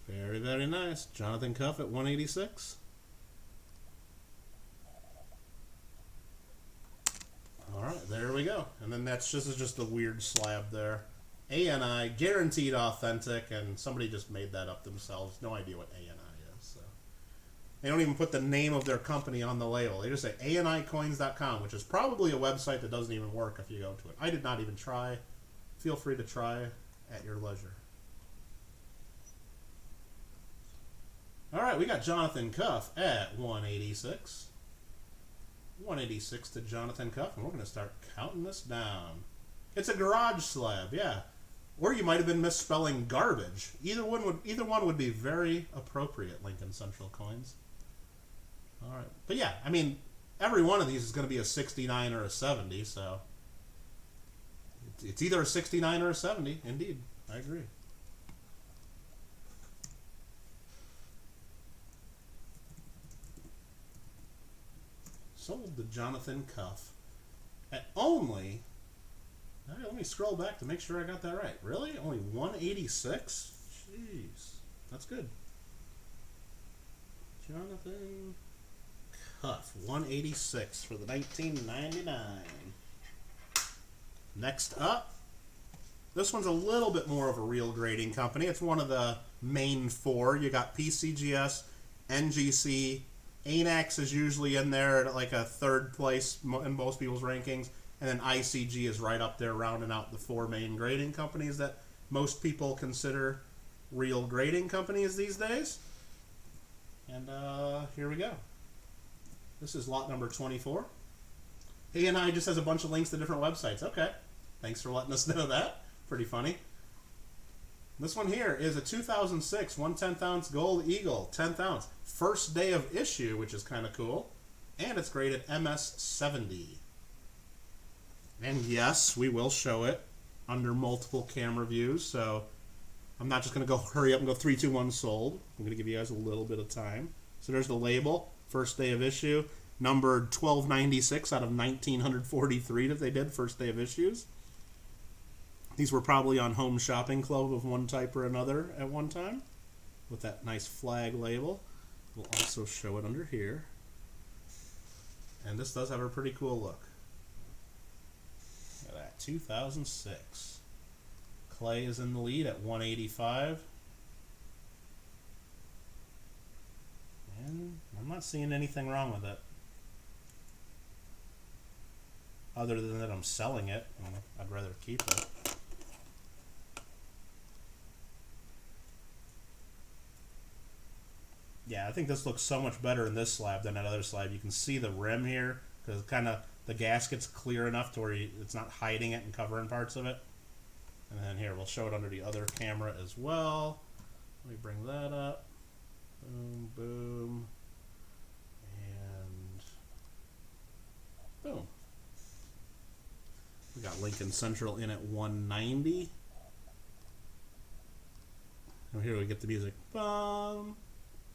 B: Very, very nice. Jonathan Cuff at 186. Alright, there we go. And then this is just a weird slab there. ANI, guaranteed authentic, and somebody just made that up themselves. No idea what ANI is. So they don't even put the name of their company on the label. They just say anicoins.com, which is probably a website that doesn't even work if you go to it. I did not even try. Feel free to try at your leisure. Alright, we got Jonathan Cuff at 186. 186 to Jonathan Cuff, and we're going to start counting this down. It's a garage slab, yeah. Or you might have been misspelling garbage. Either one would be very appropriate, Lincoln Central Coins. Alright. But yeah, I mean, every one of these is going to be a 69 or a 70, so it's either a 69 or a 70, indeed. I agree. Sold to Jonathan Cuff at only, let me scroll back to make sure I got that right. Really? Only 186? Jeez. That's good. Jonathan Cuff, 186 for the 1999. Next up, this one's a little bit more of a real grading company. It's one of the main four. You got PCGS, NGC, ANAX is usually in there at like a third place in most people's rankings, and then ICG is right up there rounding out the four main grading companies that most people consider real grading companies these days. And here we go. This is lot number 24. ANI just has a bunch of links to different websites. Okay, thanks for letting us know that. Pretty funny. This one here is a 2006 1/10 ounce gold eagle, 10th ounce. First day of issue, which is kind of cool. And it's graded MS70. And yes, we will show it under multiple camera views, so I'm not just going to go hurry up and go 3, 2, 1 sold. I'm going to give you guys a little bit of time. So there's the label, first day of issue, numbered 1296 out of 1943 that they did, first day of issues. These were probably on Home Shopping Club of one type or another at one time, with that nice flag label. We'll also show it under here. And this does have a pretty cool look. Look at that, 2006. Clay is in the lead at 185. And I'm not seeing anything wrong with it. Other than that I'm selling it, and I'd rather keep it. Yeah, I think this looks so much better in this slab than that other slab. You can see the rim here, because kind of the gasket's clear enough to where it's not hiding it and covering parts of it. And then here, we'll show it under the other camera as well. Let me bring that up. Boom, boom. And boom. We got Lincoln Central in at 190. And here we get the music. Bum.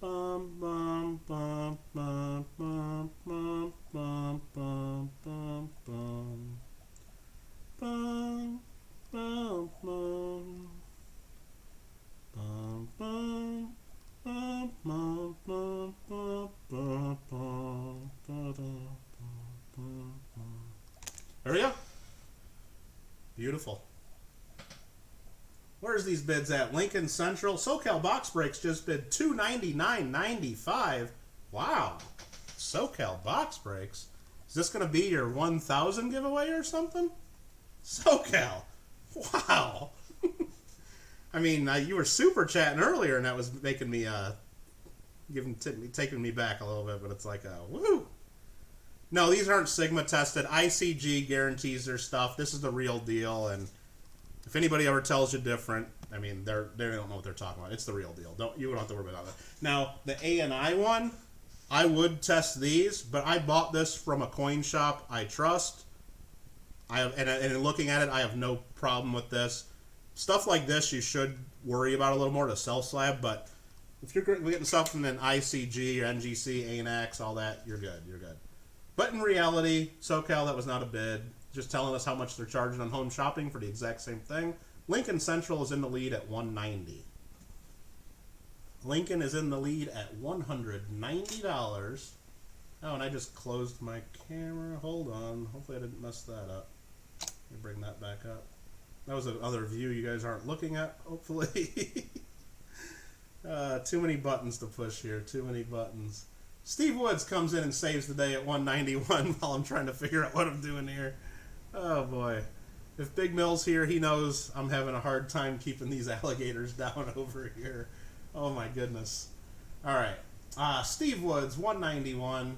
B: Bum, bum, bum, bum, bum, bum, bum, bum, bum, bum. Bum, bum, bum. Bum, bum, bum, bum, bum, bum, bum, bum, bum. There we go. Beautiful. Where's these bids at? Lincoln Central. SoCal Box Breaks just bid $299.95. Wow. SoCal Box Breaks. Is this going to be your 1,000 giveaway or something? SoCal. Wow. I mean, you were super chatting earlier, and that was making me, taking me back a little bit, but it's like, woo. No, these aren't Sigma tested. ICG guarantees their stuff. This is the real deal, and If anybody ever tells you different, I mean, they don't know what they're talking about. It's the real deal. You don't have to worry about that. Now, the A&I one, I would test these, but I bought this from a coin shop I trust. And in looking at it, I have no problem with this. Stuff like this, you should worry about a little more to sell slab, but if you're getting stuff from an ICG or NGC, ANX, all that, you're good. You're good. But in reality, SoCal, that was not a bid. Just telling us how much they're charging on home shopping for the exact same thing. Lincoln Central is in the lead at $190. Lincoln is in the lead at $190. Oh, and I just closed my camera. Hold on. Hopefully I didn't mess that up. Let me bring that back up. That was another view you guys aren't looking at, hopefully. Too many buttons to push here. Too many buttons. Steve Woods comes in and saves the day at 191 while I'm trying to figure out what I'm doing here. Oh, boy. If Big Mill's here, he knows I'm having a hard time keeping these alligators down over here. Oh, my goodness. All right. Steve Woods, 191.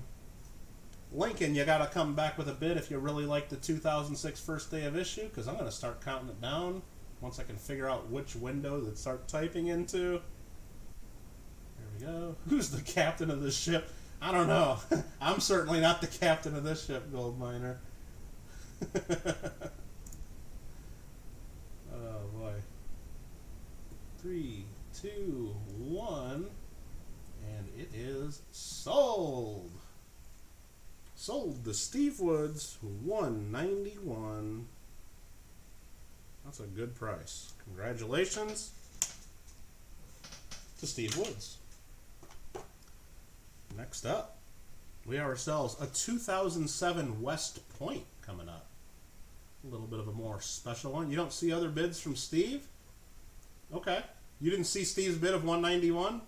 B: Lincoln, you got to come back with a bid if you really like the 2006 first day of issue, because I'm going to start counting it down once I can figure out which window to start typing into. There we go. Who's the captain of this ship? I don't know. I'm certainly not the captain of this ship, Gold Miner. Oh, boy. 3, 2, 1. And it is sold. Sold to Steve Woods, $191. That's a good price. Congratulations to Steve Woods. Next up, we have ourselves a 2007 West Point coming up. A little bit of a more special one. You don't see other bids from Steve? Okay. You didn't see Steve's bid of 191?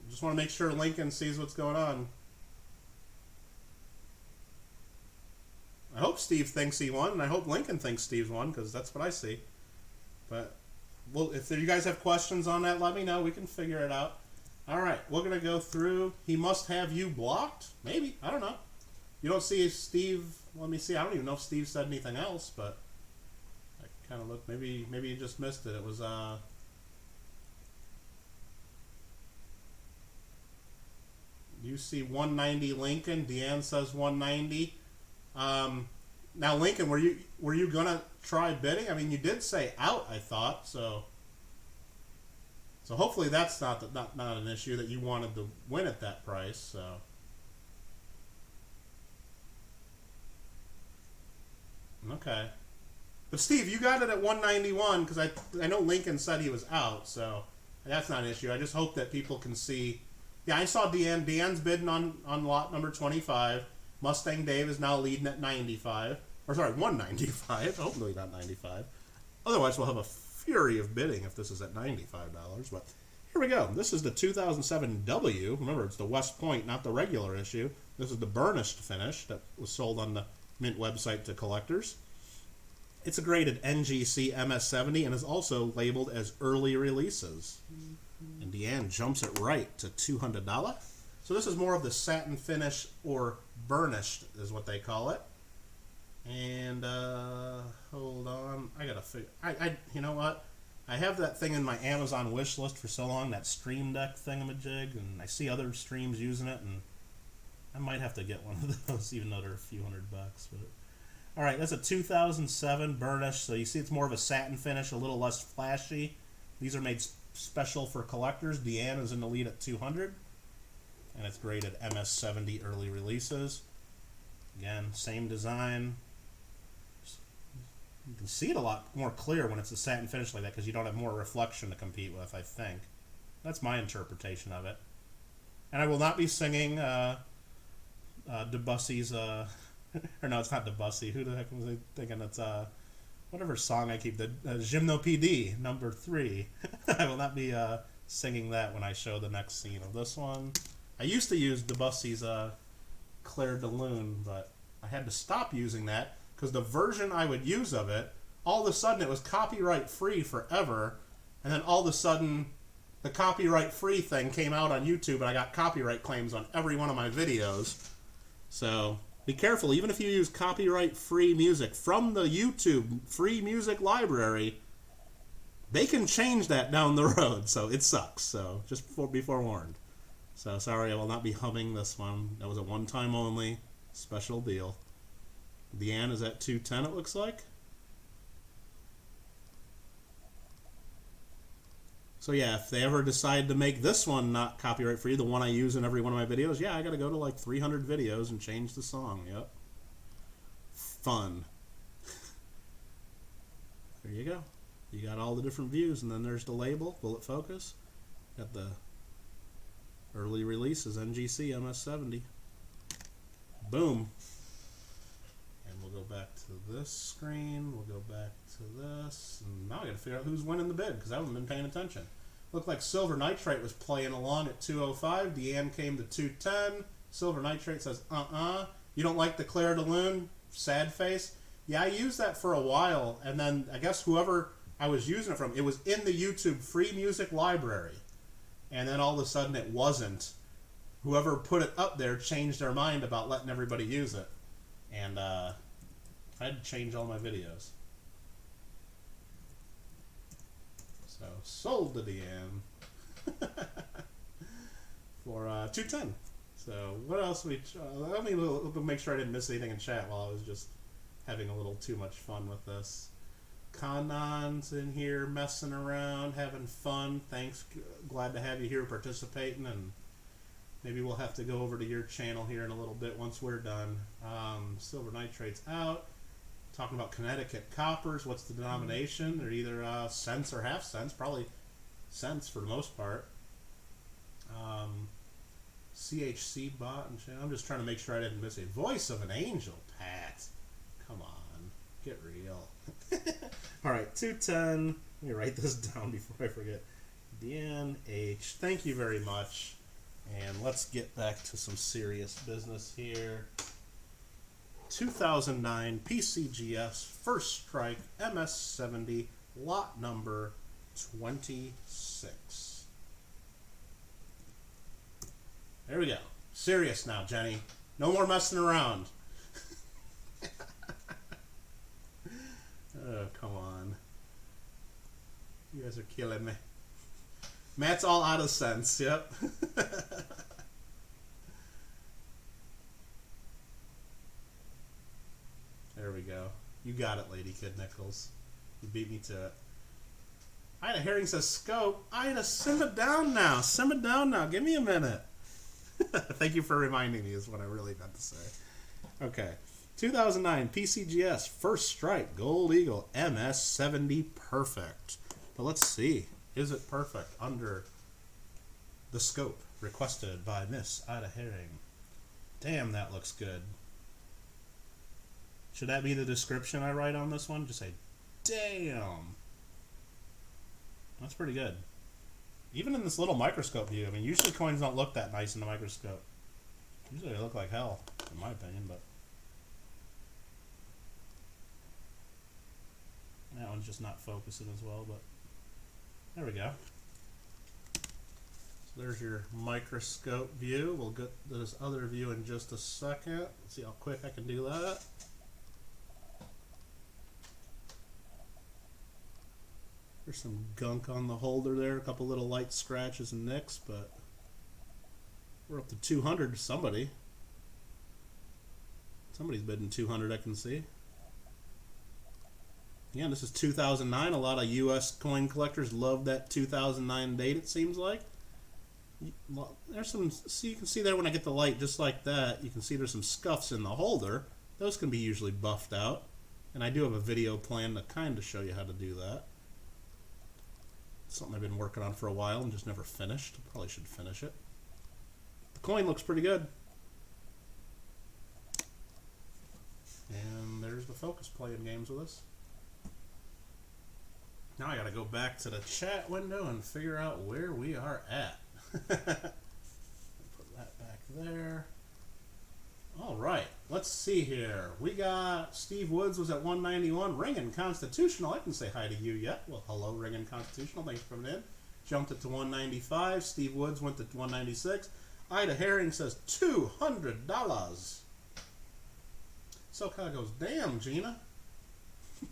B: Just want to make sure Lincoln sees what's going on. I hope Steve thinks he won, and I hope Lincoln thinks Steve's won, because that's what I see. But, well, if you guys have questions on that, let me know. We can figure it out. All right, we're going to go through. He must have you blocked? Maybe. I don't know. You don't see Steve. Let me see. I don't even know if Steve said anything else, but I kind of look. Maybe you just missed it. It was, you see 190 Lincoln. Deanne says 190. Now, Lincoln, were you going to try bidding? I mean, you did say out, I thought, so hopefully that's not an issue that you wanted to win at that price. So okay, but Steve, you got it at 191 because I know Lincoln said he was out, so that's not an issue. I just hope that people can see. Yeah, I saw Deanne. Deanne's bidding on lot number 25. Mustang Dave is now leading at 95. Or sorry, 195. Hopefully not 95. Otherwise, we'll have a fury of bidding if this is at $95. But here we go. This is the 2007 W. Remember, it's the West Point, not the regular issue. This is the burnished finish that was sold on the Mint website to collectors. It's a graded NGC MS70 and is also labeled as early releases. And Deanne jumps it right to $200. So this is more of the satin finish, or burnished is what they call it. And hold on, I gotta figure. You know what? I have that thing in my Amazon wish list for so long, that Stream Deck thingamajig, and I see other streams using it, and I might have to get one of those, even though they're a few $100. But all right, that's a 2007 burnished. So you see, it's more of a satin finish, a little less flashy. These are made special for collectors. Deanne is in the lead at 200. And it's graded MS70 early releases. Again, same design. You can see it a lot more clear when it's a satin finish like that because you don't have more reflection to compete with, I think. That's my interpretation of it. And I will not be singing Debussy's, or no, it's not Debussy. Who the heck was I thinking? It's whatever song I keep, the Gymno PD, number 3. I will not be singing that when I show the next scene of this one. I used to use Debussy's Claire de Lune, but I had to stop using that because the version I would use of it, all of a sudden it was copyright free forever, and then all of a sudden the copyright free thing came out on YouTube and I got copyright claims on every one of my videos. So Be careful, even if you use copyright-free music from the YouTube free music library, they can change that down the road, so it sucks. So just be forewarned. So sorry, I will not be humming this one. That was a one-time only special deal. Deanne is at 210, it looks like. So yeah, if they ever decide to make this one not copyright free, the one I use in every one of my videos, yeah, I gotta go to like 300 videos and change the song. Yep. Fun. There you go. You got all the different views, and then there's the label. Will it focus? Got the early releases, NGC MS70. Boom. And we'll go back to this screen. We'll go back to this. And now I gotta figure out who's winning the bid, because I haven't been paying attention. Looked like Silver Nitrate was playing along at 205. Deanne came to 210. Silver Nitrate says, you don't like the Claire de Lune? Sad face. Yeah, I used that for a while, and then I guess whoever I was using it from, it was in the YouTube free music library. And then all of a sudden it wasn't. Whoever put it up there changed their mind about letting everybody use it. And I had to change all my videos. So, sold to Deanne for 210. So, what else let me make sure I didn't miss anything in chat while I was just having a little too much fun with this. Kanan's in here messing around, having fun. Thanks. Glad to have you here participating, and maybe we'll have to go over to your channel here in a little bit once we're done. Silver Nitrate's out. Talking about Connecticut coppers. What's the denomination? They're either cents or half cents. Probably cents for the most part. CHC bot and shit. I'm just trying to make sure I didn't miss a voice of an angel, Pat. Come on. Get real. Alright, 210. Let me write this down before I forget. Deanne H. Thank you very much. And let's get back to some serious business here. 2009 PCGS First Strike MS70 lot number 26. There we go. Serious now, Jenny. No more messing around. Oh, come on. You guys are killing me. Matt's all out of sense, yep. There we go. You got it, Lady Kid Nichols. You beat me to it. Ida Herring says, Scope. Ida, simmer down now. Simmer down now. Give me a minute. Thank you for reminding me is what I really meant to say. Okay. 2009 PCGS First Strike Gold Eagle MS70 Perfect. But let's see. Is it perfect under the scope requested by Miss Ida Herring? Damn, that looks good. Should that be the description I write on this one? Just say, damn. That's pretty good. Even in this little microscope view. I mean, usually coins don't look that nice in the microscope. Usually they look like hell, in my opinion, but that one's just not focusing as well, but there we go. So there's your microscope view. We'll get this other view in just a second. Let's see how quick I can do that. There's some gunk on the holder there, a couple little light scratches and nicks, but we're up to 200 to somebody. Somebody's bidding 200, I can see. Yeah, this is 2009. A lot of U.S. coin collectors love that 2009 date, it seems like. There's some, see, you can see there when I get the light just like that, you can see there's some scuffs in the holder. Those can be usually buffed out. And I do have a video plan to kind of show you how to do that. Something I've been working on for a while and just never finished. Probably should finish it. The coin looks pretty good. And there's the Focus playing games with us. Now I gotta go back to the chat window and figure out where we are at. Put that back there. Alright, let's see here. We got Steve Woods was at 191. Ringin' Constitutional. I can say hi to you yet. Well, hello, Ringin' Constitutional. Thanks for coming in. Jumped it to 195. Steve Woods went to 196. Ida Herring says $200. SoCal goes, damn, Gina.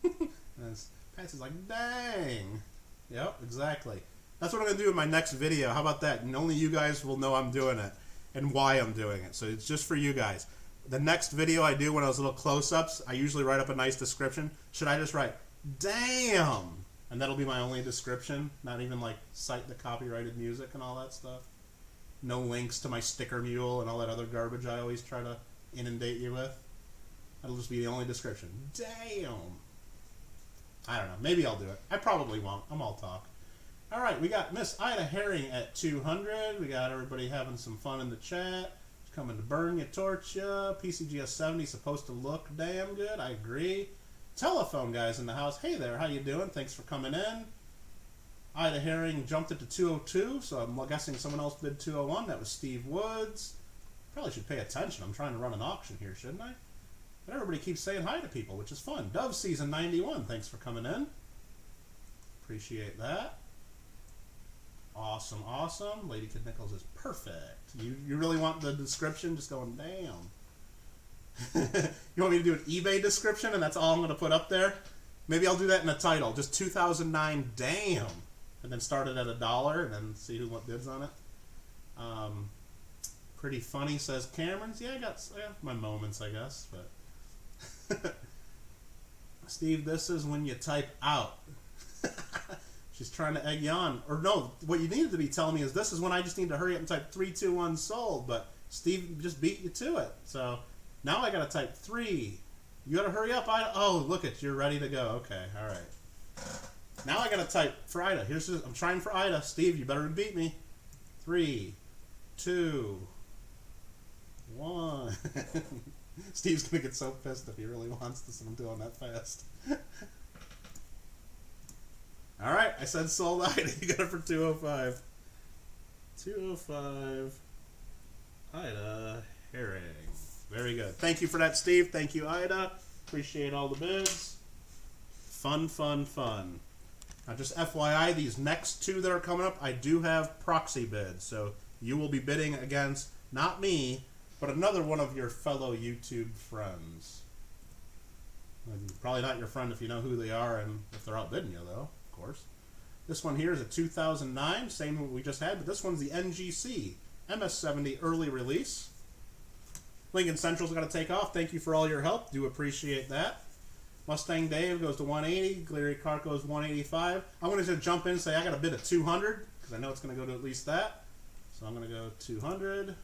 B: And Patsy's like, dang. Yep, exactly. That's what I'm going to do in my next video. How about that? And only you guys will know I'm doing it and why I'm doing it. So it's just for you guys. The next video I do, when those little close-ups, I usually write up a nice description. Should I just write, damn? And that'll be my only description. Not even like cite the copyrighted music and all that stuff. No links to my Sticker Mule and all that other garbage I always try to inundate you with. That'll just be the only description. Damn. I don't know. Maybe I'll do it. I probably won't. I'm all talk. All right, we got Miss Ida Herring at 200. We got everybody having some fun in the chat. Coming to burn you, torch ya. PCGS 70 supposed to look damn good. I agree. Telephone guys in the house. Hey there, how you doing? Thanks for coming in. Ida Herring jumped it to 202, so I'm guessing someone else bid 201. That was Steve Woods. Probably should pay attention. I'm trying to run an auction here, shouldn't I? But everybody keeps saying hi to people, which is fun. Dove Season 91, thanks for coming in. Appreciate that. Awesome, awesome. Lady Kid Nichols is perfect. You really want the description? Just going, damn. You want me to do an eBay description and that's all I'm going to put up there? Maybe I'll do that in a title. Just 2009, damn. And then start it at $1 and then see who bids on it. Pretty funny, says Cameron's. Yeah, I got my moments, I guess. But Steve, this is when you type out. She's trying to egg you on. Or no, what you needed to be telling me is this is when I just need to hurry up and type 321 sold. But Steve just beat you to it. So now I got to type 3. You got to hurry up. Oh, look at you're ready to go. Okay, all right. Now I got to type for Ida. I'm trying for Ida. Steve, you better beat me. 3, 2, 1. Steve's going to get so pissed if he really wants this and I'm doing that fast. All right, I said sold Ida. You got it for 205. 205. Ida Herring. Very good. Thank you for that, Steve. Thank you, Ida. Appreciate all the bids. Fun, fun, fun. Now, just FYI, these next two that are coming up, I do have proxy bids. So you will be bidding against, not me, but another one of your fellow YouTube friends. Probably not your friend if you know who they are and if they're outbidding you, though. Course. This one here is a 2009, same one we just had, but this one's the NGC MS70 early release. Lincoln Central's got to take off. Thank you for all your help. Do appreciate that. Mustang Dave goes to 180. Glary Cart goes 185. I'm going to just jump in and say I got a bid of 200 because I know it's going to go to at least that. So I'm going to go 200.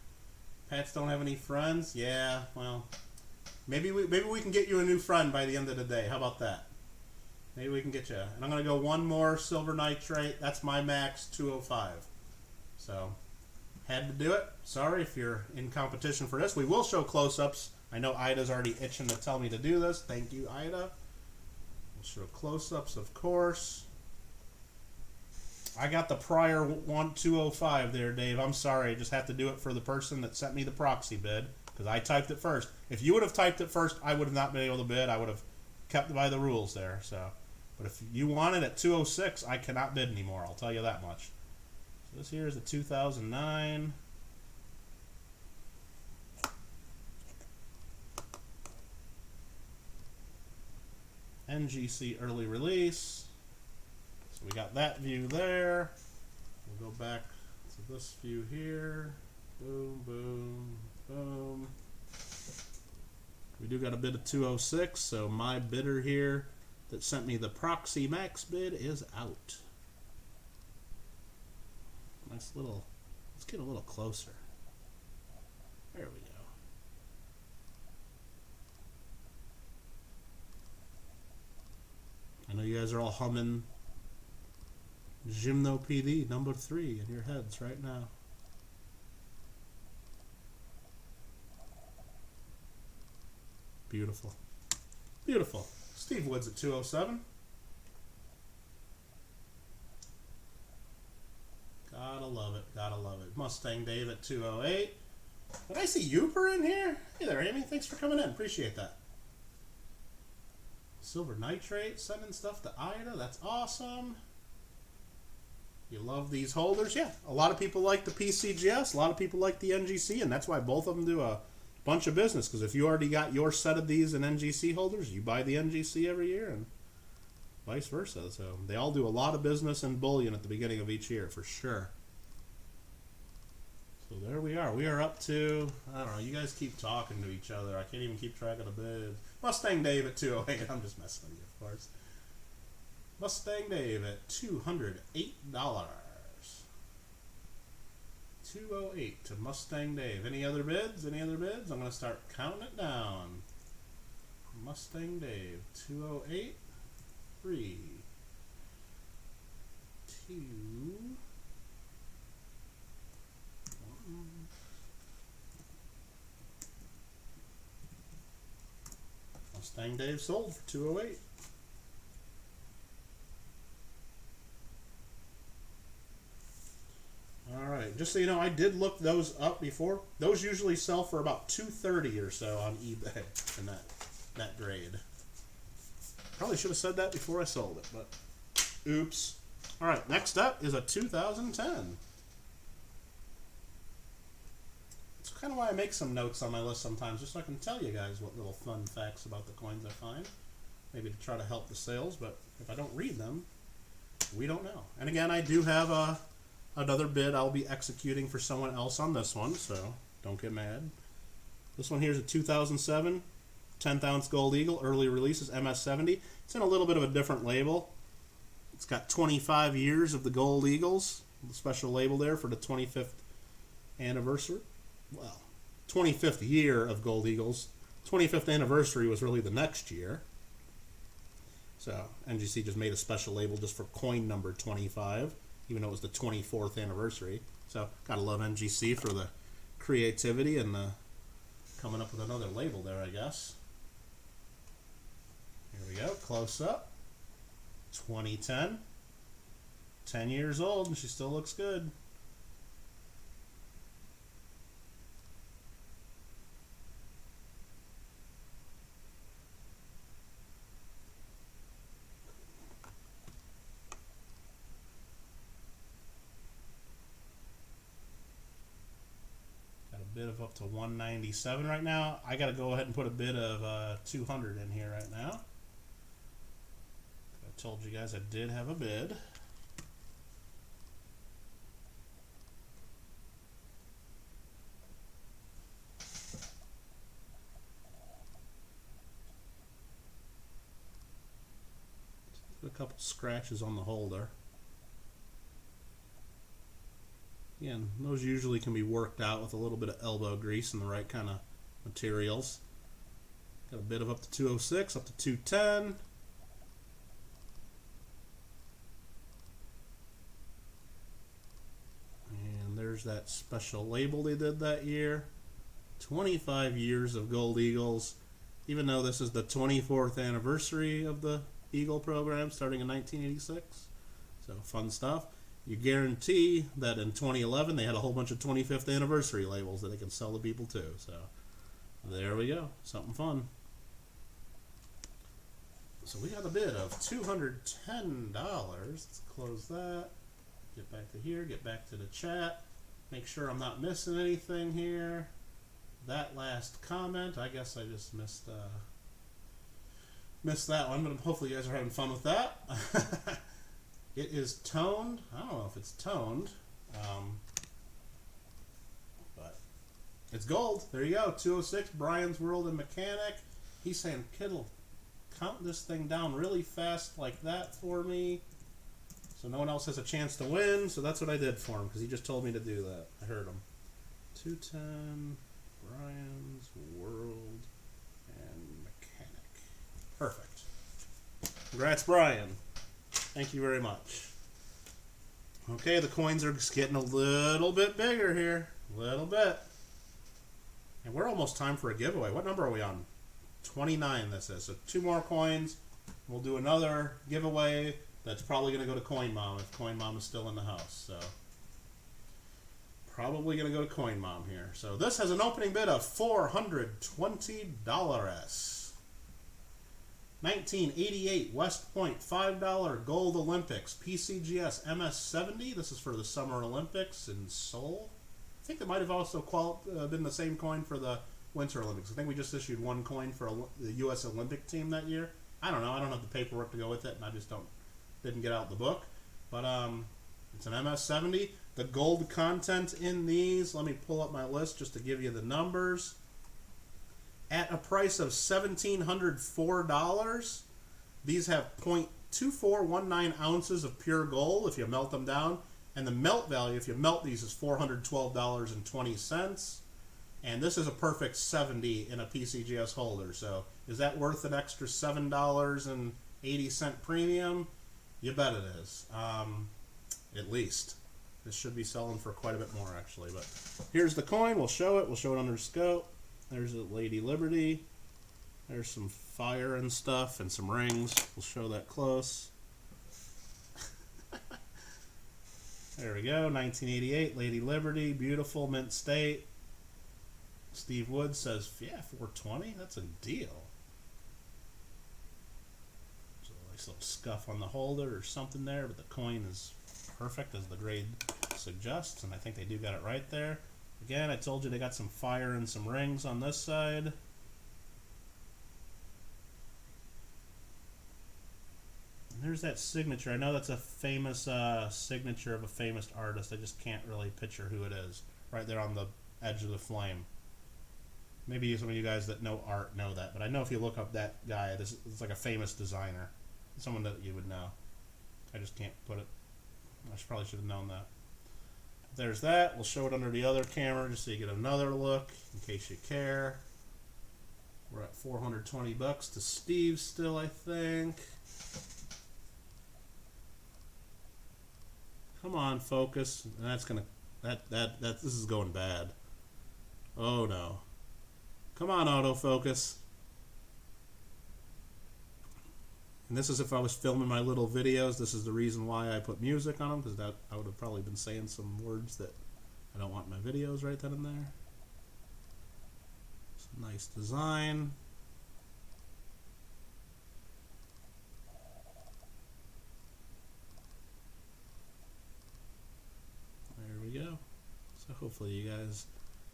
B: Pats don't have any friends. Yeah, well, maybe we can get you a new friend by the end of the day. How about that? Maybe we can get you. And I'm going to go one more silver nitrate. That's my max, 205. So, had to do it. Sorry if you're in competition for this. We will show close-ups. I know Ida's already itching to tell me to do this. Thank you, Ida. We'll show close-ups, of course. I got the prior 205 there, Dave. I'm sorry. I just have to do it for the person that sent me the proxy bid because I typed it first. If you would have typed it first, I would have not been able to bid. I would have kept by the rules there. So, but if you want it at 206, I cannot bid anymore. I'll tell you that much. So this here is a 2009. NGC early release. So we got that view there. We'll go back to this view here. Boom, boom, boom. We do got a bid of 206, so my bidder here that sent me the proxy max bid is out. Nice little, let's get a little closer. There we go. I know you guys are all humming Gymno PD number 3 in your heads right now. Beautiful. Beautiful. Steve Woods at 207. Gotta love it. Gotta love it. Mustang Dave at 208. Did I see Youper in here? Hey there, Amy. Thanks for coming in. Appreciate that. Silver Nitrate, sending stuff to Ida. That's awesome. You love these holders? Yeah. A lot of people like the PCGS. A lot of people like the NGC, and that's why both of them do a bunch of business, because if you already got your set of these in NGC holders, you buy the NGC every year and vice versa. So they all do a lot of business in bullion at the beginning of each year for sure. So there we are. We are up to, I don't know, you guys keep talking to each other. I can't even keep track of the bids. Mustang Dave at 208. I'm just messing with you, of course. Mustang Dave at $208. 208 to Mustang Dave. Any other bids? Any other bids? I'm going to start counting it down. Mustang Dave, 208. 3, 2, 1. Mustang Dave sold for 208. Alright, just so you know, I did look those up before. Those usually sell for about $230 or so on eBay in that grade. Probably should have said that before I sold it, but oops. Alright, next up is a 2010. It's kind of why I make some notes on my list sometimes, just so I can tell you guys what little fun facts about the coins I find. Maybe to try to help the sales, but if I don't read them, we don't know. And again, I do have another bid I'll be executing for someone else on this one, so don't get mad. This one here is a 2007 10th ounce gold eagle, early releases, MS70. It's in a little bit of a different label. It's got 25 years of the gold eagles, the special label there for the 25th anniversary. Well, 25th year of gold eagles. 25th anniversary was really the next year. So NGC just made a special label just for coin number 25, even though it was the 24th anniversary. So gotta love NGC for the creativity and coming up with another label there, I guess. Here we go, close up. 2010. 10 years old and she still looks good. Got a bid of up to 197 right now. I got to go ahead and put a bid of 200 in here right now. I told you guys I did have a bid. A couple scratches on the holder. Again, those usually can be worked out with a little bit of elbow grease and the right kind of materials. Got a bid of up to 206, up to 210. And there's that special label they did that year. 25 years of Gold Eagles. Even though this is the 24th anniversary of the Eagle program starting in 1986. So fun stuff. You guarantee that in 2011 they had a whole bunch of 25th anniversary labels that they can sell to people too. So there we go. Something fun. So we got a bid of $210. Let's close that. Get back to here. Get back to the chat. Make sure I'm not missing anything here. That last comment, I guess I just missed that one, but hopefully you guys are having fun with that. It is toned. I don't know if it's toned, but it's gold. There you go. 206, Brian's World and Mechanic. He's saying, Kittle, count this thing down really fast like that for me so no one else has a chance to win. So that's what I did for him because he just told me to do that. I heard him. 210, Brian's World and Mechanic. Perfect. Congrats, Brian. Thank you very much. Okay, the coins are just getting a little bit bigger here. A little bit. And we're almost time for a giveaway. What number are we on? 29 this is. So 2 more coins. We'll do another giveaway that's probably going to go to Coin Mom if Coin Mom is still in the house. So probably going to go to Coin Mom here. So this has an opening bid of $420. 1988 West Point $5 Gold Olympics PCGS MS70. This is for the Summer Olympics in Seoul. I think it might have also been the same coin for the Winter Olympics. I think we just issued one coin for the U.S. Olympic team that year. I don't know. I don't have the paperwork to go with it, and I just didn't get out the book. But it's an MS70. The gold content in these, let me pull up my list just to give you the numbers. At a price of $1,704, these have 0.2419 ounces of pure gold if you melt them down. And the melt value, if you melt these, is $412.20. And this is a perfect 70 in a PCGS holder. So is that worth an extra $7.80 premium? You bet it is. At least. This should be selling for quite a bit more, actually. But here's the coin. We'll show it. We'll show it under scope. There's a Lady Liberty. There's some fire and stuff and some rings. We'll show that close. There we go. 1988 Lady Liberty. Beautiful, mint state. Steve Wood says, yeah, $420. That's a deal. There's a nice little scuff on the holder or something there, but the coin is perfect as the grade suggests, and I think they do got it right there. Again, I told you they got some fire and some rings on this side. And there's that signature. I know that's a famous signature of a famous artist. I just can't really picture who it is. Right there on the edge of the flame. Maybe some of you guys that know art know that, but I know if you look up that guy, it's like a famous designer. Someone that you would know. I just can't put it. I probably should have known that. There's that. We'll show it under the other camera just so you get another look in case you care. We're at $420 to Steve still, I think. Come on, focus. And that's gonna this is going bad. Oh no. Come on, autofocus. And this is if I was filming my little videos. This is the reason why I put music on them, because I would have probably been saying some words that I don't want in my videos right then and there. It's a nice design. There we go. So hopefully you guys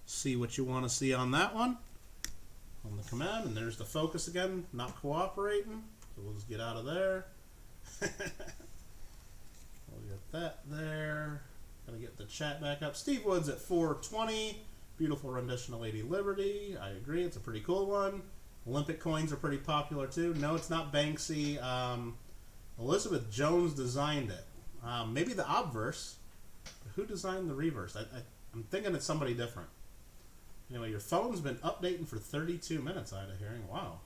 B: see what you want to see on that one. On the command, and there's the focus again, not cooperating. So we'll just get out of there. We'll get that there. Gotta get the chat back up. Steve Woods at $420. Beautiful rendition of Lady Liberty. I agree, it's a pretty cool one. Olympic coins are pretty popular too. No, it's not Banksy. Elizabeth Jones designed it. Maybe the obverse. But who designed the reverse? I'm thinking it's somebody different. Anyway, your phone's been updating for 32 minutes, I had a hearing. Wow.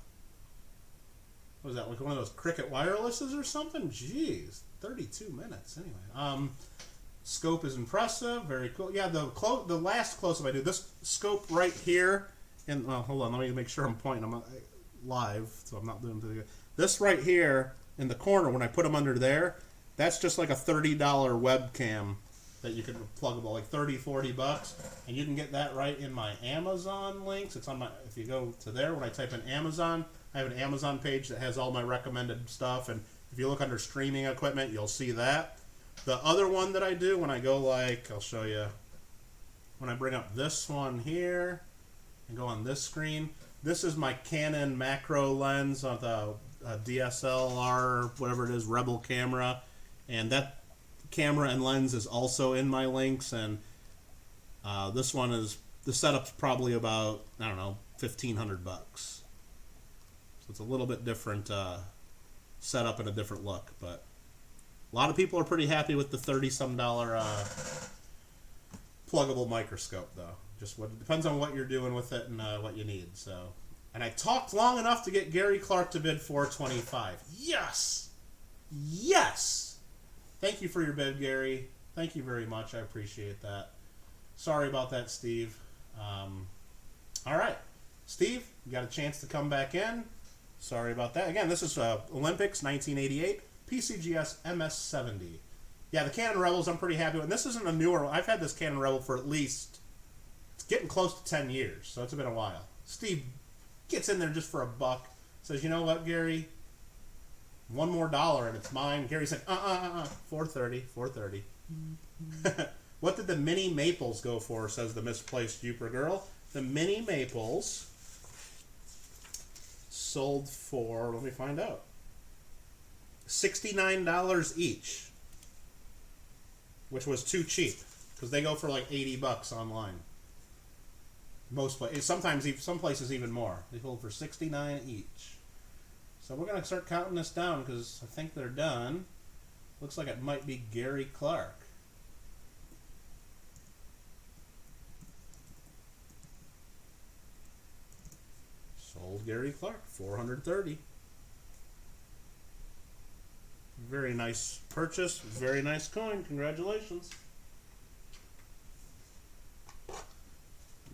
B: What was that, like one of those Cricket wirelesses or something? Jeez, 32 minutes. Anyway, scope is impressive, very cool. Yeah, the last close-up I do, this scope right here, and well, hold on, let me make sure I'm pointing. I'm live, so I'm not doing it. This right here in the corner, when I put them under there, that's just like a $30 webcam that you can pluggable, like $30-40, and you can get that right in my Amazon links. It's on my, if you go to there, when I type in Amazon, I have an Amazon page that has all my recommended stuff, and if you look under streaming equipment, you'll see that. The other one that I do when I go, like, I'll show you, when I bring up this one here and go on this screen, this is my Canon macro lens on the DSLR, whatever it is, Rebel camera, and that camera and lens is also in my links, and this one is, the setup's probably about, I don't know, $1,500. So it's a little bit different setup and a different look, but a lot of people are pretty happy with the $30-some pluggable microscope, though. Just what, it depends on what you're doing with it and what you need. So, and I talked long enough to get Gary Clark to bid $425. Yes, yes. Thank you for your bid, Gary. Thank you very much. I appreciate that. Sorry about that, Steve. All right. Steve, you got a chance to come back in. Sorry about that. Again, this is Olympics 1988, PCGS MS70. Yeah, the Canon Rebels I'm pretty happy with. And this isn't a newer one. I've had this Canon Rebel for at least, it's getting close to 10 years, so it's been a while. Steve gets in there just for $1. Says, you know what, Gary? $1 more and it's mine. Gary said, $430. What did the mini maples go for, says the misplaced Jupiter girl. The mini maples sold for, let me find out, $69 each, which was too cheap because they go for like $80 online. Most places, sometimes some places even more. They sold for $69 each. So we're gonna start counting this down because I think they're done. Looks like it might be Gary Clark. Sold Gary Clark, $430. Very nice purchase, very nice coin. Congratulations.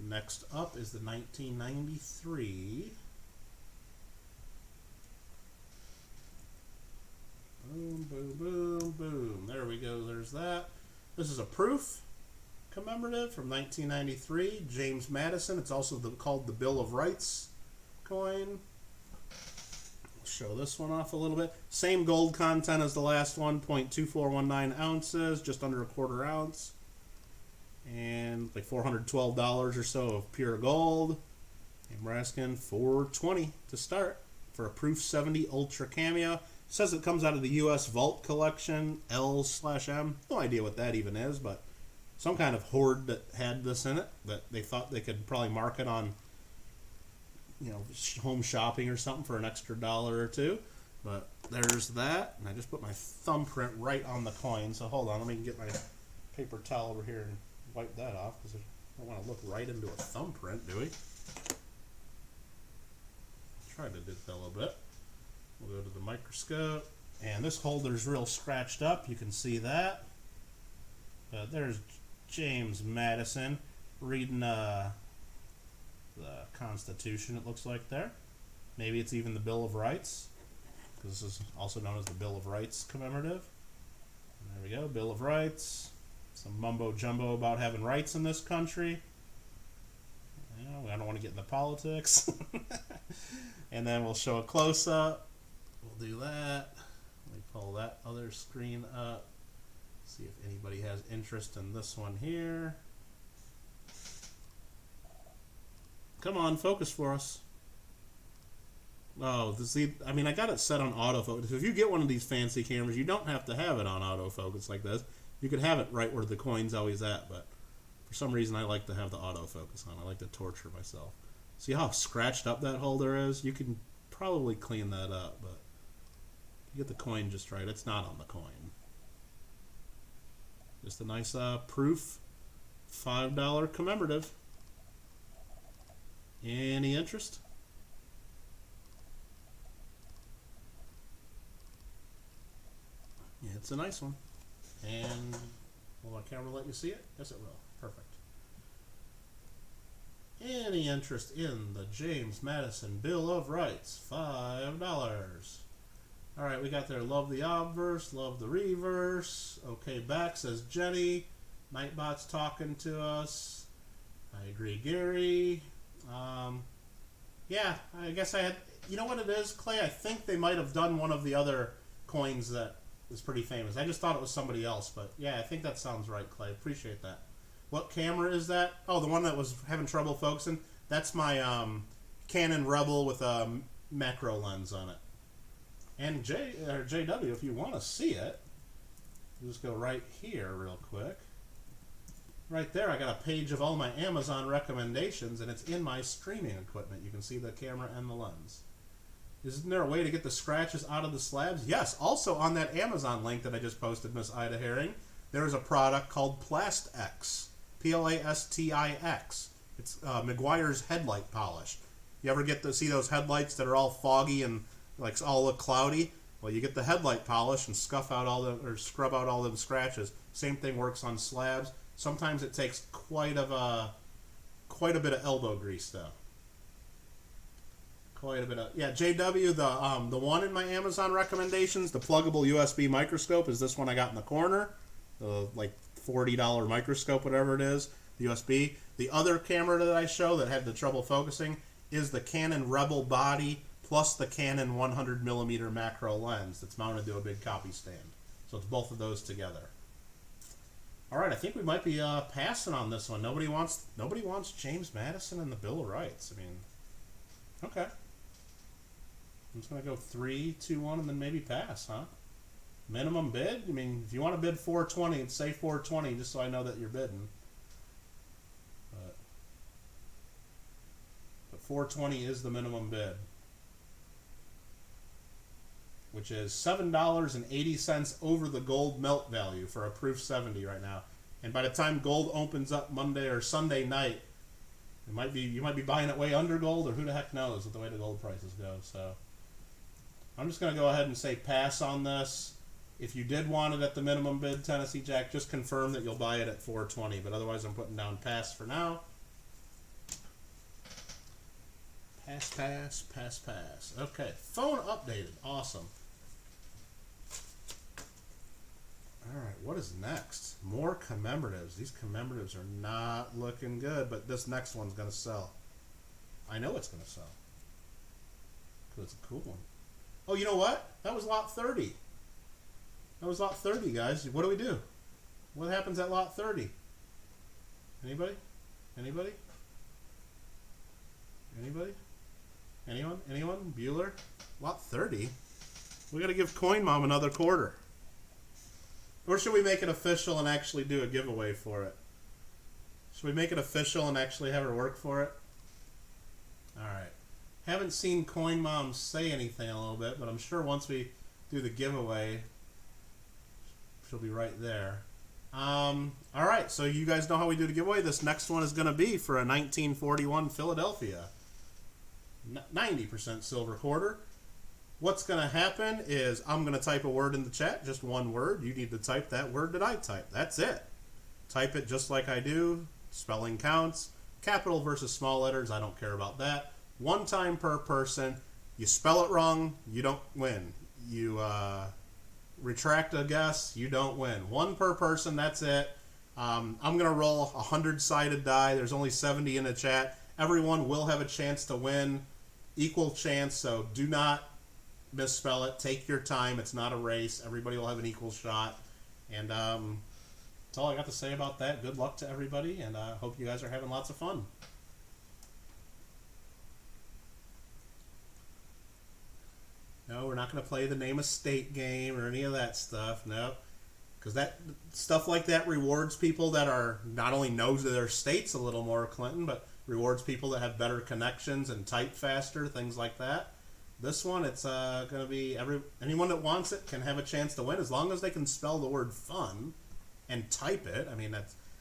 B: Next up is the 1993. Boom, boom, boom, boom. There we go. There's that. This is a proof commemorative from 1993. James Madison. It's also called the Bill of Rights coin. Show this one off a little bit. Same gold content as the last one. 0.2419 ounces. Just under a quarter ounce. And like $412 or so of pure gold. And we're asking $420 to start for a Proof 70 Ultra Cameo. It says it comes out of the US Vault Collection, L/M. No idea what that even is, but some kind of hoard that had this in it that they thought they could probably market on, you know, home shopping or something for an extra $1 or $2. But there's that. And I just put my thumbprint right on the coin. So hold on, let me get my paper towel over here and wipe that off because I don't want to look right into a thumbprint, do we? Try to do that a little bit. We'll go to the microscope. And this holder's real scratched up. You can see that. But there's James Madison reading the Constitution, it looks like there. Maybe it's even the Bill of Rights, because this is also known as the Bill of Rights commemorative. And there we go, Bill of Rights. Some mumbo jumbo about having rights in this country. You know, I don't want to get into politics. And then we'll show a close-up. We'll do that. Let me pull that other screen up. See if anybody has interest in this one here. Come on, focus for us. Oh, I mean, I got it set on autofocus. If you get one of these fancy cameras, you don't have to have it on autofocus like this. You could have it right where the coin's always at, but for some reason I like to have the autofocus on. I like to torture myself. See how scratched up that holder is? You can probably clean that up, but you get the coin just right. It's not on the coin. Just a nice proof $5 commemorative. Any interest? Yeah, it's a nice one. And will my camera let you see it? Yes, it will. Perfect. Any interest in the James Madison Bill of Rights? $5. All right, we got there. Love the obverse, love the reverse. Okay, back says Jenny. Nightbot's talking to us. I agree, Gary. Yeah, I guess I had. You know what it is, Clay? I think they might have done one of the other coins that is pretty famous. I just thought it was somebody else, but yeah, I think that sounds right, Clay. Appreciate that. What camera is that? Oh, the one that was having trouble focusing. That's my Canon Rebel with a macro lens on it. And JW, if you want to see it, you just go right here real quick. Right there, I got a page of all my Amazon recommendations, and it's in my streaming equipment. You can see the camera and the lens. Isn't there a way to get the scratches out of the slabs? Yes. Also, on that Amazon link that I just posted, Miss Ida Herring, there's a product called Plastix. Plastix. It's Meguiar's headlight polish. You ever get to see those headlights that are all foggy and like all look cloudy? Well, you get the headlight polish and scrub out all the scratches. Same thing works on slabs. Sometimes it takes quite a bit of elbow grease though. Quite a bit of, yeah. JW, the one in my Amazon recommendations, the pluggable USB microscope, is this one I got in the corner, the like $40 microscope, whatever it is, the USB. The other camera that I show that had the trouble focusing is the Canon Rebel body plus the Canon 100mm macro lens that's mounted to a big copy stand. So it's both of those together. All right, I think we might be passing on this one. Nobody wants James Madison and the Bill of Rights. I mean, okay. I'm just gonna go 3, 2, 1, and then maybe pass, huh? Minimum bid? I mean, if you want to bid 420, say 420, just so I know that you're bidding. But 420 is the minimum bid, which is $7.80 over the gold melt value for a proof 70 right now. And by the time gold opens up Monday or Sunday night, you might be buying it way under gold, or who the heck knows with the way the gold prices go. So I'm just going to go ahead and say pass on this. If you did want it at the minimum bid, Tennessee Jack, just confirm that you'll buy it at 420. But otherwise, I'm putting down pass for now. Pass, pass, pass, pass. Okay, phone updated. Awesome. Alright, what is next? More commemoratives. These commemoratives are not looking good, but this next one's going to sell. I know it's going to sell. Because it's a cool one. Oh, you know what? That was lot 30. That was lot 30, guys. What do we do? What happens at lot 30? Anybody? Anybody? Anybody? Anyone? Anyone? Bueller? Lot 30? We got to give Coin Mom another quarter. Or should we make it official and actually do a giveaway for it? Should we make it official and actually have her work for it? Alright. Haven't seen Coin Mom say anything a little bit, but I'm sure once we do the giveaway, she'll be right there. Alright, so you guys know how we do the giveaway. This next one is going to be for a 1941 Philadelphia 90% silver quarter. What's going to happen is I'm going to type a word in the chat, just one word. You need to type that word that I type. That's it. Type it just like I do. Spelling counts. Capital versus small letters, I don't care about that. One time per person. You spell it wrong, you don't win. You retract a guess, you don't win. One per person, that's it. I'm going to roll a 100-sided die. There's only 70 in the chat. Everyone will have a chance to win. Equal chance, so do not misspell it. Take your time. It's not a race. Everybody will have an equal shot. And that's all I got to say about that. Good luck to everybody, and I hope you guys are having lots of fun. No, we're not going to play the name a state game or any of that stuff. No, because that stuff like that rewards people that are not only know their states a little more, Clinton, but rewards people that have better connections and type faster, things like that. This one, it's going to be anyone that wants it can have a chance to win as long as they can spell the word fun and type it. I mean,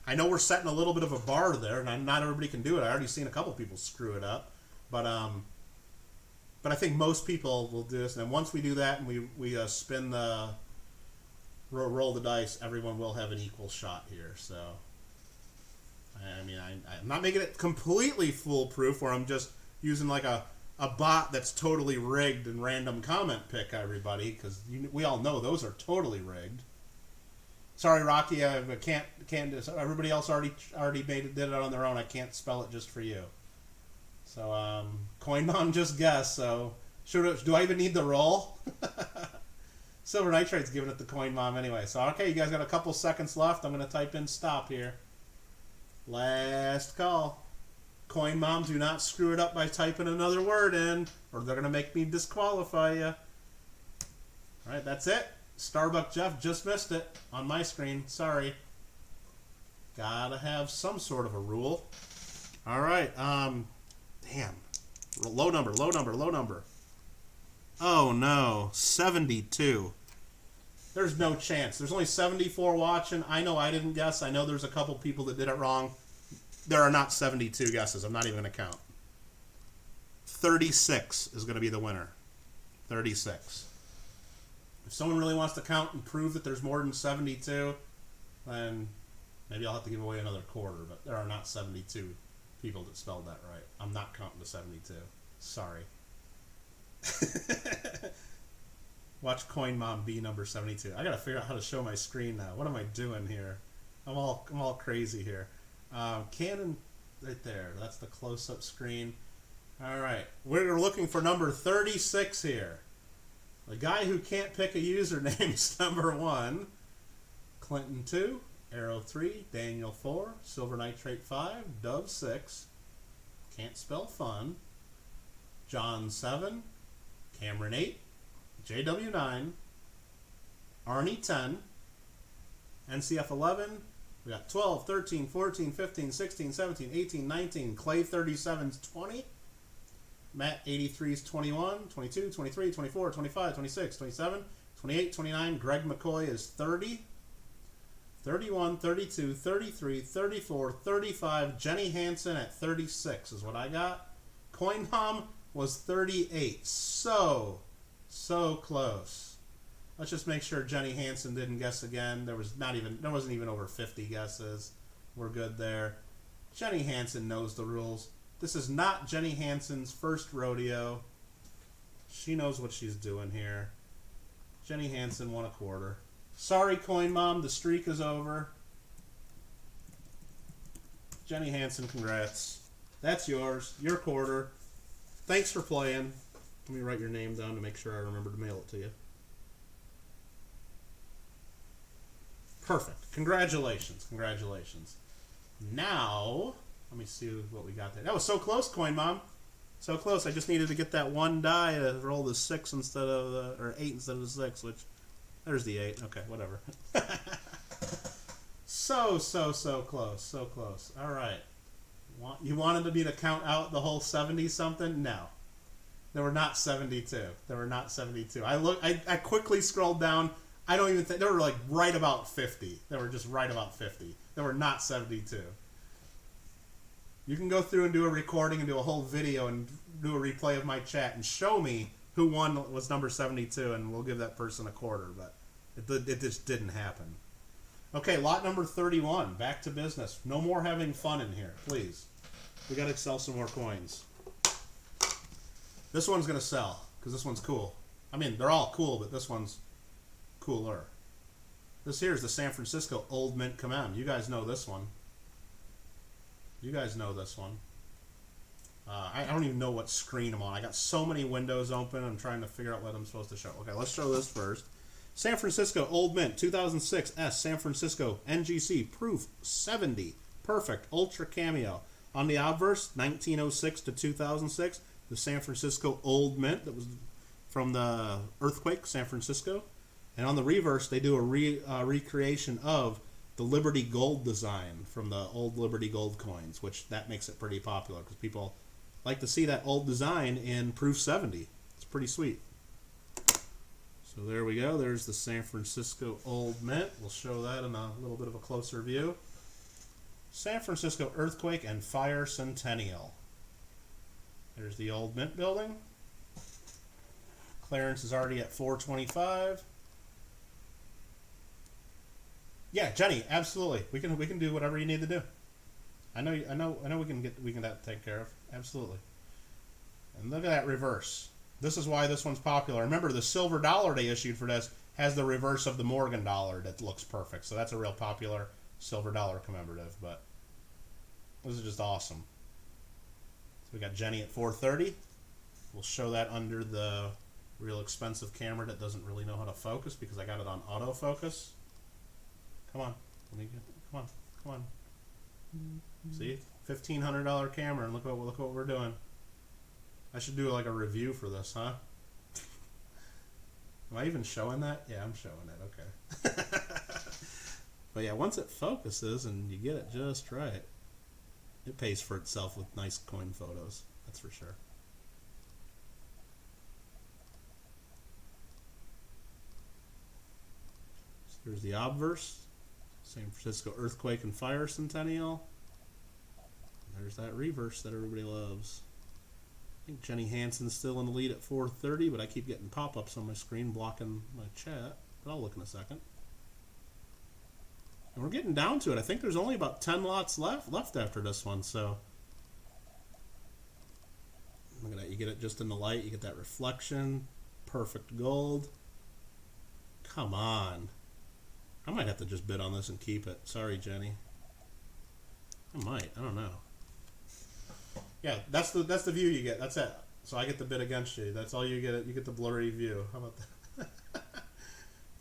B: I know we're setting a little bit of a bar there, and not everybody can do it. I already seen a couple people screw it up, but I think most people will do this. And then once we do that and we spin the roll the dice, everyone will have an equal shot here. So, I mean, I'm not making it completely foolproof, where I'm just using like a bot that's totally rigged and random comment pick everybody, because we all know those are totally rigged. Sorry, Rocky, I can't. Everybody else already did it on their own. I can't spell it just for you. So, Coin Mom just guessed. So, do I even need the roll? Silver Nitrate's giving it to Coin Mom anyway. So, okay, you guys got a couple seconds left. I'm going to type in stop here. Last call. Coin Mom, do not screw it up by typing another word in, or they're going to make me disqualify you. All right, that's it. Starbuck Jeff just missed it on my screen. Sorry. Gotta have some sort of a rule. All right. Damn. Low number, low number, low number. Oh, no. 72. There's no chance. There's only 74 watching. I know I didn't guess. I know there's a couple people that did it wrong. There are not 72 guesses. I'm not even going to count. 36 is going to be the winner. 36. If someone really wants to count and prove that there's more than 72, then maybe I'll have to give away another quarter. But there are not 72 people that spelled that right. I'm not counting to 72. Sorry. Watch Coin Mom be number 72. I got to figure out how to show my screen now. What am I doing here? I'm all crazy here. Canon right there. That's the close-up screen. All right. We're looking for number 36 here. The guy who can't pick a username is number 1. Clinton 2. Arrow 3, Daniel 4, Silver Nitrate 5, Dove 6, Can't Spell Fun, John 7, Cameron 8, JW 9, Arnie 10, NCF 11, we got 12, 13, 14, 15, 16, 17, 18, 19, Clay 37's 20, Matt 83's 21, 22, 23, 24, 25, 26, 27, 28, 29, Greg McCoy is 30, 31, 32, 33, 34, 35, Jenny Hansen at 36 is what I got. Coin Mom was 38. So close. Let's just make sure Jenny Hansen didn't guess again. There wasn't even over 50 guesses. We're good there. Jenny Hansen knows the rules. This is not Jenny Hansen's first rodeo. She knows what she's doing here. Jenny Hansen won a quarter. Sorry, Coin Mom, the streak is over. Jenny Hansen, congrats. That's yours. Your quarter. Thanks for playing. Let me write your name down to make sure I remember to mail it to you. Perfect. Congratulations. Congratulations. Now, let me see what we got there. That was so close, Coin Mom. So close. I just needed to get that one die to roll the 6 instead of the, or 8 instead of the 6, which, there's the 8. Okay, whatever. So close. So close. All right. You wanted me to count out the whole 70-something? No. There were not 72. There were not 72. I quickly scrolled down. I don't even think, they were like right about 50. They were just right about 50. There were not 72. You can go through and do a recording and do a whole video and do a replay of my chat and show me who won was number 72, and we'll give that person a quarter, but it just didn't happen. Okay, lot number 31. Back to business. No more having fun in here, please. We got to sell some more coins. This one's going to sell because this one's cool. I mean, they're all cool, but this one's cooler. This here is the San Francisco Old Mint Commem. You guys know this one. You guys know this one. I don't even know what screen I'm on. I got so many windows open. I'm trying to figure out what I'm supposed to show. Okay, let's show this first. San Francisco Old Mint 2006 S San Francisco NGC Proof 70. Perfect. Ultra Cameo. On the obverse, 1906 to 2006, the San Francisco Old Mint that was from the earthquake, San Francisco. And on the reverse, they do a recreation of the Liberty Gold design from the old Liberty Gold coins, which that makes it pretty popular because people like to see that old design in Proof 70. It's pretty sweet. So there we go. There's the San Francisco Old Mint. We'll show that in a little bit of a closer view. San Francisco Earthquake and Fire Centennial. There's the Old Mint building. Clearance is already at $4.25. Yeah, Jenny, absolutely. We can do whatever you need to do. I know we can that taken care of. Absolutely. And look at that reverse. This is why this one's popular. Remember, the silver dollar they issued for this has the reverse of the Morgan dollar that looks perfect. So that's a real popular silver dollar commemorative. But this is just awesome. So we got Jenny at 430. We'll show that under the real expensive camera that doesn't really know how to focus because I got it on autofocus. Come on. Come on. See? $1,500 camera, and look what we're doing. I should do like a review for this, huh? Am I even showing that? Yeah, I'm showing it. Okay. But yeah, once it focuses and you get it just right, it pays for itself with nice coin photos. That's for sure. So there's the obverse. San Francisco Earthquake and Fire Centennial. And there's that reverse that everybody loves. I think Jenny Hansen's still in the lead at 430, but I keep getting pop-ups on my screen blocking my chat. But I'll look in a second. And we're getting down to it. I think there's only about 10 lots left after this one, so look at that. You get it just in the light. You get that reflection. Perfect gold. Come on. I might have to just bid on this and keep it. Sorry, Jenny. I might. I don't know. Yeah, that's the view you get. That's it. So I get the bid against you. That's all you get. You get the blurry view. How about that?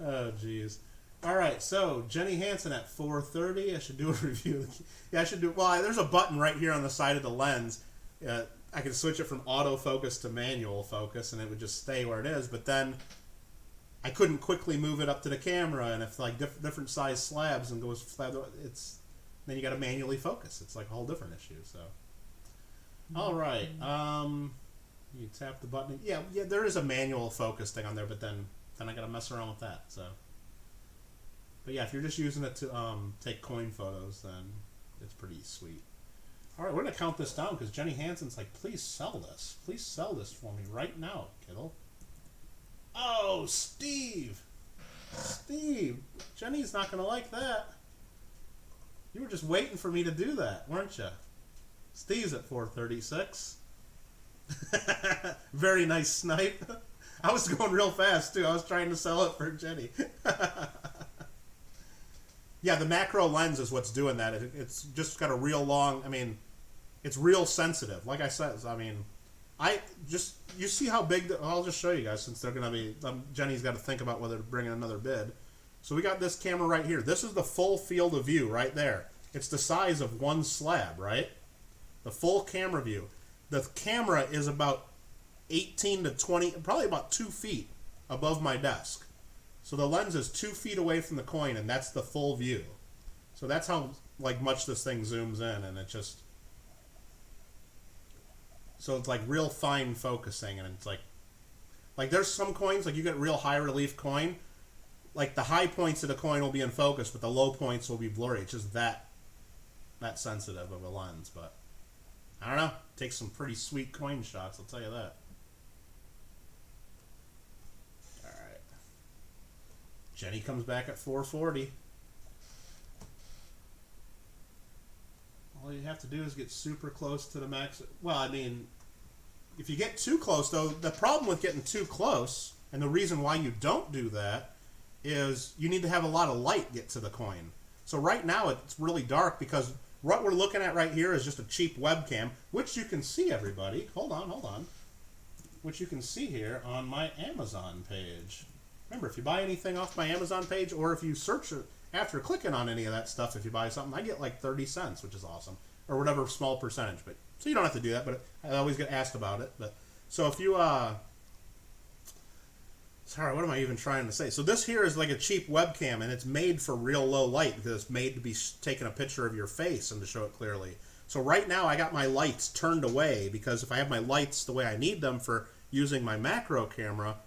B: Oh, jeez. All right, so Jenny Hansen at 4:30. I should do a review. Yeah, I should do. Well, there's a button right here on the side of the lens. I can switch it from autofocus to manual focus, and it would just stay where it is. But then I couldn't quickly move it up to the camera, and if like different size slabs and goes slab, then you got to manually focus. It's like a whole different issue. So, all right, you tap the button. Yeah, there is a manual focus thing on there, but then I got to mess around with that. So. But yeah, if you're just using it to take coin photos, then it's pretty sweet. All right, we're going to count this down because Jenny Hansen's like, please sell this. Please sell this for me right now, Kittle. Oh, Steve. Steve. Jenny's not going to like that. You were just waiting for me to do that, weren't you? Steve's at 4:36. Very nice snipe. I was going real fast, too. I was trying to sell it for Jenny. Yeah, the macro lens is what's doing that. It's just got a real long, I mean, it's real sensitive. Like I said, I mean, you see how big, I'll just show you guys since they're going to be, Jenny's got to think about whether to bring in another bid. So we got this camera right here. This is the full field of view right there. It's the size of one slab, right? The full camera view. The camera is about 18 to 20, probably about 2 feet above my desk. So the lens is 2 feet away from the coin, and that's the full view. So that's how like much this thing zooms in, and it just, so it's like real fine focusing, and it's like there's some coins, like you get real high relief coin, like the high points of the coin will be in focus, but the low points will be blurry. It's just that sensitive of a lens. But I don't know, takes some pretty sweet coin shots, I'll tell you that. Jenny comes back at 4:40. All you have to do is get super close to the max. Well, I mean, if you get too close, though, the problem with getting too close, and the reason why you don't do that, is you need to have a lot of light get to the coin. So right now it's really dark because what we're looking at right here is just a cheap webcam, which you can see, everybody. Hold on. Which you can see here on my Amazon page. Remember, if you buy anything off my Amazon page, or if you search it after clicking on any of that stuff, if you buy something, I get like 30 cents, which is awesome, or whatever small percentage. But so you don't have to do that, but I always get asked about it. But so if you sorry, what am I even trying to say? So this here is like a cheap webcam, and it's made for real low light because it's made to be taking a picture of your face and to show it clearly. So right now I got my lights turned away because if I have my lights the way I need them for using my macro camera,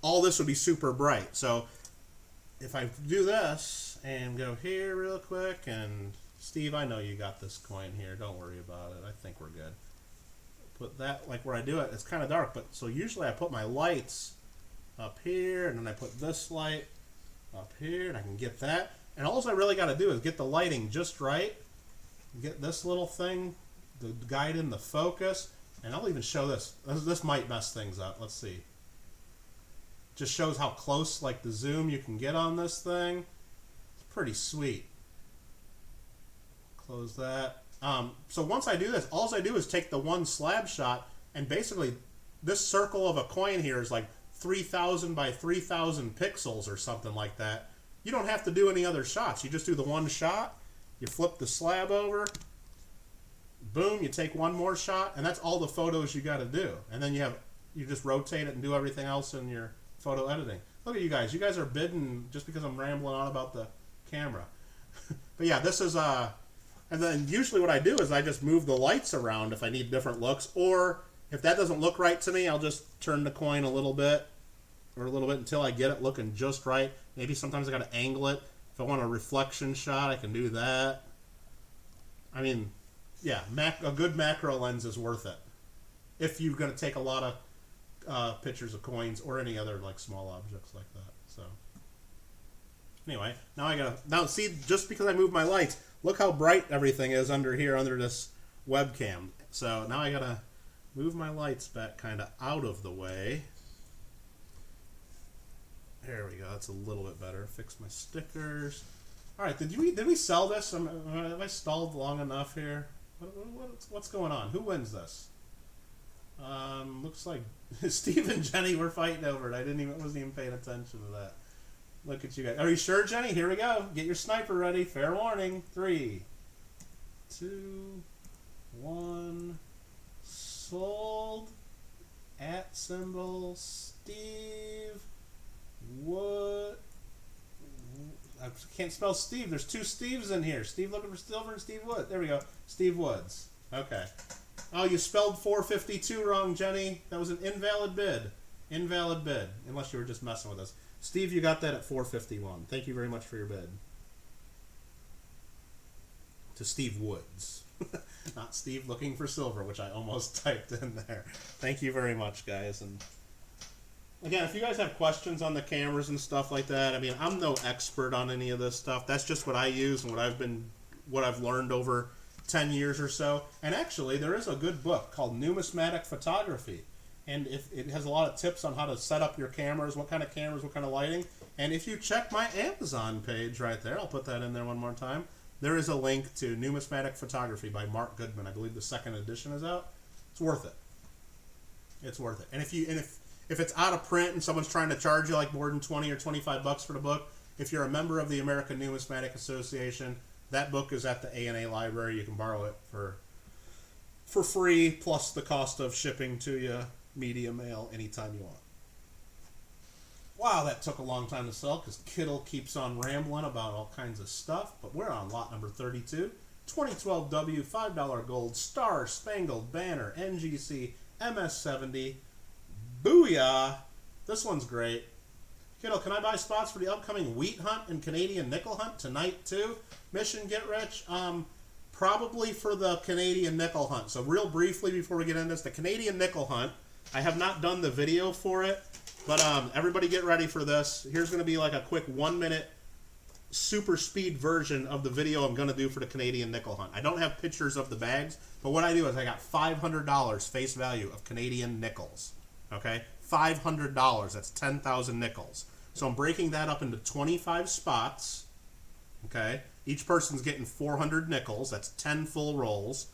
B: all this would be super bright. So if I do this and go here real quick, and Steve, I know you got this coin here. Don't worry about it. I think we're good. Put that like where I do it. It's kind of dark, but so usually I put my lights up here, and then I put this light up here, and I can get that. And all I really got to do is get the lighting just right. Get this little thing to guide in the focus, and I'll even show this. This might mess things up. Let's see. Just shows how close, like the zoom you can get on this thing. It's pretty sweet. Close that. So once I do this, all I do is take the one slab shot, and basically this circle of a coin here is like 3,000 by 3,000 pixels or something like that. You don't have to do any other shots. You just do the one shot. You flip the slab over. Boom, you take one more shot, and that's all the photos you got to do. And then you just rotate it and do everything else in your photo editing. Look at you guys. You guys are bidding just because I'm rambling on about the camera. But yeah, this is and then usually what I do is I just move the lights around if I need different looks, or if that doesn't look right to me, I'll just turn the coin a little bit until I get it looking just right. Maybe sometimes I got to angle it. If I want a reflection shot, I can do that. I mean, yeah, a good macro lens is worth it if you're going to take a lot of pictures of coins or any other like small objects like that. So anyway, now see, just because I moved my lights, look how bright everything is under here under this webcam. So now I gotta move my lights back kind of out of the way. There we go. That's a little bit better. Fix my stickers. All right. Did we sell this? Have I stalled long enough here? What's going on? Who wins this? Looks like Steve and Jenny were fighting over it. I wasn't even paying attention to that. Look at you guys. Are you sure, Jenny? Here we go. Get your sniper ready. Fair warning. 3, 2, 1. Sold. At symbol. Steve. What? I can't spell Steve. There's 2 Steves in here. Steve looking for silver and Steve Wood. There we go. Steve Woods. Okay. Oh, you spelled 452 wrong, Jenny. That was an invalid bid. Invalid bid. Unless you were just messing with us. Steve, you got that at 451. Thank you very much for your bid. To Steve Woods. Not Steve looking for silver, which I almost typed in there. Thank you very much, guys. And again, if you guys have questions on the cameras and stuff like that, I mean, I'm no expert on any of this stuff. That's just what I use and what I've learned over 10 years or so. And actually, there is a good book called Numismatic Photography. And it has a lot of tips on how to set up your cameras, what kind of lighting. And if you check my Amazon page right there, I'll put that in there one more time. There is a link to Numismatic Photography by Mark Goodman. I believe the 2nd edition is out. It's worth it. It's worth it. And if it's out of print and someone's trying to charge you like more than 20 or 25 bucks for the book, if you're a member of the American Numismatic Association, that book is at the A&A library. You can borrow it for free, plus the cost of shipping to you, media mail, anytime you want. Wow, that took a long time to sell because Kittle keeps on rambling about all kinds of stuff. But we're on lot number 32. 2012 W, $5 gold, Star Spangled Banner, NGC, MS70. Booyah! This one's great. Kittle, can I buy spots for the upcoming wheat hunt and Canadian nickel hunt tonight too? Mission Get Rich? Probably for the Canadian nickel hunt. So real briefly before we get into this, the Canadian nickel hunt, I have not done the video for it, but everybody get ready for this. Here's going to be like a quick 1-minute super speed version of the video I'm going to do for the Canadian nickel hunt. I don't have pictures of the bags, but what I do is I got $500 face value of Canadian nickels. Okay? $500. That's 10,000 nickels. So I'm breaking that up into 25 spots. Okay? Each person's getting 400 nickels. That's 10 full rolls.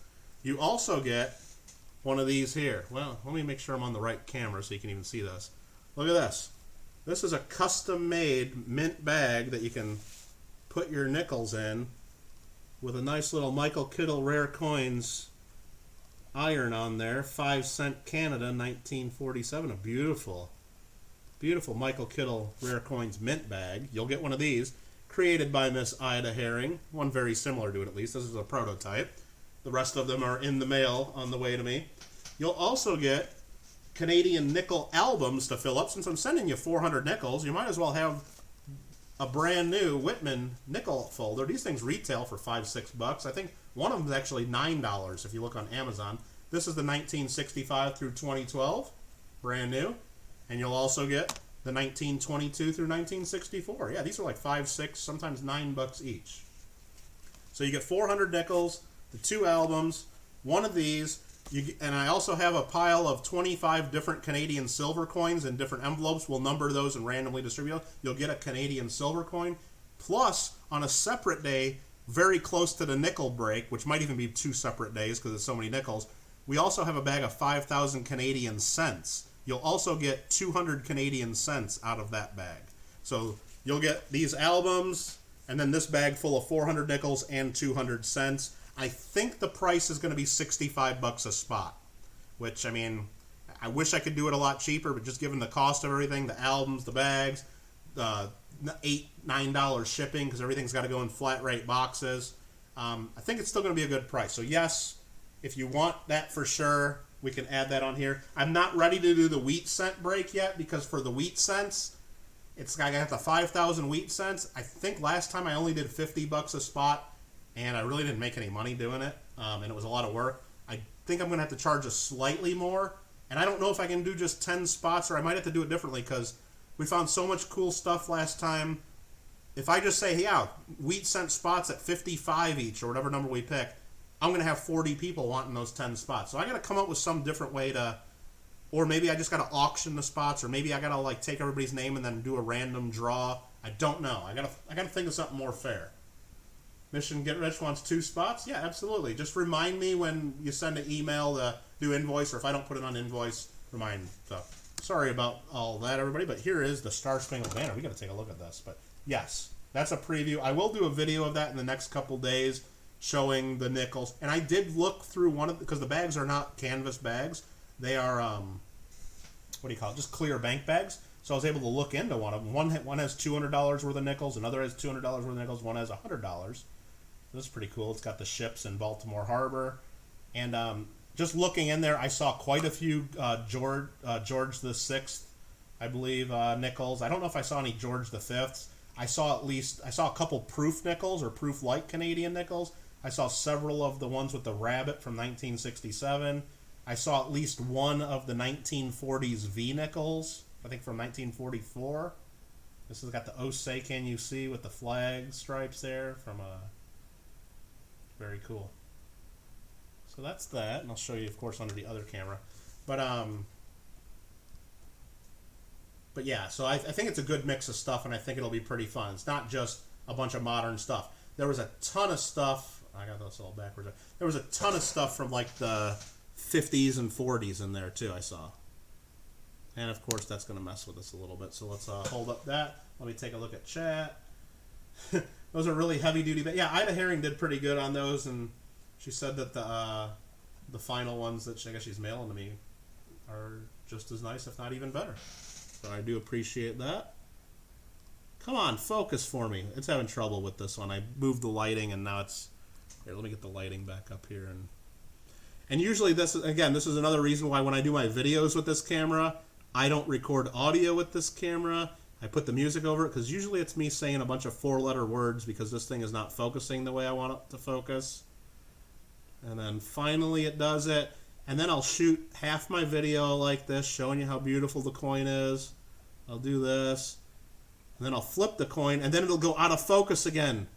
B: You also get one of these here. Well, let me make sure I'm on the right camera so you can even see this. Look at this. This is a custom-made mint bag that you can put your nickels in with a nice little Michael Kittle Rare Coins iron on there. 5-cent Canada, 1947. A beautiful, beautiful Michael Kittle Rare Coins mint bag. You'll get one of these, created by Miss Ida Herring. One very similar to it, at least. This is a prototype. The rest of them are in the mail on the way to me. You'll also get Canadian nickel albums to fill up. Since I'm sending you 400 nickels, you might as well have a brand new Whitman nickel folder. These things retail for $5-6. I think one of them is actually $9 if you look on Amazon. This is the 1965 through 2012, brand new. And you'll also get the 1922 through 1964. Yeah, these are like $5, $6, sometimes $9 each. So you get 400 nickels, the 2 albums, one of these, and I also have a pile of 25 different Canadian silver coins in different envelopes. We'll number those and randomly distribute them. You'll get a Canadian silver coin. Plus, on a separate day, very close to the nickel break, which might even be 2 separate days because there's so many nickels, we also have a bag of 5,000 Canadian cents. You'll also get 200 Canadian cents out of that bag. So you'll get these albums, and then this bag full of 400 nickels and 200 cents. I think the price is going to be $65 a spot, which, I mean, I wish I could do it a lot cheaper, but just given the cost of everything, the albums, the bags, the $8, $9 shipping, because everything's got to go in flat rate boxes, I think it's still going to be a good price. So yes, if you want that for sure, we can add that on here. I'm not ready to do the wheat cent break yet, because for the wheat cents, I got the 5,000 wheat cents. I think last time I only did $50 a spot, and I really didn't make any money doing it, and it was a lot of work. I think I'm going to have to charge us slightly more, and I don't know if I can do just 10 spots, or I might have to do it differently, because we found so much cool stuff last time. If I just say, yeah, wheat cent spots at 55 each, or whatever number we pick, I'm going to have 40 people wanting those 10 spots. So I got to come up with some different way to, or maybe I just got to auction the spots, or maybe I got to like take everybody's name and then do a random draw. I don't know. I got to think of something more fair. Mission Get Rich wants 2 spots? Yeah, absolutely. Just remind me when you send an email to do invoice, or if I don't put it on invoice, remind me. So sorry about all that, everybody, but here is the Star Spangled Banner. We got to take a look at this, but yes, that's a preview. I will do a video of that in the next couple days showing the nickels. And I did look through one of because the bags are not canvas bags. They are, what do you call it, just clear bank bags. So I was able to look into one of them. One has $200 worth of nickels, another has $200 worth of nickels, one has $100. This is pretty cool. It's got the ships in Baltimore Harbor. And just looking in there, I saw quite a few George the Sixth, I believe, nickels. I don't know if I saw any George the Fifths. I saw a couple proof nickels or proof-like Canadian nickels. I saw several of the ones with the rabbit from 1967. I saw at least one of the 1940s V nickels, I think from 1944. This has got the "Oh Say Can You See" with the flag stripes there from very cool. So that's that, and I'll show you, of course, under the other camera. But yeah, so I think it's a good mix of stuff, and I think it'll be pretty fun. It's not just a bunch of modern stuff. There was a ton of stuff. I got this all backwards. There was a ton of stuff from like the 50s and 40s in there too, I saw. And of course that's going to mess with us a little bit. So let's hold up that. Let me take a look at chat. Those are really heavy duty. But yeah, Ida Herring did pretty good on those, and she said that the final ones that I guess she's mailing to me are just as nice, if not even better. So I do appreciate that. Come on, focus for me. It's having trouble with this one. I moved the lighting, and now it's... Here, let me get the lighting back up here. And usually this is another reason why when I do my videos with this camera, I don't record audio with this camera. I put the music over it, because usually it's me saying a bunch of 4-letter words because this thing is not focusing the way I want it to focus. And then finally it does it. And then I'll shoot half my video like this, showing you how beautiful the coin is. I'll do this. And then I'll flip the coin, and then it'll go out of focus again.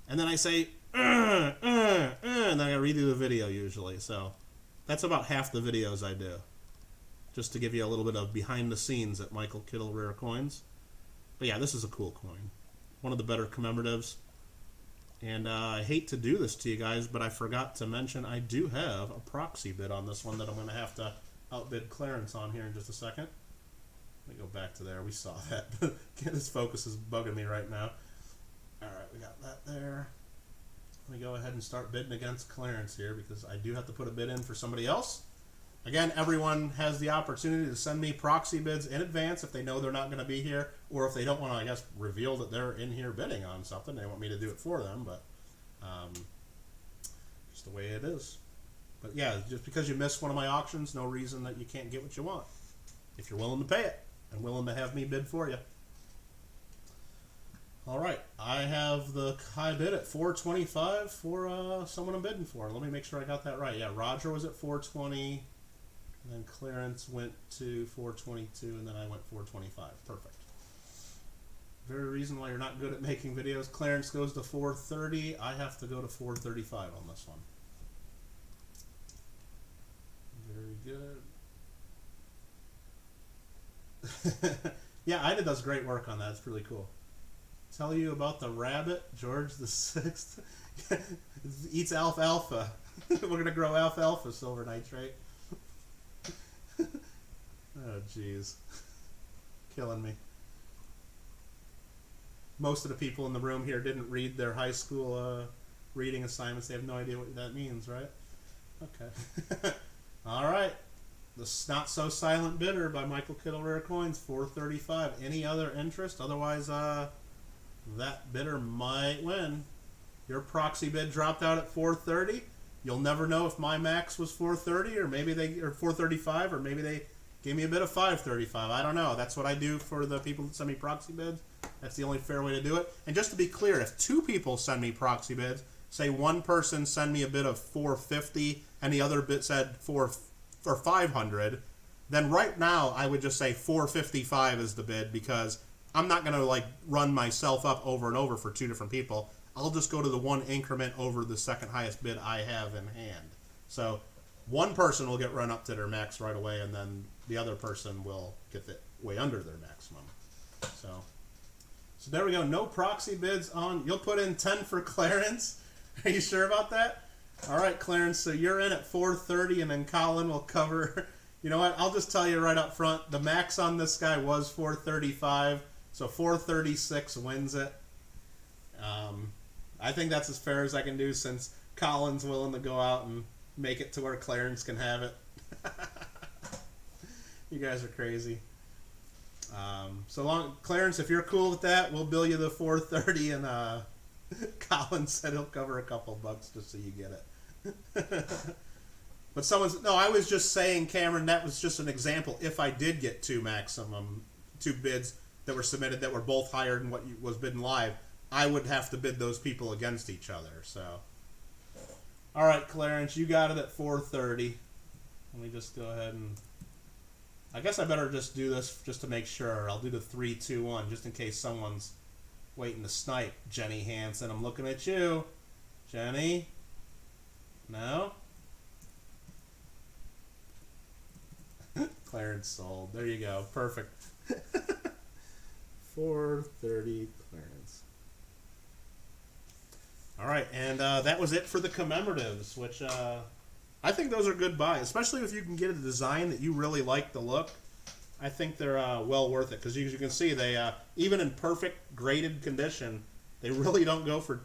B: And then I say, and then I redo the video usually. So that's about half the videos I do. Just to give you a little bit of behind the scenes at Michael Kittle Rare Coins. But yeah, this is a cool coin. One of the better commemoratives. And I hate to do this to you guys, but I forgot to mention I do have a proxy bid on this one that I'm going to have to outbid clearance on here in just a second. Let me go back to there. We saw that. This focus is bugging me right now. Alright, we got that there. Let me go ahead and start bidding against clearance here, because I do have to put a bid in for somebody else. Again, everyone has the opportunity to send me proxy bids in advance if they know they're not going to be here, or if they don't want to, I guess, reveal that they're in here bidding on something. They want me to do it for them, but just the way it is. But yeah, just because you miss one of my auctions, no reason that you can't get what you want, if you're willing to pay it and willing to have me bid for you. All right, I have the high bid at $425 for someone I'm bidding for. Let me make sure I got that right. Yeah, Roger was at $420. And then clearance went to $422, and then I went $425. Perfect. Very reason why you're not good at making videos. Clearance goes to $430. I have to go to $435 on this one. Very good. Yeah, Ida does great work on that. It's really cool. Tell you about the rabbit, George the Sixth. Eats alfalfa. We're going to grow alfalfa silver nitrate. Oh, jeez. Killing me. Most of the people in the room here didn't read their high school reading assignments. They have no idea what that means, right? Okay. All right. The Not So Silent Bidder by Michael Kittle Rare Coins, $435. Any other interest? Otherwise, that bidder might win. Your proxy bid dropped out at $430. You'll never know if my max was $430 or maybe or $435, or maybe they gave me a bid of $535. I don't know. That's what I do for the people that send me proxy bids. That's the only fair way to do it. And just to be clear, if two people send me proxy bids, say one person send me a bid of $450 and the other bid said $500, then right now I would just say $455 is the bid, because I'm not going to like run myself up over and over for two different people. I'll just go to the one increment over the second highest bid I have in hand. So one person will get run up to their max right away, and then the other person will get it way under their maximum. So there we go. No proxy bids on. You'll put in 10 for clearance. Are you sure about that? All right, Clarence. So you're in at $430, and then Colin will cover You know what? I'll just tell you right up front. The max on this guy was 435, so 436 wins it. I think that's as fair as I can do since Colin's willing to go out and make it to where Clarence can have it. You guys are crazy. So long, Clarence, if you're cool with that, we'll bill you the 430, and Colin said he'll cover a couple bucks just so you get it. But no, I was just saying, Cameron, that was just an example. If I did get two bids that were submitted that were both higher than what was bidden live, I would have to bid those people against each other. So, all right, Clarence, you got it at 430. Let me just go ahead and, I guess I better just do this just to make sure. I'll do the 3, 2, 1 just in case someone's waiting to snipe. Jenny Hansen, I'm looking at you. Jenny? No? Clarence sold. There you go. Perfect. 430 Clarence. All right, and that was it for the commemoratives, which I think those are good buys, especially if you can get a design that you really like the look. I think they're well worth it because, as you can see, they even in perfect graded condition, they really don't go for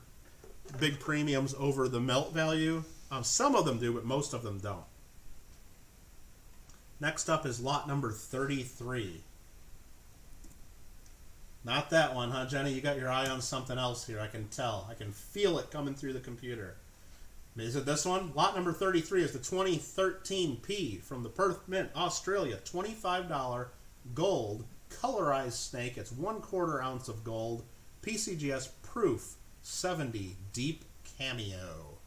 B: big premiums over the melt value. Some of them do, but most of them don't. Next up is lot number 33. Not that one, huh, Jenny? You got your eye on something else here. I can tell. I can feel it coming through the computer. Is it this one? Lot number 33 is the 2013 P from the Perth Mint, Australia. $25 gold colorized snake. It's 1/4 ounce of gold. PCGS proof 70 deep cameo.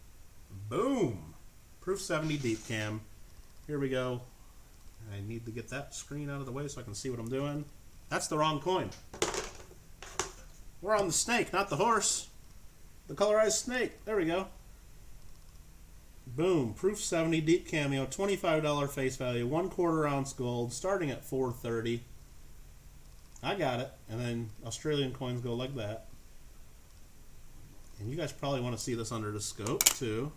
B: Boom. Proof 70 deep cam. Here we go. I need to get that screen out of the way so I can see what I'm doing. That's the wrong coin. We're on the snake, not the horse. The colorized snake. There we go. Boom. Proof 70 deep cameo. $25 face value. 1/4 ounce gold. Starting at 430. I got it. And then Australian coins go like that. And you guys probably want to see this under the scope too.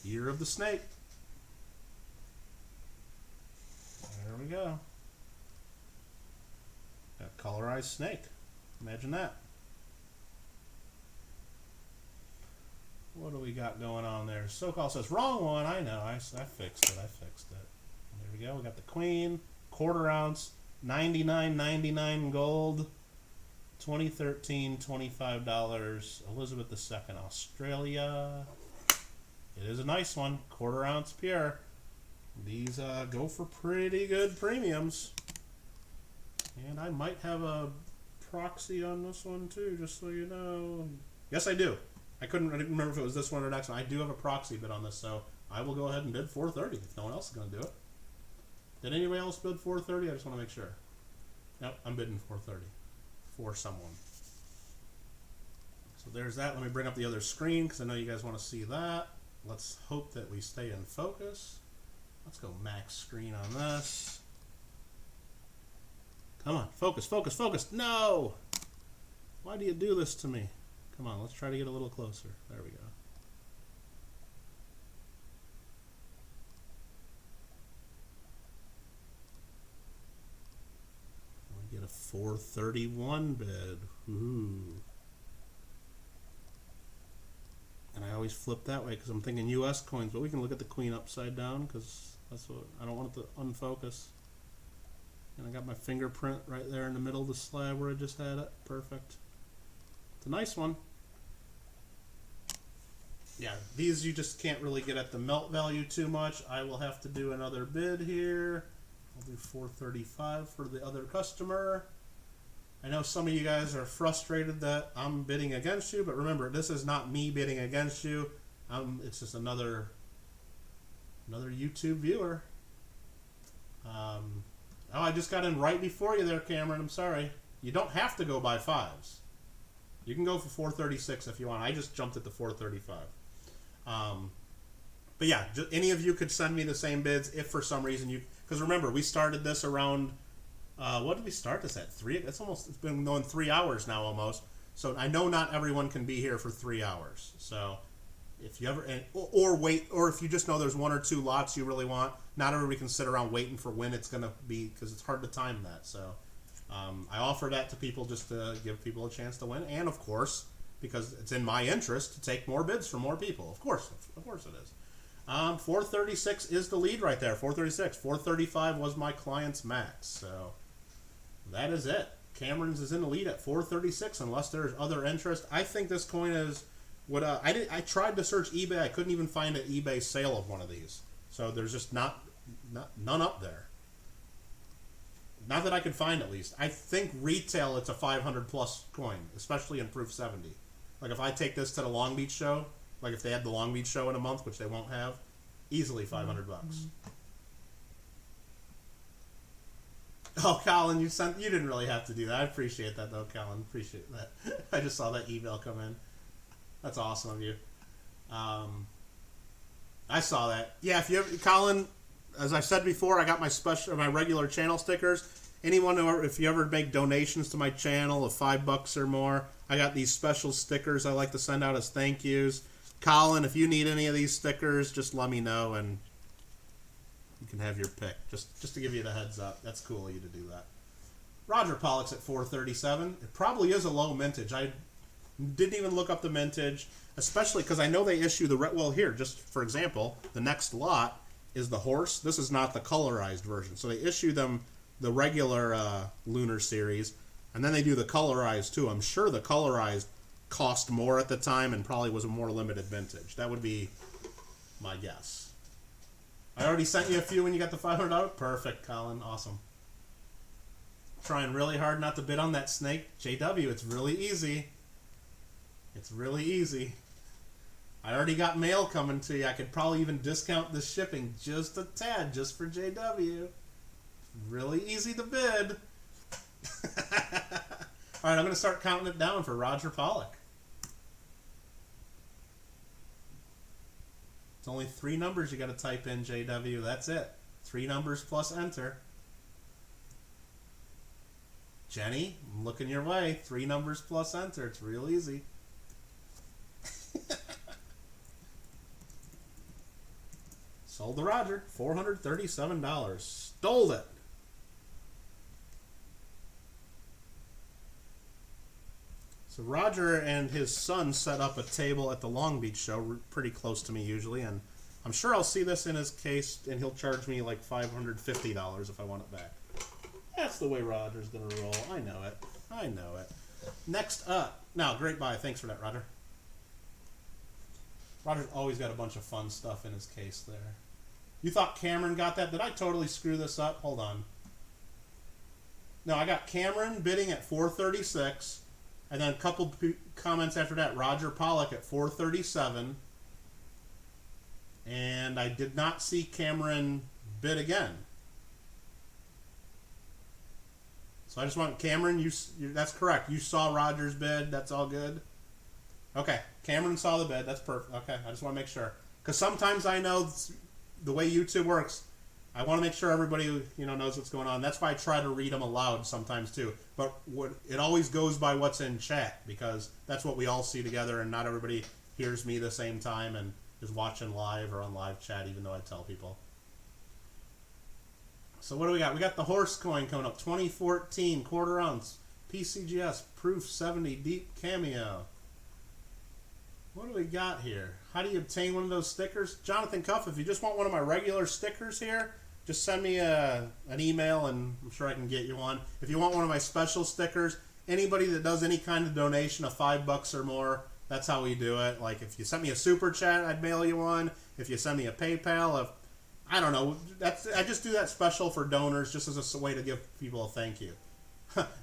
B: Year of the snake. There we go. Got colorized snake. Imagine that. What do we got going on there? SoCal says, wrong one. I know. I fixed it. There we go. We got the queen. 1/4 ounce. $99.99 gold. 2013. $25. Elizabeth II. Australia. It is a nice one. 1/4 ounce pure. These go for pretty good premiums. And I might have a proxy on this one too, just so you know. Yes, I do. I didn't remember if it was this one or next one. I do have a proxy bid on this, so I will go ahead and bid 430 if no one else is going to do it. Did anybody else bid 430? I just want to make sure. Yep, I'm bidding 430 for someone. So there's that. Let me bring up the other screen because I know you guys want to see that. Let's hope that we stay in focus. Let's go max screen on this. Come on, focus, focus, focus. No! Why do you do this to me? Come on, let's try to get a little closer. There we go. We get a 431 bid. Ooh. And I always flip that way because I'm thinking US coins, but we can look at the queen upside down because that's what I don't want it to unfocus. And I got my fingerprint right there in the middle of the slab where I just had it. Perfect. It's a nice one. Yeah, these you just can't really get at the melt value too much. I will have to do another bid here. I'll do 435 for the other customer. I know some of you guys are frustrated that I'm bidding against you, but remember, this is not me bidding against you. It's just another YouTube viewer. Oh, I just got in right before you there, Cameron. I'm sorry. You don't have to go by fives. You can go for 436 if you want. I just jumped at the 435. But yeah, any of you could send me the same bids if for some reason you... Because remember, we started this around... what did we start this at? 3? It's been going 3 hours now almost. So I know not everyone can be here for 3 hours. So If you ever, or wait, or if you just know there's one or two lots you really want, not everybody can sit around waiting for when it's going to be, because it's hard to time that. So I offer that to people just to give people a chance to win, and of course, because it's in my interest to take more bids from more people. Of course it is. 436 is the lead right there. 436. 435 was my client's max. So that is it. Cameron's is in the lead at 436 unless there's other interest. I think this coin is what I tried to search eBay. I couldn't even find an eBay sale of one of these. So there's just none up there. Not that I could find, at least. I think retail it's a 500 plus coin, especially in proof 70. Like if I take this to the Long Beach show, like if they had the Long Beach show in a month, which they won't have, easily 500 bucks. Oh, Colin, you didn't really have to do that. I appreciate that, though, Colin. Appreciate that. I just saw that email come in. That's awesome of you. I saw that. Yeah, if you ever, Colin, as I said before, I got my regular channel stickers. Anyone who, if you ever make donations to my channel of $5 or more, I got these special stickers I like to send out as thank yous. Colin, if you need any of these stickers, just let me know and you can have your pick. Just to give you the heads up. That's cool of you to do that. Roger Pollock's at 437. It probably is a low mintage. I didn't even look up the mintage, especially because I know they issue the... Well, here, just for example, the next lot is the horse. This is not the colorized version. So they issue them the regular Lunar Series, and then they do the colorized too. I'm sure the colorized cost more at the time and probably was a more limited vintage. That would be my guess. I already sent you a few when you got the $500. Perfect, Colin. Awesome. Trying really hard not to bid on that snake. JW, it's really easy. It's really easy. I already got mail coming to you. I could probably even discount the shipping just a tad, just for JW. Really easy to bid. All right, I'm going to start counting it down for Roger Pollock. It's only 3 numbers you got to type in, JW. That's it. 3 numbers plus enter. Jenny, I'm looking your way. 3 numbers plus enter. It's real easy. Sold to Roger. $437. Stole it. So Roger and his son set up a table at the Long Beach show, pretty close to me usually, and I'm sure I'll see this in his case, and he'll charge me like $550 if I want it back. That's the way Roger's gonna roll. I know it. I know it. Next up, now great buy. Thanks for that, Roger. Roger's always got a bunch of fun stuff in his case there. You thought Cameron got that? Did I totally screw this up? Hold on. No, I got Cameron bidding at 436. And then a couple comments after that, Roger Pollock at 437. And I did not see Cameron bid again. So I just want Cameron, that's correct. You saw Roger's bid. That's all good. Okay, Cameron saw the bid. That's perfect. Okay, I just want to make sure. Because sometimes I know the way YouTube works, I want to make sure everybody knows what's going on. That's why I try to read them aloud sometimes too. But it always goes by what's in chat, because that's what we all see together, and not everybody hears me the same time and is watching live or on live chat, even though I tell people. So what do we got? We got the horse coin coming up, 2014 quarter ounce PCGS proof 70 deep cameo. What do we got here? How do you obtain one of those stickers? Jonathan Cuff, if you just want one of my regular stickers here, just send me an email and I'm sure I can get you one. If you want one of my special stickers, anybody that does any kind of donation of $5 or more, that's how we do it. Like if you send me a super chat, I'd mail you one. If you send me a PayPal, I don't know. I just do that special for donors, just as a way to give people a thank you.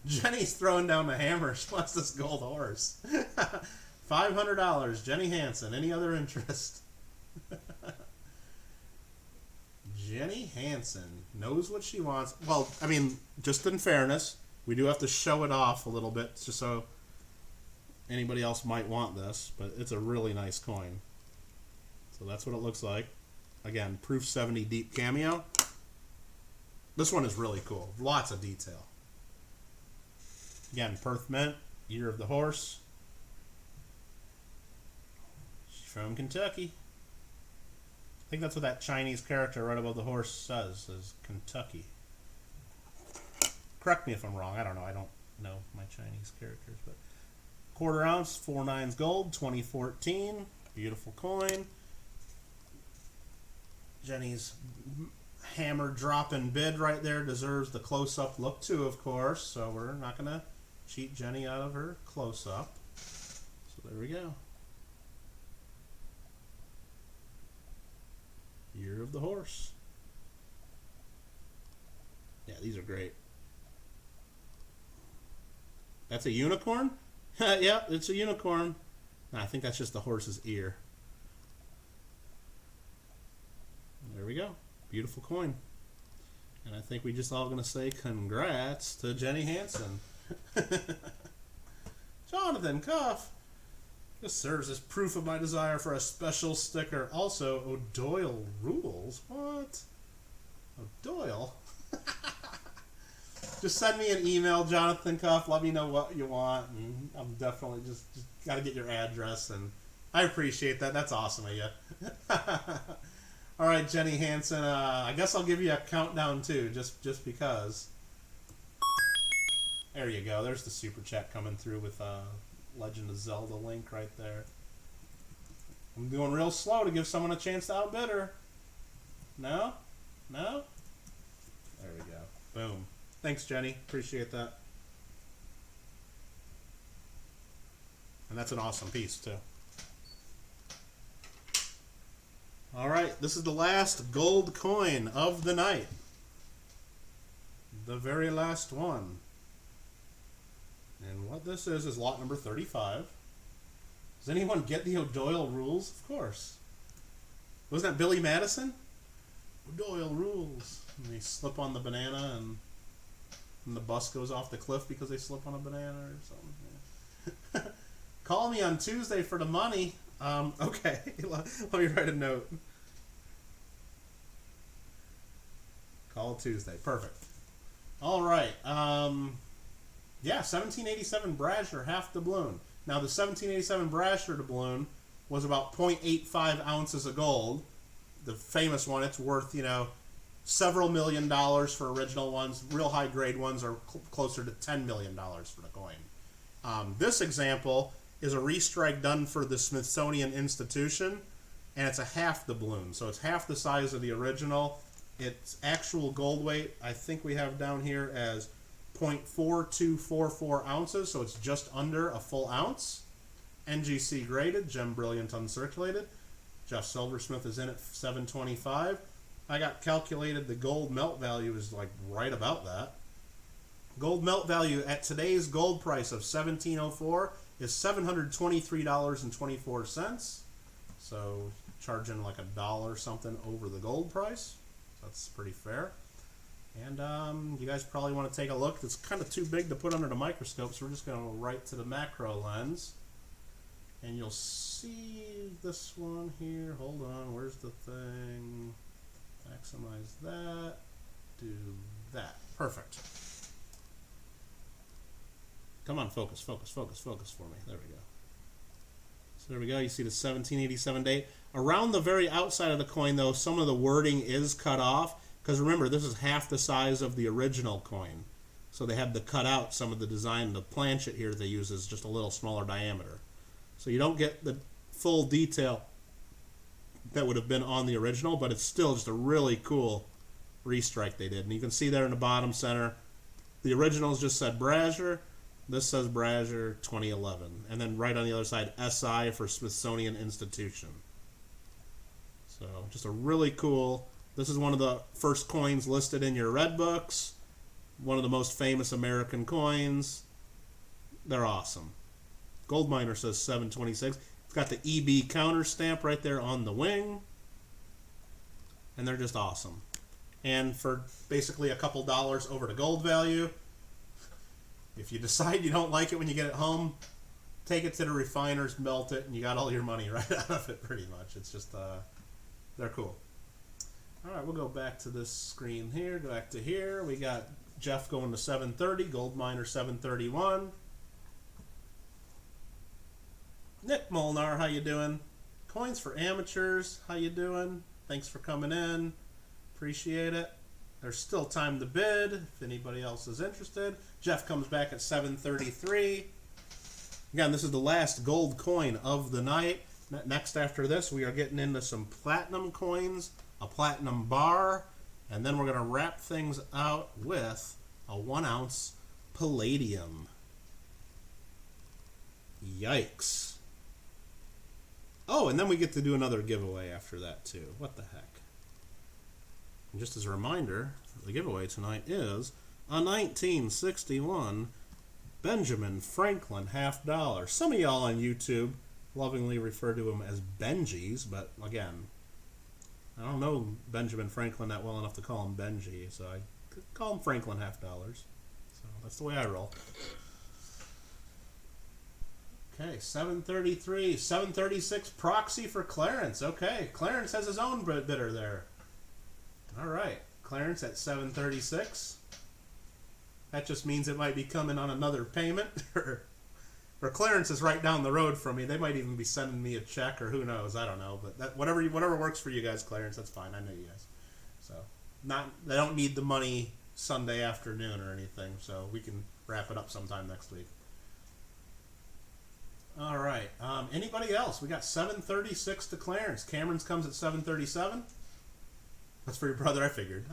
B: Jenny's throwing down the hammer. She wants this gold horse. $500, Jenny Hansen. Any other interest? Jenny Hansen knows what she wants. Well, I mean, just in fairness, we do have to show it off a little bit, just so anybody else might want this, but it's a really nice coin. So that's what it looks like. Again, proof 70 deep cameo. This one is really cool. Lots of detail. Again, Perth Mint, year of the horse. from Kentucky. I think that's what that Chinese character right above the horse says, is Kentucky. Correct me if I'm wrong. I don't know. I don't know my Chinese characters, but quarter ounce, 4/9 gold, 2014. Beautiful coin. Jenny's hammer dropping bid right there deserves the close-up look too, of course. So we're not going to cheat Jenny out of her close-up. So there we go. Year of the horse. Yeah, these are great. That's a unicorn? Yeah, it's a unicorn. No, I think that's just the horse's ear. There we go. Beautiful coin. And I think we just all going to say congrats to Jenny Hansen. Jonathan Cuff. This serves as proof of my desire for a special sticker. Also, O'Doyle rules. What? O'Doyle? Just send me an email, Jonathan Cuff. Let me know what you want. And I'm definitely just got to get your address. And I appreciate that. That's awesome of you. All right, Jenny Hansen. I guess I'll give you a countdown too, just because. There you go. There's the super chat coming through with Legend of Zelda link right there. I'm doing real slow to give someone a chance to outbid her. No? No? There we go. Boom. Thanks, Jenny. Appreciate that. And that's an awesome piece, too. All right. This is the last gold coin of the night. The very last one. And what this is lot number 35. Does anyone get the O'Doyle rules? Of course. Wasn't that Billy Madison? O'Doyle rules. And they slip on the banana and the bus goes off the cliff because they slip on a banana or something. Yeah. Call me on Tuesday for the money. Okay. Let me write a note. Call Tuesday. Perfect. All right. Yeah, 1787 Brasher half doubloon. Now, the 1787 Brasher doubloon was about 0.85 ounces of gold. The famous one, it's worth, several $1 million for original ones. Real high-grade ones are closer to $10 million for the coin. This example is a restrike done for the Smithsonian Institution, and it's a half doubloon. So it's half the size of the original. Its actual gold weight, I think we have down here as 0.4244 ounces, so it's just under a full ounce. NGC graded, gem brilliant uncirculated. Jeff Silversmith is in at 725. I got calculated the gold melt value is like right about that. Gold melt value at today's gold price of $17.04 is $723.24. So charging like $1 something over the gold price. That's pretty fair. And you guys probably want to take a look. It's kind of too big to put under the microscope, so we're just going to go right to the macro lens. And you'll see this one here. Hold on, where's the thing? Maximize that. Do that. Perfect. Come on, focus, focus, focus, focus for me. There we go. So there we go. You see the 1787 date. Around the very outside of the coin, though, some of the wording is cut off. Because remember, this is half the size of the original coin. So they had to cut out some of the design. The planchet here they use is just a little smaller diameter. So you don't get the full detail that would have been on the original, but it's still just a really cool restrike they did. And you can see there in the bottom center, the originals just said Brasher. This says Brasher 2011. And then right on the other side, SI for Smithsonian Institution. So just a really cool... This is one of the first coins listed in your red books. One of the most famous American coins. They're awesome. Gold Miner says 726. It's got the EB counter stamp right there on the wing. And they're just awesome. And for basically a couple dollars over the gold value, if you decide you don't like it when you get it home, take it to the refiners, melt it, and you got all your money right out of it pretty much. It's just, they're cool. All right, we'll go back to this screen here. Go back to here. We got Jeff going to 730, Gold Miner 731. Nick Molnar, how you doing? Coins for Amateurs. How you doing? Thanks for coming in. Appreciate it. There's still time to bid if anybody else is interested. Jeff comes back at 7:33. Again, this is the last gold coin of the night. Next after this, we are getting into some platinum coins, a platinum bar, and then we're going to wrap things out with a 1 ounce Palladium. Yikes. Oh, and then we get to do another giveaway after that too. What the heck? And just as a reminder, the giveaway tonight is a 1961 Benjamin Franklin $50. Some of y'all on YouTube lovingly refer to him as Benjis, but again, I don't know Benjamin Franklin that well enough to call him Benji, so I call him Franklin $50. So that's the way I roll. Okay, 733, 736 proxy for Clarence. Okay, Clarence has his own bidder there. All right, Clarence at 736. That just means it might be coming on another payment. Or Clarence is right down the road from me. They might even be sending me a check, or who knows? I don't know. But that, whatever works for you guys, Clarence, that's fine. I know you guys. So they don't need the money Sunday afternoon or anything. So we can wrap it up sometime next week. All right. Anybody else? We got 736 to Clarence. Cameron's comes at 737. That's for your brother. I figured.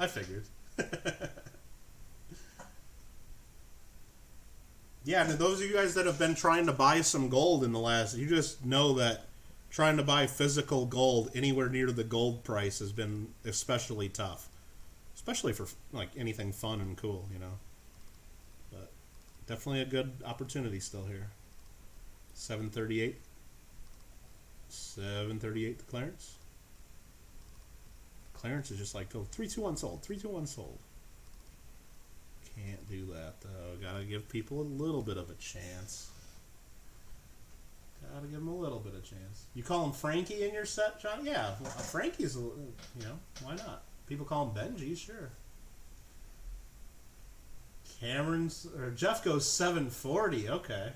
B: Yeah, and those of you guys that have been trying to buy some gold in the last, you just know that trying to buy physical gold anywhere near the gold price has been especially tough. Especially for like anything fun and cool, you know. But definitely a good opportunity still here. 738. 738 to Clarence. Clarence is just like, go 321 sold, 321 sold. Can't do that though. Gotta give people a little bit of a chance. Gotta give them a little bit of chance. You call him Frankie in your set, John? Yeah, well, Frankie's, you know, why not? People call him Benji, sure. Jeff goes 740, okay.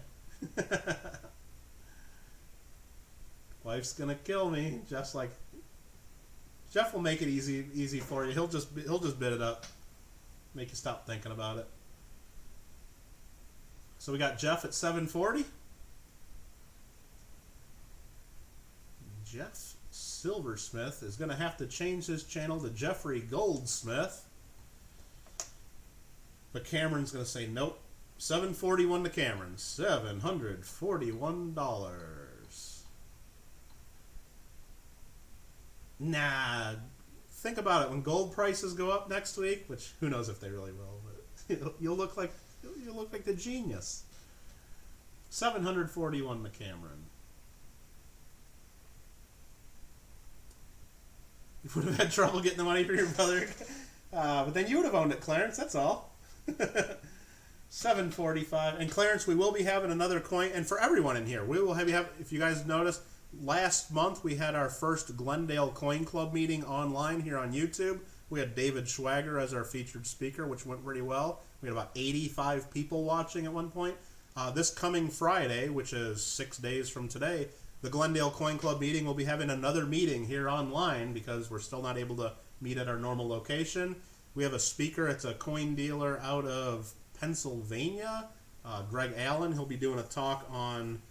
B: Wife's gonna kill me. Jeff's like, Jeff will make it easy for you. He'll just bid it up. Make you stop thinking about it. So we got Jeff at 740. Jeff Silversmith is going to have to change his channel to Jeffrey Goldsmith. But Cameron's going to say nope. 741 to Cameron. $741. Nah. Think about it. When gold prices go up next week, which who knows if they really will, but you'll look like the genius. 741 to Cameron. You would have had trouble getting the money for your brother, but then you would have owned it, Clarence. That's all. 745, and Clarence, we will be having another coin, and for everyone in here, we will have. If you guys noticed. Last month, we had our first Glendale Coin Club meeting online here on YouTube. We had David Schwager as our featured speaker, which went pretty well. We had about 85 people watching at one point. This coming Friday, which is 6 days from today, the Glendale Coin Club meeting will be having another meeting here online because we're still not able to meet at our normal location. We have a speaker. It's a coin dealer out of Pennsylvania, Greg Allen. He'll be doing a talk on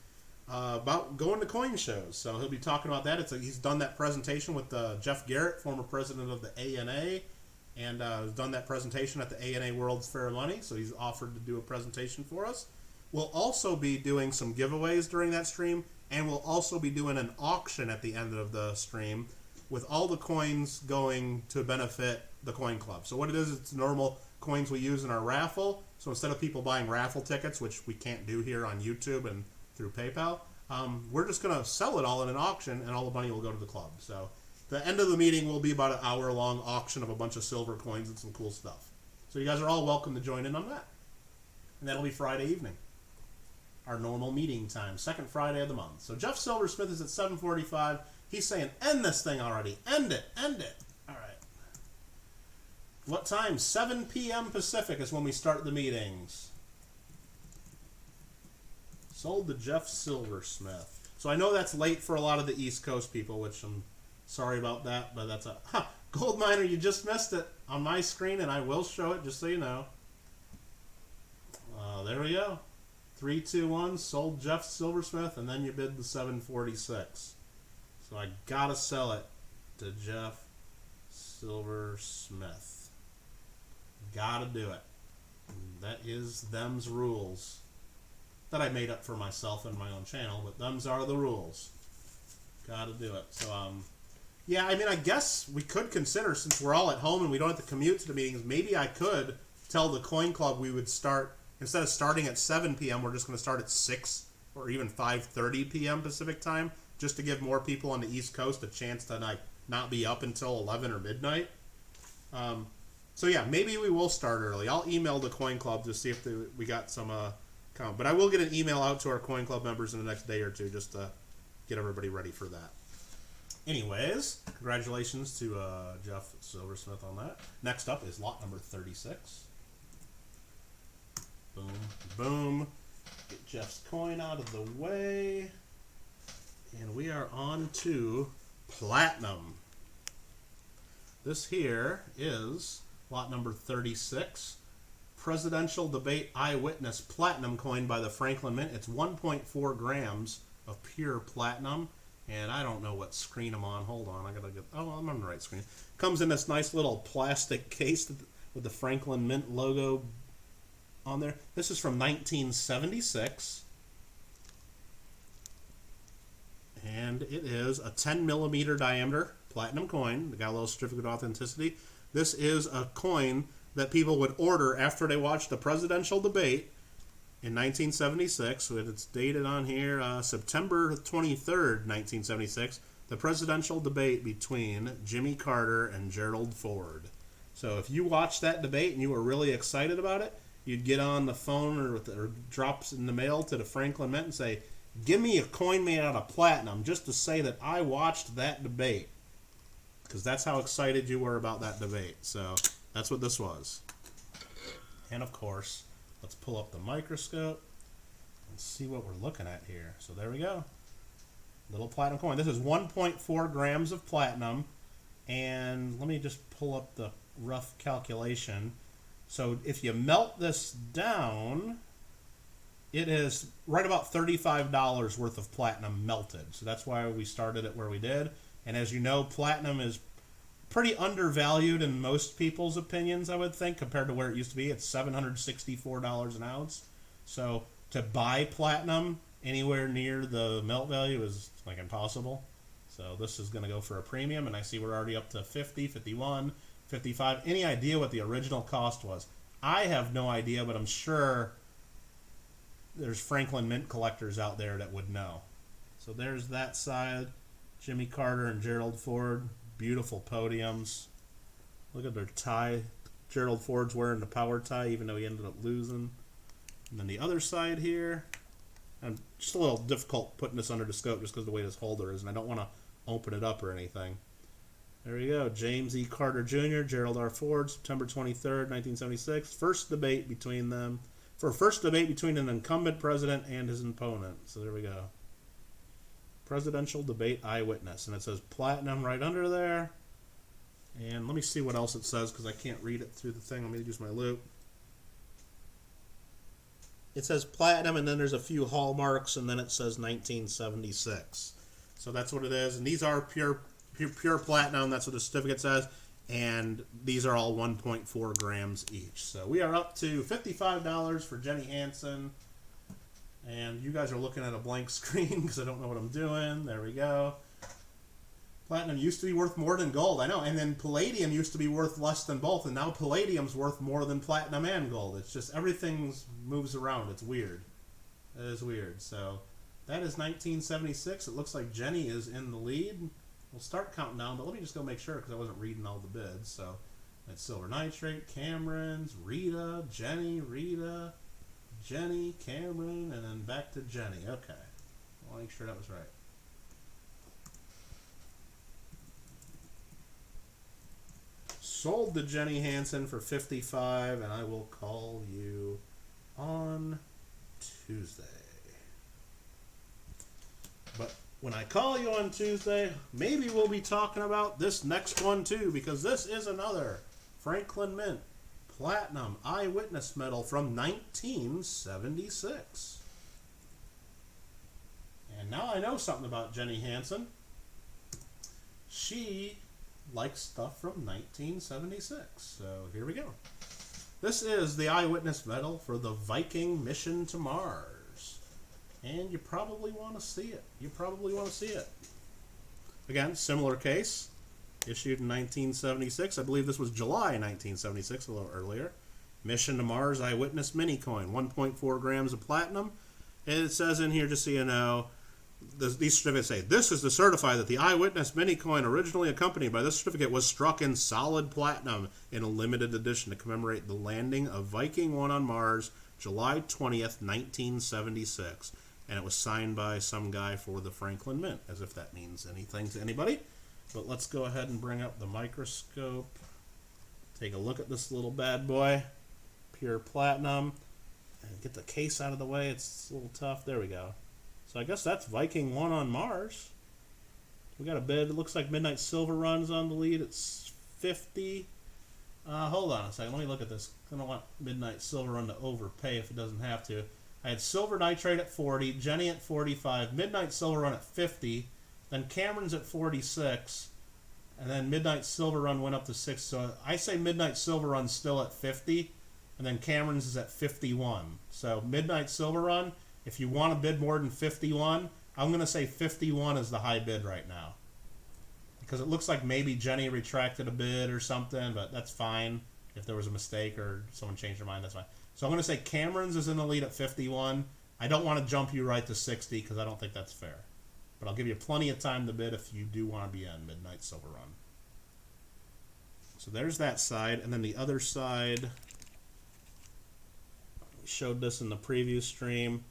B: about going to coin shows. So he'll be talking about that. He's done that presentation with Jeff Garrett, former president of the ANA, and has done that presentation at the ANA World's Fair of Money. So he's offered to do a presentation for us. We'll also be doing some giveaways during that stream, and we'll also be doing an auction at the end of the stream with all the coins going to benefit the coin club. So what it is, it's normal coins we use in our raffle. So instead of people buying raffle tickets, which we can't do here on YouTube and through PayPal, we're just going to sell it all in an auction, and all the money will go to the club. So the end of the meeting will be about an hour-long auction of a bunch of silver coins and some cool stuff. So you guys are all welcome to join in on that. And that'll be Friday evening, our normal meeting time, second Friday of the month. So Jeff Silversmith is at 7:45. He's saying, end this thing already. End it. End it. All right. What time? 7 p.m. Pacific is when we start the meetings. Sold to Jeff Silversmith. So I know that's late for a lot of the East Coast people, which I'm sorry about that, but that's a... Gold Miner, you just missed it on my screen, and I will show it just so you know. There we go. 321, sold Jeff Silversmith, and then you bid the 746. So I gotta sell it to Jeff Silversmith. Gotta do it. That is them's rules that I made up for myself and my own channel, but them's are the rules. Gotta do it. So yeah, I mean, I guess we could consider, since we're all at home and we don't have to commute to the meetings, maybe I could tell the Coin Club we would start, instead of starting at 7 p.m., we're just going to start at 6 or even 5:30 p.m. Pacific time, just to give more people on the East Coast a chance to not be up until 11 or midnight. So yeah, maybe we will start early. I'll email the Coin Club to see if we got some comment. But I will get an email out to our Coin Club members in the next day or two just to get everybody ready for that. Anyways, congratulations to Jeff Silversmith on that. Next up is lot number 36. Boom, boom. Get Jeff's coin out of the way. And we are on to Platinum. This here is lot number 36. Presidential Debate Eyewitness Platinum coin by the Franklin Mint. It's 1.4 grams of pure platinum. And I don't know what screen I'm on. Hold on, I gotta get... Oh, I'm on the right screen. Comes in this nice little plastic case with the Franklin Mint logo on there. This is from 1976. And it is a 10 millimeter diameter platinum coin. It got a little certificate of authenticity. This is a coin that people would order after they watched the presidential debate in 1976. It's dated on here September 23rd, 1976. The presidential debate between Jimmy Carter and Gerald Ford. So if you watched that debate and you were really excited about it, you'd get on the phone or drops in the mail to the Franklin Mint and say, give me a coin made out of platinum just to say that I watched that debate. Because that's how excited you were about that debate. So that's what this was. And of course, let's pull up the microscope and see what we're looking at here. So there we go. Little platinum coin. This is 1.4 grams of platinum. And let me just pull up the rough calculation. So if you melt this down, it is right about $35 worth of platinum melted. So that's why we started it where we did. And as you know, platinum is pretty undervalued in most people's opinions, I would think, compared to where it used to be. It's $764 an ounce. So to buy platinum anywhere near the melt value is like impossible. So this is going to go for a premium, and I see we're already up to 50, 51, 55. Any idea what the original cost was? I have no idea, but I'm sure there's Franklin Mint collectors out there that would know. So there's that side. Jimmy Carter and Gerald Ford. Beautiful podiums. Look at their tie. Gerald Ford's wearing the power tie, even though he ended up losing. And then the other side here. I'm just a little difficult putting this under the scope just because of the way this holder is, and I don't want to open it up or anything. There you go. James E. Carter Jr., Gerald R. Ford, September 23rd, 1976. First debate between them. First debate between an incumbent president and his opponent. So there we go. Presidential Debate Eyewitness. And it says platinum right under there. And let me see what else it says because I can't read it through the thing. Let me use my loop. It says platinum, and then there's a few hallmarks, and then it says 1976. So that's what it is. And these are pure platinum. That's what the certificate says. And these are all 1.4 grams each. So we are up to $55 for Jenny Hansen. And you guys are looking at a blank screen because I don't know what I'm doing. There we go. Platinum used to be worth more than gold. I know. And then palladium used to be worth less than both. And now palladium's worth more than platinum and gold. It's just everything moves around. It's weird. It is weird. So that is 1976. It looks like Jenny is in the lead. We'll start counting down, but let me just go make sure because I wasn't reading all the bids. So that's Silver Nitrate, Cameron's, Rita, Jenny, Cameron, and then back to Jenny. Okay. I'll make sure that was right. Sold to Jenny Hansen for $55, and I will call you on Tuesday. But when I call you on Tuesday, maybe we'll be talking about this next one too, because this is another Franklin Mint Platinum Eyewitness Medal from 1976. And now I know something about Jenny Hansen. She likes stuff from 1976. So here we go. This is the Eyewitness Medal for the Viking mission to Mars. And you probably want to see it. Again, similar case. Issued in 1976. I believe this was July 1976, a little earlier. Mission to Mars Eyewitness Mini Coin. 1.4 grams of platinum. And it says in here, just so you know, these certificates say, this is to certify that the Eyewitness Mini Coin originally accompanied by this certificate was struck in solid platinum in a limited edition to commemorate the landing of Viking 1 on Mars, July 20th, 1976. And it was signed by some guy for the Franklin Mint, as if that means anything to anybody. But let's go ahead and bring up the microscope. Take a look at this little bad boy. Pure platinum. And get the case out of the way. It's a little tough. There we go. So I guess that's Viking 1 on Mars. We got a bid. It looks like Midnight Silver Run's on the lead. It's 50. Hold on a second. Let me look at this. I don't want Midnight Silver Run to overpay if it doesn't have to. I had Silver Nitrate at 40, Jenny at 45, Midnight Silver Run at 50, then Cameron's at 46, and then Midnight Silver Run went up to 6. So I say Midnight Silver Run's still at 50, and then Cameron's is at 51. So Midnight Silver Run, if you want to bid more than 51, I'm going to say 51 is the high bid right now. Because it looks like maybe Jenny retracted a bid or something, but that's fine. If there was a mistake or someone changed their mind, that's fine. So I'm going to say Cameron's is in the lead at 51. I don't want to jump you right to 60 because I don't think that's fair. But I'll give you plenty of time to bid if you do want to be in Midnight Silver Run. So there's that side. And then the other side, we showed this in the preview stream.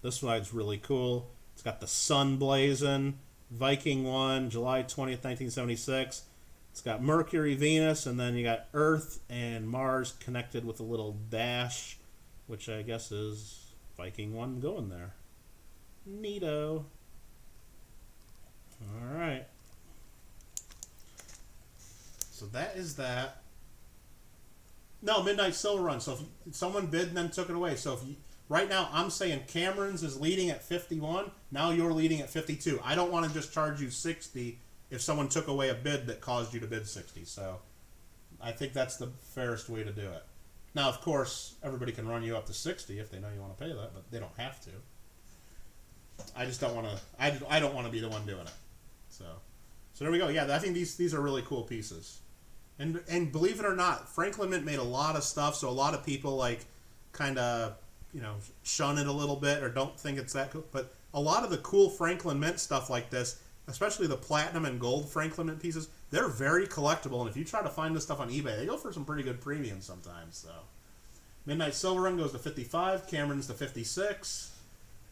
B: This side's really cool. It's got the sun blazing. Viking 1, July 20th, 1976. It's got Mercury, Venus, and then you got Earth and Mars connected with a little dash, which I guess is Viking 1 going there. Neato. All right. So that is that. No, Midnight Silver Run. So if someone bid and then took it away. So if you, right now I'm saying Cameron's is leading at 51. Now you're leading at 52. I don't want to just charge you 60 if someone took away a bid that caused you to bid 60. So I think that's the fairest way to do it. Now, of course, everybody can run you up to 60 if they know you want to pay that, but they don't have to. I just don't want to. I don't want to be the one doing it. So there we go. Yeah, I think these are really cool pieces. And believe it or not, Franklin Mint made a lot of stuff, so a lot of people like kind of shun it a little bit or don't think it's that cool. But a lot of the cool Franklin Mint stuff like this, especially the platinum and gold Franklin Mint pieces, they're very collectible. And if you try to find this stuff on eBay, they go for some pretty good premiums sometimes. So Midnight Silver Run goes to 55. Cameron's to 56.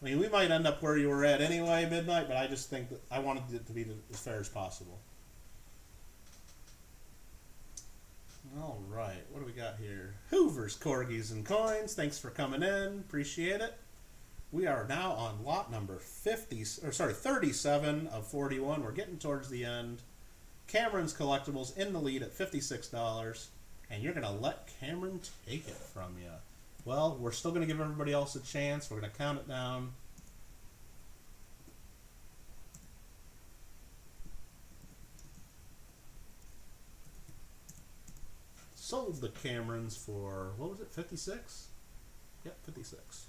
B: I mean, we might end up where you were at anyway, Midnight, but I just think that I wanted it to be as fair as possible. All right, what do we got here? Hoover's Corgis and Coins. Thanks for coming in. Appreciate it. We are now on lot number 37 of 41. We're getting towards the end. Cameron's Collectibles in the lead at $56, and you're going to let Cameron take it from you. Well, we're still going to give everybody else a chance. We're going to count it down. Sold the Camerons for, what was it, 56? Yep, 56.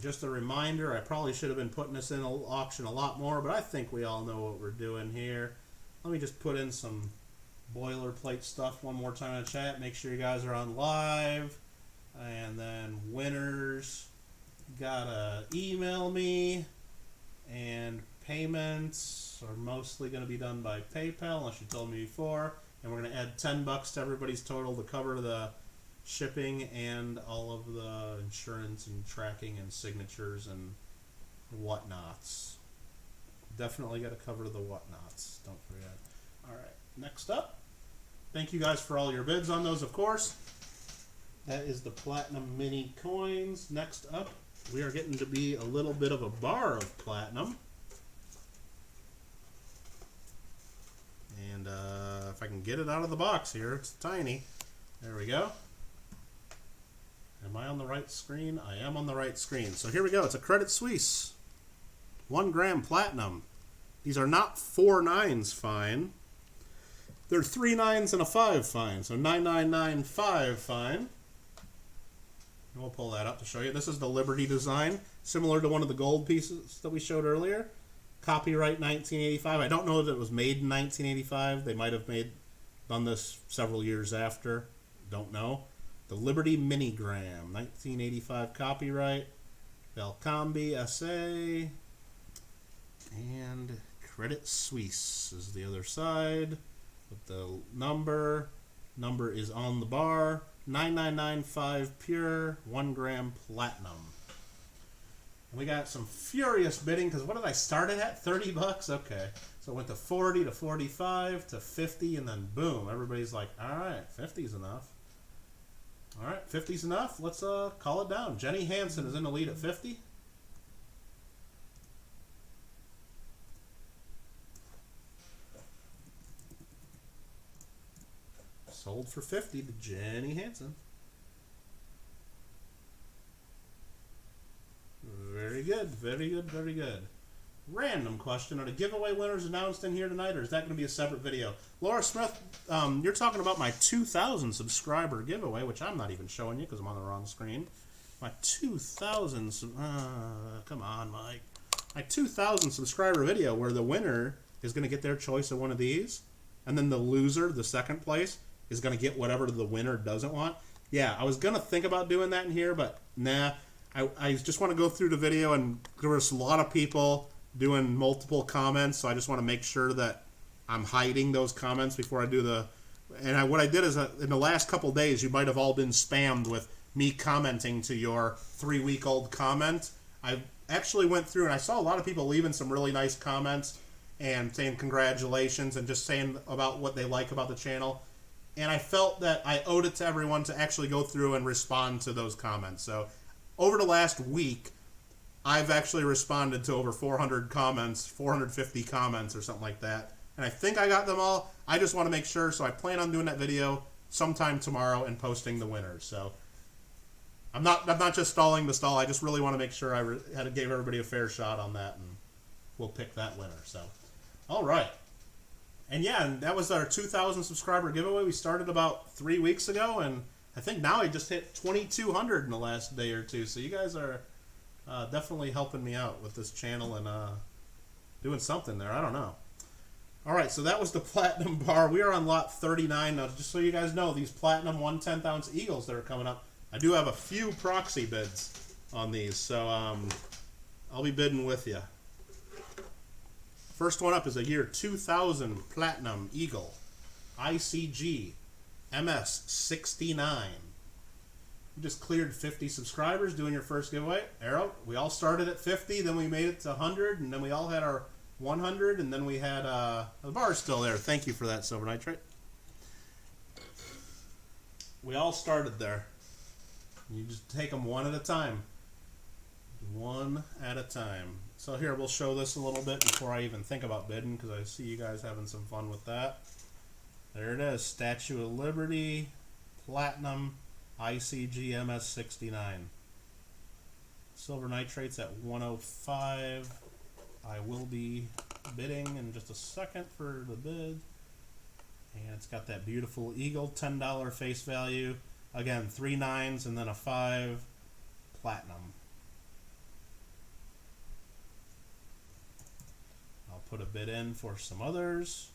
B: Just a reminder, I probably should have been putting this in an auction a lot more, but I think we all know what we're doing here. Let me just put in some boilerplate stuff one more time in the chat. Make sure you guys are on live. And then winners, gotta email me. And payments are mostly going to be done by PayPal, unless you told me before. And we're going to add $10 to everybody's total to cover the shipping and all of the insurance and tracking and signatures and whatnots. Definitely got to cover the whatnots. Don't forget. All right, next up. Thank you guys for all your bids on those, of course. That is the Platinum Mini coins. Next up, we are getting to be a little bit of a bar of Platinum. And if I can get it out of the box here, it's tiny. There we go. Am I on the right screen? I am on the right screen. So here we go. It's a Credit Suisse 1 gram Platinum. These are not 4 nines fine. They're 3 nines and a 5 fine. So 9995 fine. And we'll pull that up to show you. This is the Liberty design, similar to one of the gold pieces that we showed earlier. Copyright 1985. I don't know if it was made in 1985. They might have done this several years after. Don't know. The Liberty Minigram, 1985 copyright. Belcambi SA. And Credit Suisse is the other side. With the number. Number is on the bar. 9995 pure, 1 gram platinum. And we got some furious bidding, because what did I start it at? 30 bucks? Okay. So it went to 40 to 45 to 50, and then boom, everybody's like, all right, 50's enough. All right, 50's enough. Let's call it down. Jenny Hansen is in the lead at 50. Sold for 50 to Jenny Hansen. Very good, very good, very good. Random question. Are the giveaway winners announced in here tonight, or is that going to be a separate video? Laura Smith, you're talking about my 2,000 subscriber giveaway, which I'm not even showing you because I'm on the wrong screen. My 2,000, come on, Mike. My 2,000 subscriber video where the winner is going to get their choice of one of these, and then the loser, the second place, is going to get whatever the winner doesn't want. Yeah, I was going to think about doing that in here, but nah. I just want to go through the video, and there was a lot of people doing multiple comments, so I just want to make sure that I'm hiding those comments before I do the... And what I did is, in the last couple days, you might have all been spammed with me commenting to your 3-week-old comment. I actually went through, and I saw a lot of people leaving some really nice comments and saying congratulations and just saying about what they like about the channel. And I felt that I owed it to everyone to actually go through and respond to those comments. So over the last week, I've actually responded to over 400 comments, 450 comments or something like that. And I think I got them all. I just want to make sure, so I plan on doing that video sometime tomorrow and posting the winners. So I'm not just stalling the stall. I just really want to make sure I gave everybody a fair shot on that, and we'll pick that winner. So, all right. And yeah, and that was our 2,000 subscriber giveaway. We started about 3 weeks ago, and I think now I just hit 2,200 in the last day or two. So you guys are definitely helping me out with this channel and doing something there. I don't know. All right, so that was the Platinum bar. We are on lot 39 now. Just so you guys know, these Platinum 1/10 ounce Eagles that are coming up, I do have a few proxy bids on these, so I'll be bidding with you. First one up is a year 2000 Platinum Eagle ICG MS69. We just cleared 50 subscribers doing your first giveaway. Arrow, we all started at 50, then we made it to 100, and then we all had our 100, and then we had the bar still there. Thank you for that, Silver Nitrate. We all started there. You just take them one at a time. One at a time. So here, we'll show this a little bit before I even think about bidding, because I see you guys having some fun with that. There it is, Statue of Liberty, Platinum, ICG MS69. Silver Nitrate's at 105. I will be bidding in just a second for the bid. And it's got that beautiful Eagle, $10 face value. Again, 3 nines and then a 5, Platinum. I'll put a bid in for some others.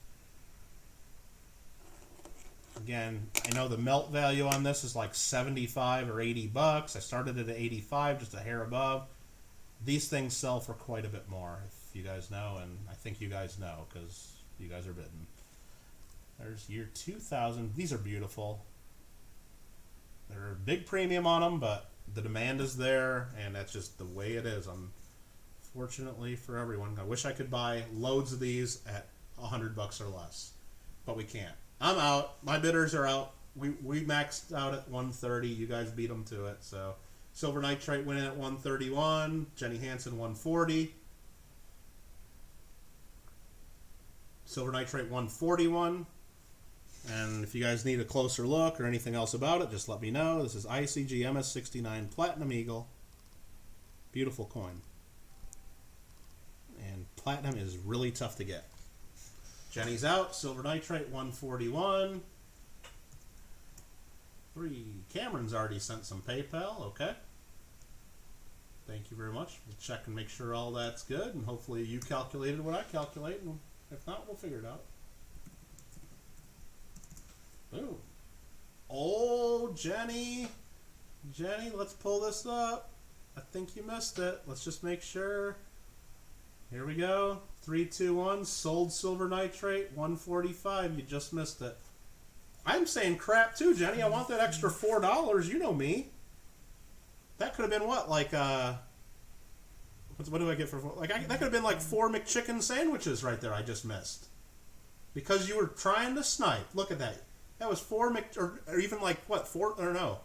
B: Again, I know the melt value on this is like 75 or 80 bucks. I started it at 85, just a hair above. These things sell for quite a bit more, if you guys know, and I think you guys know because you guys are bidding. There's year 2000. These are beautiful. They're a big premium on them, but the demand is there, and that's just the way it is. Unfortunately for everyone, I wish I could buy loads of these at 100 bucks or less, but we can't. I'm out. My bidders are out. we maxed out at 130. You guys beat them to it. So silver nitrate went in at 131. Jenny Hansen 140. Silver nitrate 141. And if you guys need a closer look or anything else about it, just let me know. This is ICG MS69 Platinum Eagle. Beautiful coin. And platinum is really tough to get. Jenny's out. Silver nitrate 141. 3. Cameron's already sent some PayPal. Okay. Thank you very much. We'll check and make sure all that's good. And hopefully you calculated what I calculate. And if not, we'll figure it out. Boom. Oh, Jenny. Jenny, let's pull this up. I think you missed it. Let's just make sure. Here we go. 3, 2, 1. Sold silver nitrate 145. You just missed it. I'm saying crap too, Jenny. I want that extra $4. You know me. That could have been what? Like, what do I get for like? That could have been like 4 McChicken sandwiches right there. I just missed because you were trying to snipe. Look at that. That was 4 or even like what 4 or no?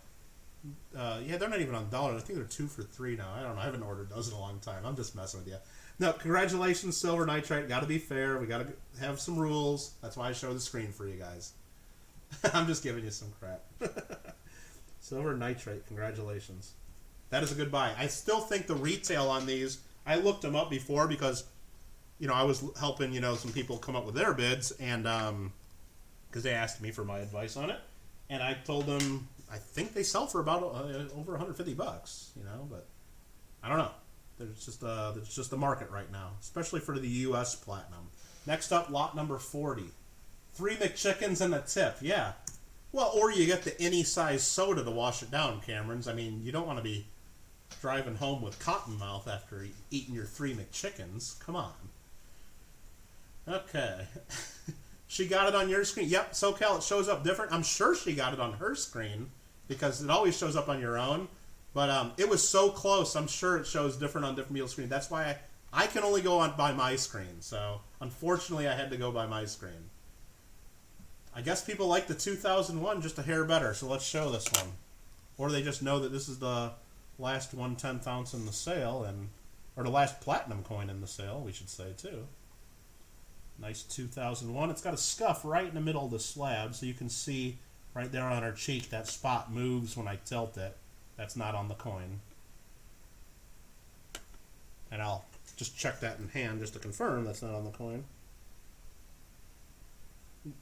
B: Yeah, they're not even on $1. I think they're 2 for $3 now. I don't know. I haven't ordered those in a long time. I'm just messing with you. No, congratulations, silver nitrate. Got to be fair. We got to have some rules. That's why I show the screen for you guys. I'm just giving you some crap. Silver nitrate. Congratulations. That is a good buy. I still think the retail on these. I looked them up before because, you know, I was helping some people come up with their bids and because they asked me for my advice on it, and I told them I think they sell for about over $150. But I don't know. There's just a market right now, especially for the U.S. Platinum. Next up, lot number 40. 3 McChickens and a tip. Yeah. Well, or you get the any size soda to wash it down, Cameron's. I mean, you don't want to be driving home with cotton mouth after eating your 3 McChickens. Come on. Okay. She got it on your screen. Yep, SoCal, it shows up different. I'm sure she got it on her screen because it always shows up on your own. But it was so close, I'm sure it shows different on different people's screen. That's why I can only go on by my screen. So, unfortunately, I had to go by my screen. I guess people like the 2001 just a hair better, so let's show this one. Or they just know that this is the last 1/10 ounce in the sale, or the last platinum coin in the sale, we should say, too. Nice 2001. It's got a scuff right in the middle of the slab, so you can see right there on her cheek that spot moves when I tilt it. That's not on the coin. And I'll just check that in hand just to confirm that's not on the coin.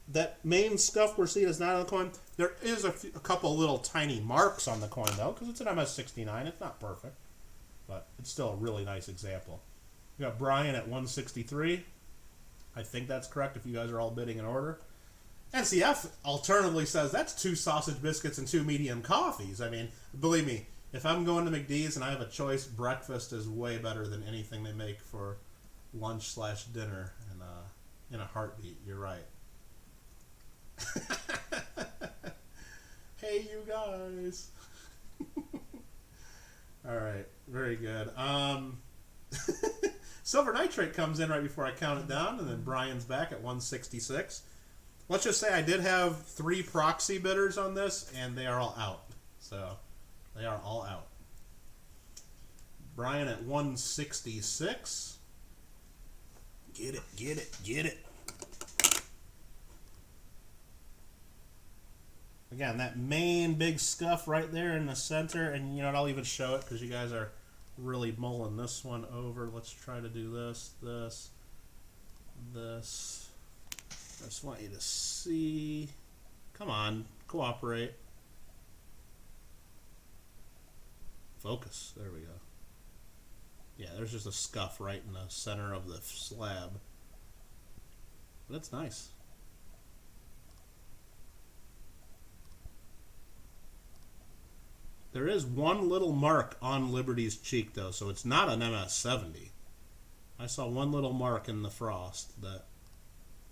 B: That main scuff we're seeing is not on the coin. There is a couple little tiny marks on the coin, though, because it's an MS69. It's not perfect, but it's still a really nice example. We got Brian at 163. I think that's correct if you guys are all bidding in order. NCF alternatively says that's 2 sausage biscuits and 2 medium coffees. I mean, believe me, if I'm going to McD's and I have a choice, breakfast is way better than anything they make for lunch/dinner. And in a heartbeat, you're right. Hey, you guys. All right, very good. Silver nitrate comes in right before I count it down, and then Brian's back at 166. Let's just say I did have 3 proxy bidders on this, and they are all out. So, they are all out. Brian at 166. Get it, get it, get it. Again, that main big scuff right there in the center, and I'll even show it because you guys are really mulling this one over. Let's try to do this. I just want you to see. Come on, cooperate. Focus. There we go. Yeah, there's just a scuff right in the center of the slab. But it's nice. There is one little mark on Liberty's cheek, though, so it's not an MS70. I saw one little mark in the frost that,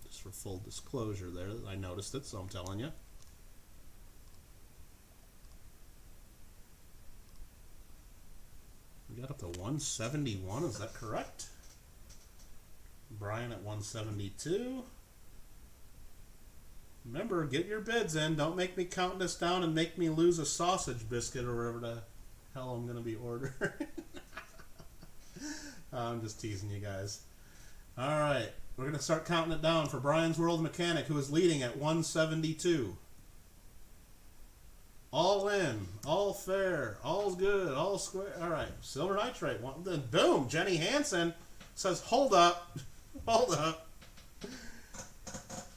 B: just for full disclosure there, I noticed it, so I'm telling you. We got up to 171, is that correct? Brian at 172. Remember, get your bids in. Don't make me count this down and make me lose a sausage biscuit or whatever the hell I'm going to be ordering. I'm just teasing you guys. All right. We're going to start counting it down for Brian's World Mechanic, who is leading at 172. All in, all fair, all's good, all square. All right, silver nitrate. Then boom, Jenny Hansen says, hold up, hold up.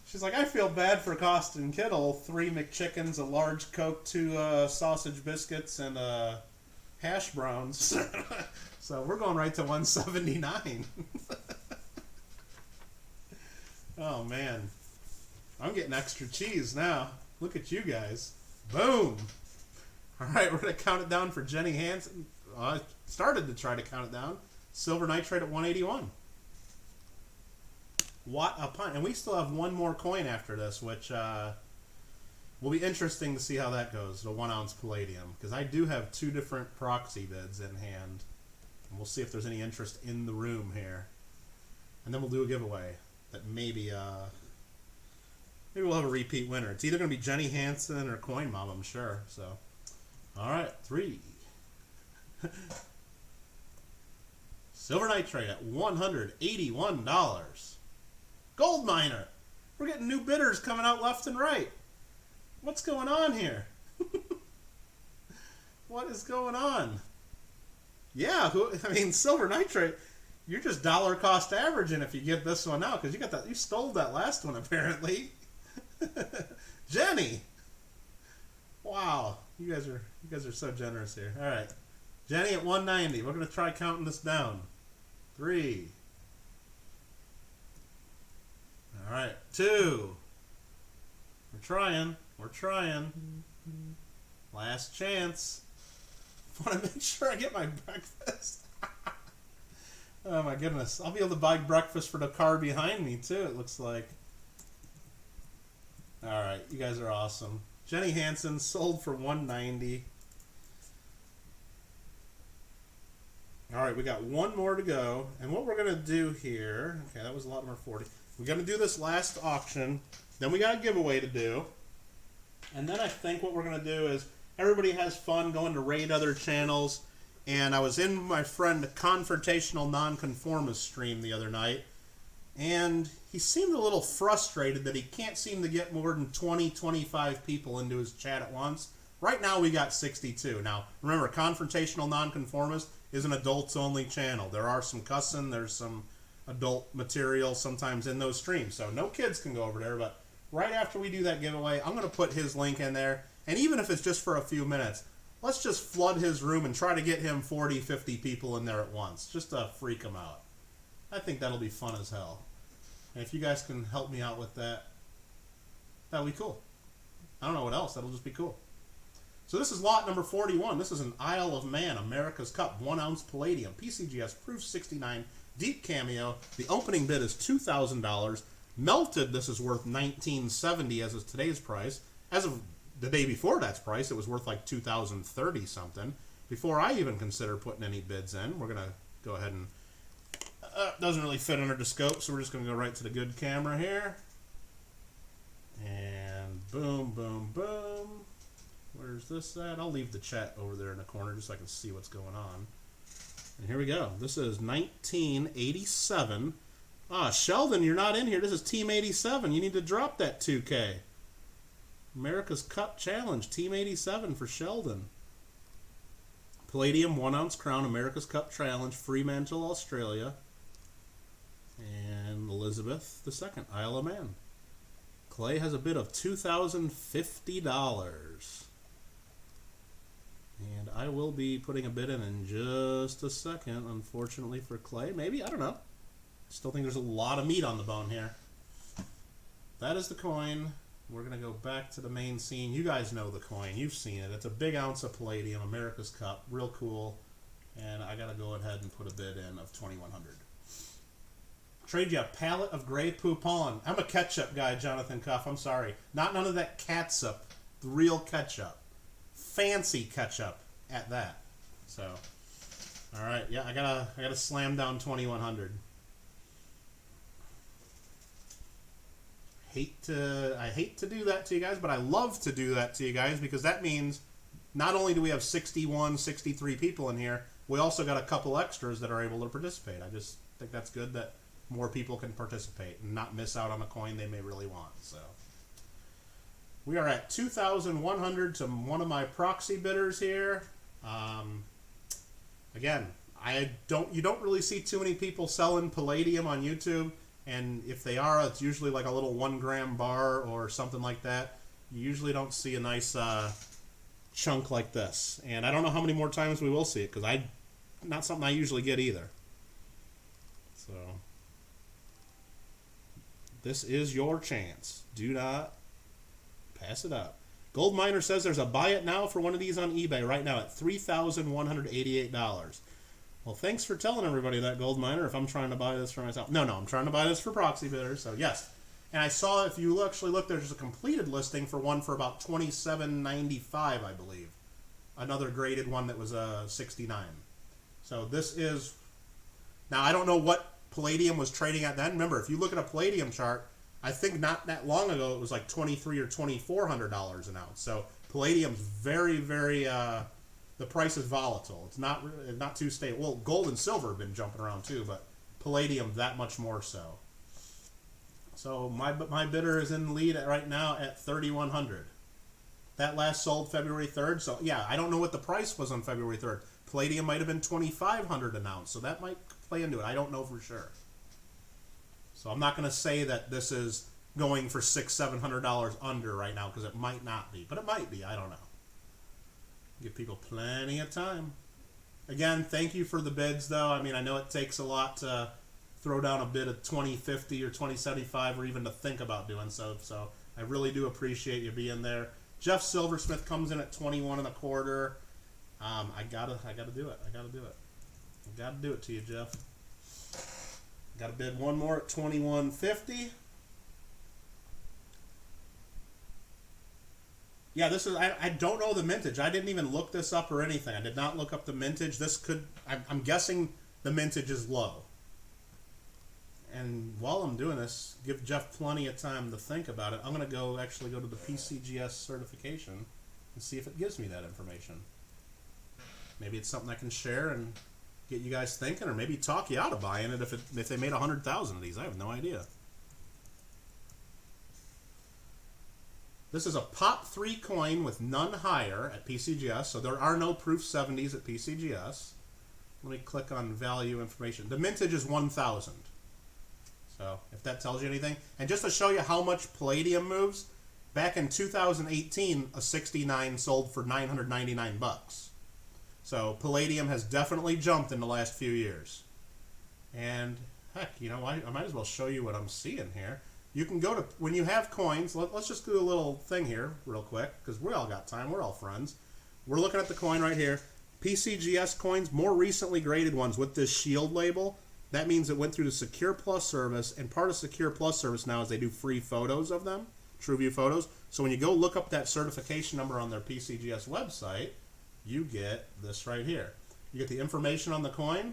B: She's like, I feel bad for costing Kittle 3 McChickens, a large Coke, 2 sausage biscuits, and hash browns. So we're going right to 179. Oh, man. I'm getting extra cheese now. Look at you guys. Boom. All right, we're going to count it down for Jenny Hansen. I started to try to count it down. Silver nitrate at 181. What a pint. And we still have one more coin after this, which will be interesting to see how that goes, the 1 ounce Palladium. Because I do have 2 different proxy bids in hand. And we'll see if there's any interest in the room here. And then we'll do a giveaway that maybe we'll have a repeat winner. It's either going to be Jenny Hansen or Coin Mom, I'm sure. So, all right, 3. Silver nitrate at $181. Gold miner. We're getting new bidders coming out left and right. What's going on here? What is going on? Yeah, silver nitrate. You're just dollar cost averaging if you get this one out, because you stole that last one apparently. Jenny. Wow, you guys are so generous here. All right, Jenny at 190. We're gonna try counting this down. 3. All right, 2. We're trying. Last chance. I want to make sure I get my breakfast. Oh my goodness, I'll be able to buy breakfast for the car behind me too, it looks like. Alright, you guys are awesome. Jenny Hansen sold for 190. Alright, we got one more to go. And what we're going to do here... Okay, that was a lot more 40. We're going to do this last auction. Then we got a giveaway to do. And then I think what we're going to do is... Everybody has fun going to raid other channels. And I was in my friend Confrontational Nonconformist stream the other night. And he seemed a little frustrated that he can't seem to get more than 20-25 people into his chat at once. Right now we got 62. Now, remember, Confrontational Nonconformist is an adults-only channel. There are some cussing, there's some adult material sometimes in those streams. So no kids can go over there, but right after we do that giveaway, I'm going to put his link in there. And even if it's just for a few minutes, let's just flood his room and try to get him 40, 50 people in there at once, just to freak him out. I think that'll be fun as hell. And if you guys can help me out with that, that'll be cool. I don't know what else. That'll just be cool. So this is lot number 41. This is an Isle of Man America's Cup 1 ounce Palladium PCGS Proof 69 Deep Cameo. The opening bid is $2,000. Melted, this is worth $1,970 as of today's price. As of the day before that's price, it was worth like $2,030 something. Before I even consider putting any bids in, we're gonna go ahead and doesn't really fit under the scope, so we're just gonna go right to the good camera here. And boom, boom, boom. Where's this at? I'll leave the chat over there in the corner just so I can see what's going on. And here we go. This is 1987. Ah, Sheldon, you're not in here. This is Team 87. You need to drop that 2K. America's Cup Challenge, Team 87 for Sheldon. Palladium 1 ounce crown, America's Cup Challenge, Fremantle, Australia. And Elizabeth II, Isle of Man. Clay has a bid of $2,050. And I will be putting a bid in just a second, unfortunately for Clay. Maybe, I don't know. Still think there's a lot of meat on the bone here. That is the coin. We're going to go back to the main scene. You guys know the coin. You've seen it. It's a big ounce of Palladium, America's Cup. Real cool. And I got to go ahead and put a bid in of $2,100. Trade you a pallet of gray poupon. I'm a ketchup guy, Jonathan Cuff. I'm sorry. Not none of that catsup. The real ketchup. Fancy ketchup at that. So, all right. Yeah, I gotta slam down $2,100. hate to do that to you guys, but I love to do that to you guys because that means not only do we have 61, 63 people in here, we also got a couple extras that are able to participate. I just think that's good that more people can participate and not miss out on a coin they may really want. So we are at 2,100 to one of my proxy bidders here. Again, you don't really see too many people selling Palladium on YouTube, and if they are, it's usually like a little 1 gram bar or something like that. You usually don't see a nice chunk like this, and I don't know how many more times we will see it because not something I usually get either. So this is your chance. Do not pass it up. Gold Miner says there's a buy it now for one of these on eBay right now at $3,188. Well, thanks for telling everybody that, Gold Miner, if I'm trying to buy this for myself. No, I'm trying to buy this for proxy bidders, so yes. And I saw, if you actually look, there's a completed listing for one for about $27.95, I believe. Another graded one that was 69. So this is... Now, I don't know what Palladium was trading at then. Remember, if you look at a Palladium chart, I think not that long ago it was like $2,300 or $2,400 an ounce. So Palladium's very, very... the price is volatile. It's not too stable. Well, gold and silver have been jumping around too, but Palladium that much more so. So my bidder is in the lead right now at 3,100. That last sold February 3rd. So yeah, I don't know what the price was on February 3rd. Palladium might have been 2,500 an ounce, so that might play into it. I don't know for sure. So I'm not going to say that this is going for $600-700 under right now because it might not be, but it might be. I don't know. Give people plenty of time. Again, thank you for the bids, though. I mean, I know it takes a lot to throw down a bid of $20.50 or $20.75 or even to think about doing so. So I really do appreciate you being there. Jeff Silversmith comes in at 21 1/4. I gotta do it. I gotta do it to you, Jeff. Gotta bid one more at $21.50. Yeah, this is, I don't know the mintage. I didn't even look this up or anything. I did not look up the mintage. This could, I'm guessing the mintage is low. And while I'm doing this, give Jeff plenty of time to think about it. I'm going to actually go to the PCGS certification and see if it gives me that information. Maybe it's something I can share and get you guys thinking, or maybe talk you out of buying it if they made 100,000 of these. I have no idea. This is a Pop 3 coin with none higher at PCGS, so there are no Proof 70s at PCGS. Let me click on value information. The mintage is 1,000. So if that tells you anything. And just to show you how much Palladium moves, back in 2018, a 69 sold for $999. So Palladium has definitely jumped in the last few years. And heck, you know, I might as well show you what I'm seeing here. You can go to, when you have coins, let's just do a little thing here real quick, because we all got time, we're all friends. We're looking at the coin right here. PCGS coins, more recently graded ones with this shield label. That means it went through the Secure Plus service, and part of Secure Plus service now is they do free photos of them, TrueView photos. So when you go look up that certification number on their PCGS website, you get this right here. You get the information on the coin.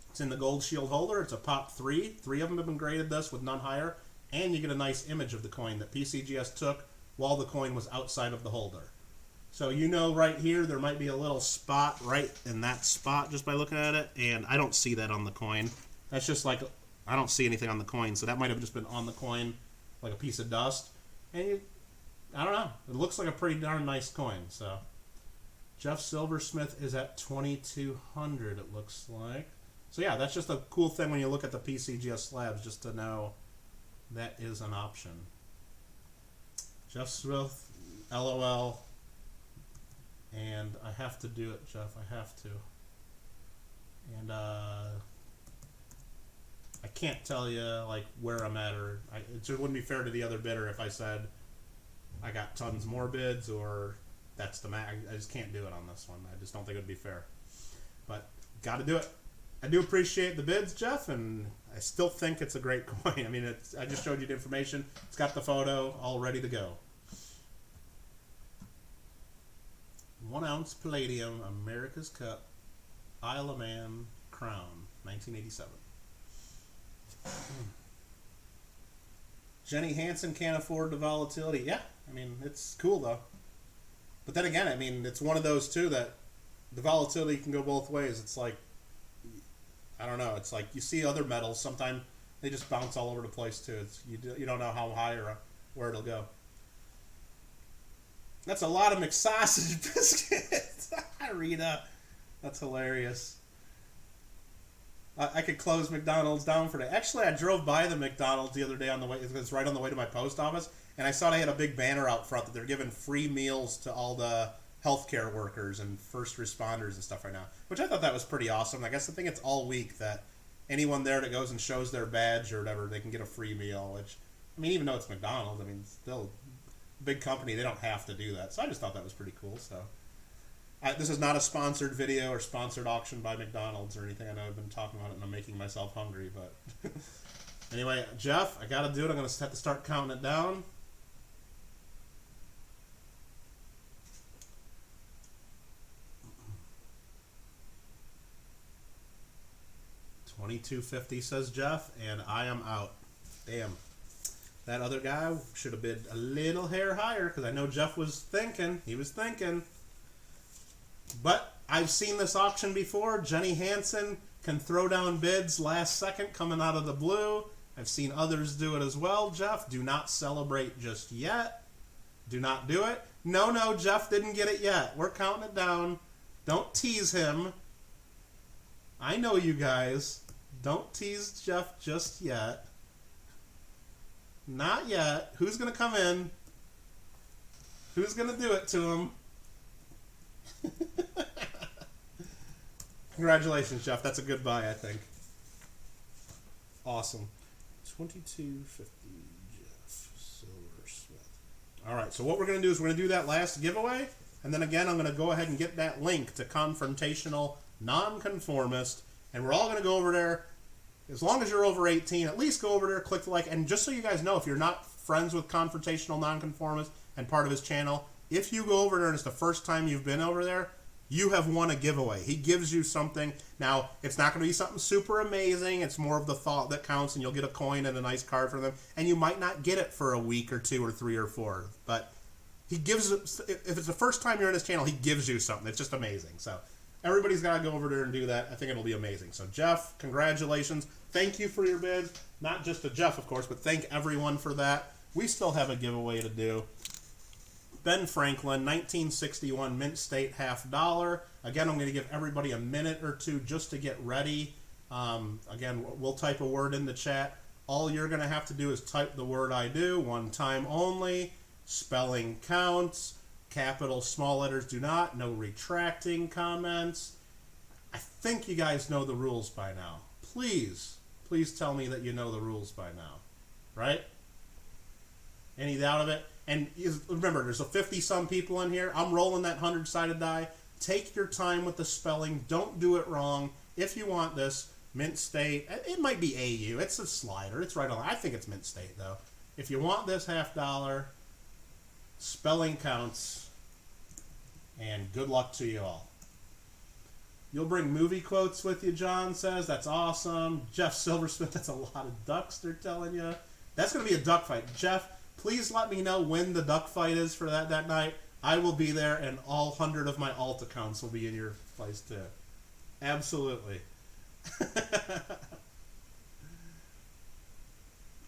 B: It's in the gold shield holder. It's a Pop 3. 3 of them have been graded this with none higher. And you get a nice image of the coin that PCGS took while the coin was outside of the holder. So you know right here there might be a little spot right in that spot just by looking at it, and I don't see that on the coin. That's just like, I don't see anything on the coin, so that might have just been on the coin like a piece of dust. And I don't know. It looks like a pretty darn nice coin. So Jeff Silversmith is at 2,200, it looks like. So yeah, that's just a cool thing when you look at the PCGS slabs, just to know that is an option. Jeff Smith, LOL. And I have to do it, Jeff. I have to. And I can't tell you like where I'm at, or it just wouldn't be fair to the other bidder if I said I got tons more bids or that's the max. I just can't do it on this one. I just don't think it would be fair. But got to do it. I do appreciate the bids, Jeff, and I still think it's a great coin. I mean, I just showed you the information. It's got the photo all ready to go. 1 ounce Palladium, America's Cup, Isle of Man, Crown, 1987. Jenny Hansen can't afford the volatility. Yeah, I mean, it's cool though. But then again, I mean, it's one of those too that the volatility can go both ways. It's like, I don't know. It's like you see other metals, sometimes they just bounce all over the place too. You don't know how high or where it'll go. That's a lot of McSausage biscuits. Rita, that's hilarious. I could close McDonald's down for that. Actually, I drove by the McDonald's the other day on the way. It's right on the way to my post office, and I saw they had a big banner out front that they're giving free meals to all the healthcare workers and first responders and stuff right now, which I thought that was pretty awesome. I guess I think it's all week that anyone there that goes and shows their badge or whatever, they can get a free meal. Which, I mean, even though it's McDonald's, I mean, still a big company, they don't have to do that. So I just thought that was pretty cool. So. This is not a sponsored video or sponsored auction by McDonald's or anything. I know I've been talking about it and I'm making myself hungry, but anyway, Jeff, I gotta do it. I'm gonna have to start counting it down. $22.50 says Jeff, and I am out. Damn. That other guy should have bid a little hair higher because I know Jeff was thinking. He was thinking. But I've seen this auction before. Jenny Hansen can throw down bids last second coming out of the blue. I've seen others do it as well, Jeff. Do not celebrate just yet. Do not do it. No, Jeff didn't get it yet. We're counting it down. Don't tease him. I know you guys. Don't tease Jeff just yet. Not yet. Who's going to come in? Who's going to do it to him? Congratulations, Jeff. That's a good buy, I think. Awesome. $22.50, Jeff Silversmith. All right, so what we're going to do is we're going to do that last giveaway, and then again, I'm going to go ahead and get that link to Confrontational Nonconformist, and we're all going to go over there. As long as you're over 18, at least go over there, click the like, and just so you guys know, if you're not friends with Confrontational Nonconformist and part of his channel, if you go over there and it's the first time you've been over there, you have won a giveaway. He gives you something. Now, it's not going to be something super amazing. It's more of the thought that counts, and you'll get a coin and a nice card from them. And you might not get it for a week or 2 or 3 or 4. But he gives, if it's the first time you're in his channel, he gives you something. It's just amazing. So everybody's got to go over there and do that. I think it'll be amazing. So Jeff, congratulations. Thank you for your bid. Not just to Jeff, of course, but thank everyone for that. We still have a giveaway to do. Ben Franklin, 1961 Mint State $50. Again, I'm going to give everybody a minute or 2 just to get ready. Again, we'll type a word in the chat. All you're going to have to do is type the word I do, one time only. Spelling counts. Capital, small letters do not. No retracting comments. I think you guys know the rules by now. Please tell me that you know the rules by now. Right? Any doubt of it? And remember, there's a 50-some people in here. I'm rolling that 100-sided die. Take your time with the spelling. Don't do it wrong. If you want this, Mint State, it might be AU. It's a slider. It's right on. I think it's Mint State, though. If you want this $50, spelling counts, and good luck to you all. You'll bring movie quotes with you, John says. That's awesome. Jeff Silversmith, that's a lot of ducks they're telling you. That's going to be a duck fight. Jeff, please let me know when the duck fight is for that night. I will be there, and all 100 of my alt accounts will be in your place too. Absolutely.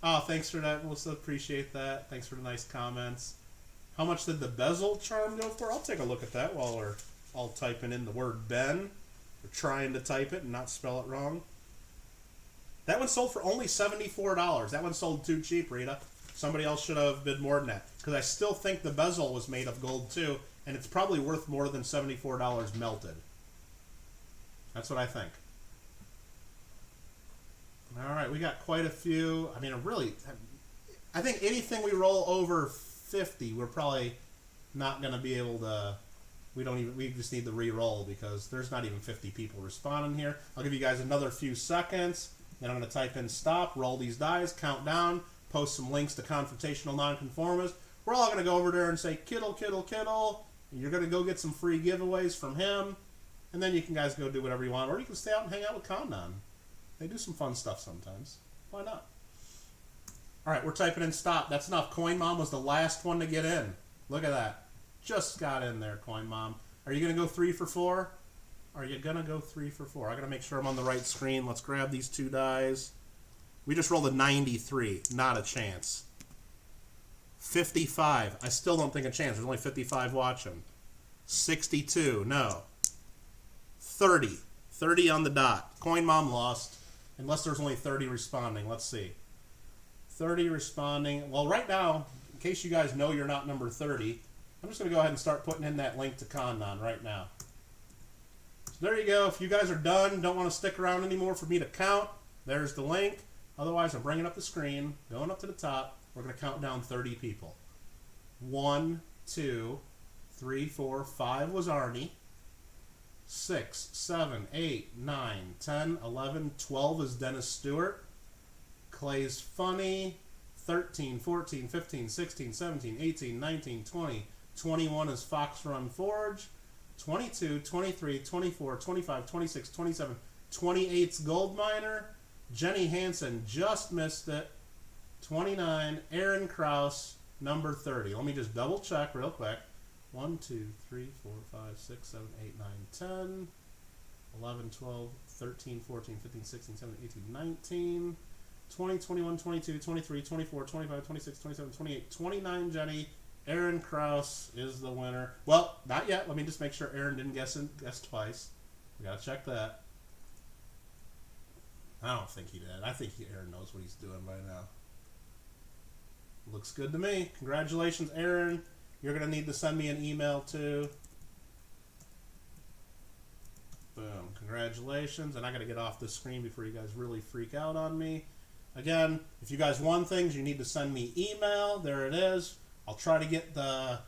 B: Oh, thanks for that, Melissa. Appreciate that. Thanks for the nice comments. How much did the bezel charm go for? I'll take a look at that while we're all typing in the word Ben. We're trying to type it and not spell it wrong. That one sold for only $74. That one sold too cheap, Rita. Somebody else should have bid more than that. Because I still think the bezel was made of gold too, and it's probably worth more than $74 melted. That's what I think. All right, we got quite a few. I mean, I think anything we roll over 50, we're probably not going to be able to. We just need to re-roll because there's not even 50 people responding here. I'll give you guys another few seconds. Then I'm going to type in stop, roll these dice, count down, post some links to Confrontational Nonconformist. We're all going to go over there and say Kittle, Kittle, Kittle. And you're going to go get some free giveaways from him. And then you can guys go do whatever you want. Or you can stay out and hang out with Condon. They do some fun stuff sometimes. Why not? All right, we're typing in stop. That's enough. Coin Mom was the last one to get in. Look at that. Just got in there, Coin Mom. Are you going to go 3 for 4? Are you going to go 3 for 4? I got to make sure I'm on the right screen. Let's grab these 2 dies. We just rolled a 93. Not a chance. 55. I still don't think a chance. There's only 55 watching. 62. No. 30. 30 on the dot. Coin Mom lost. Unless there's only 30 responding. Let's see. 30 responding. Well, right now, in case you guys know you're not number 30, I'm just going to go ahead and start putting in that link to Connon right now. So there you go. If you guys are done, don't want to stick around anymore for me to count, there's the link. Otherwise, I'm bringing up the screen, going up to the top. We're going to count down 30 people. 1, 2, 3, 4, 5 was Arnie. 6, 7, 8, 9, 10, 11, 12 is Dennis Stewart. Clay's Funny. 13, 14, 15, 16, 17, 18, 19, 20, 21 is Fox Run Forge. 22, 23, 24, 25, 26, 27, 28's Gold Miner. Jenny Hansen just missed it. 29, Aaron Kraus, number 30. Let me just double check real quick. 1, 2, 3, 4, 5, 6, 7, 8, 9, 10, 11, 12, 13, 14, 15, 16, 17, 18, 19, 20, 21, 22, 23, 24, 25, 26, 27, 28, 29, Jenny. Aaron Kraus is the winner. Well, not yet. Let me just make sure Aaron didn't guess twice. We got to check that. I don't think he did. I think Aaron knows what he's doing by now. Looks good to me. Congratulations, Aaron. You're going to need to send me an email, too. Boom. Congratulations. And I got to get off the screen before you guys really freak out on me. Again, if you guys won things, you need to send me email. There it is. I'll try to get the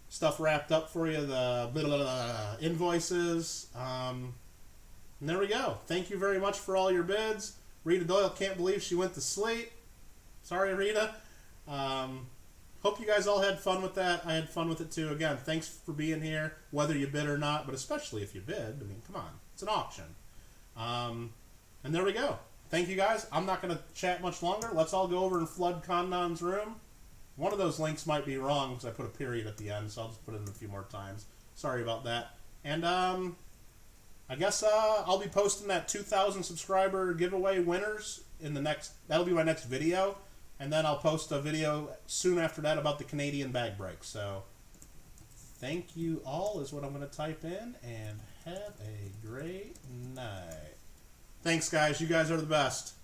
B: stuff wrapped up for you, the invoices. And there we go. Thank you very much for all your bids. Rita Doyle can't believe she went to sleep. Sorry, Rita. Hope you guys all had fun with that. I had fun with it too. Again, thanks for being here, whether you bid or not, but especially if you bid. I mean, come on. It's an auction. And there we go. Thank you guys. I'm not going to chat much longer. Let's all go over and flood Condon's room. One of those links might be wrong because I put a period at the end, so I'll just put it in a few more times. Sorry about that. And I guess I'll be posting that 2,000 subscriber giveaway winners in the next. That'll be my next video, and then I'll post a video soon after that about the Canadian bag break. So thank you all is what I'm going to type in, and have a great night. Thanks, guys. You guys are the best.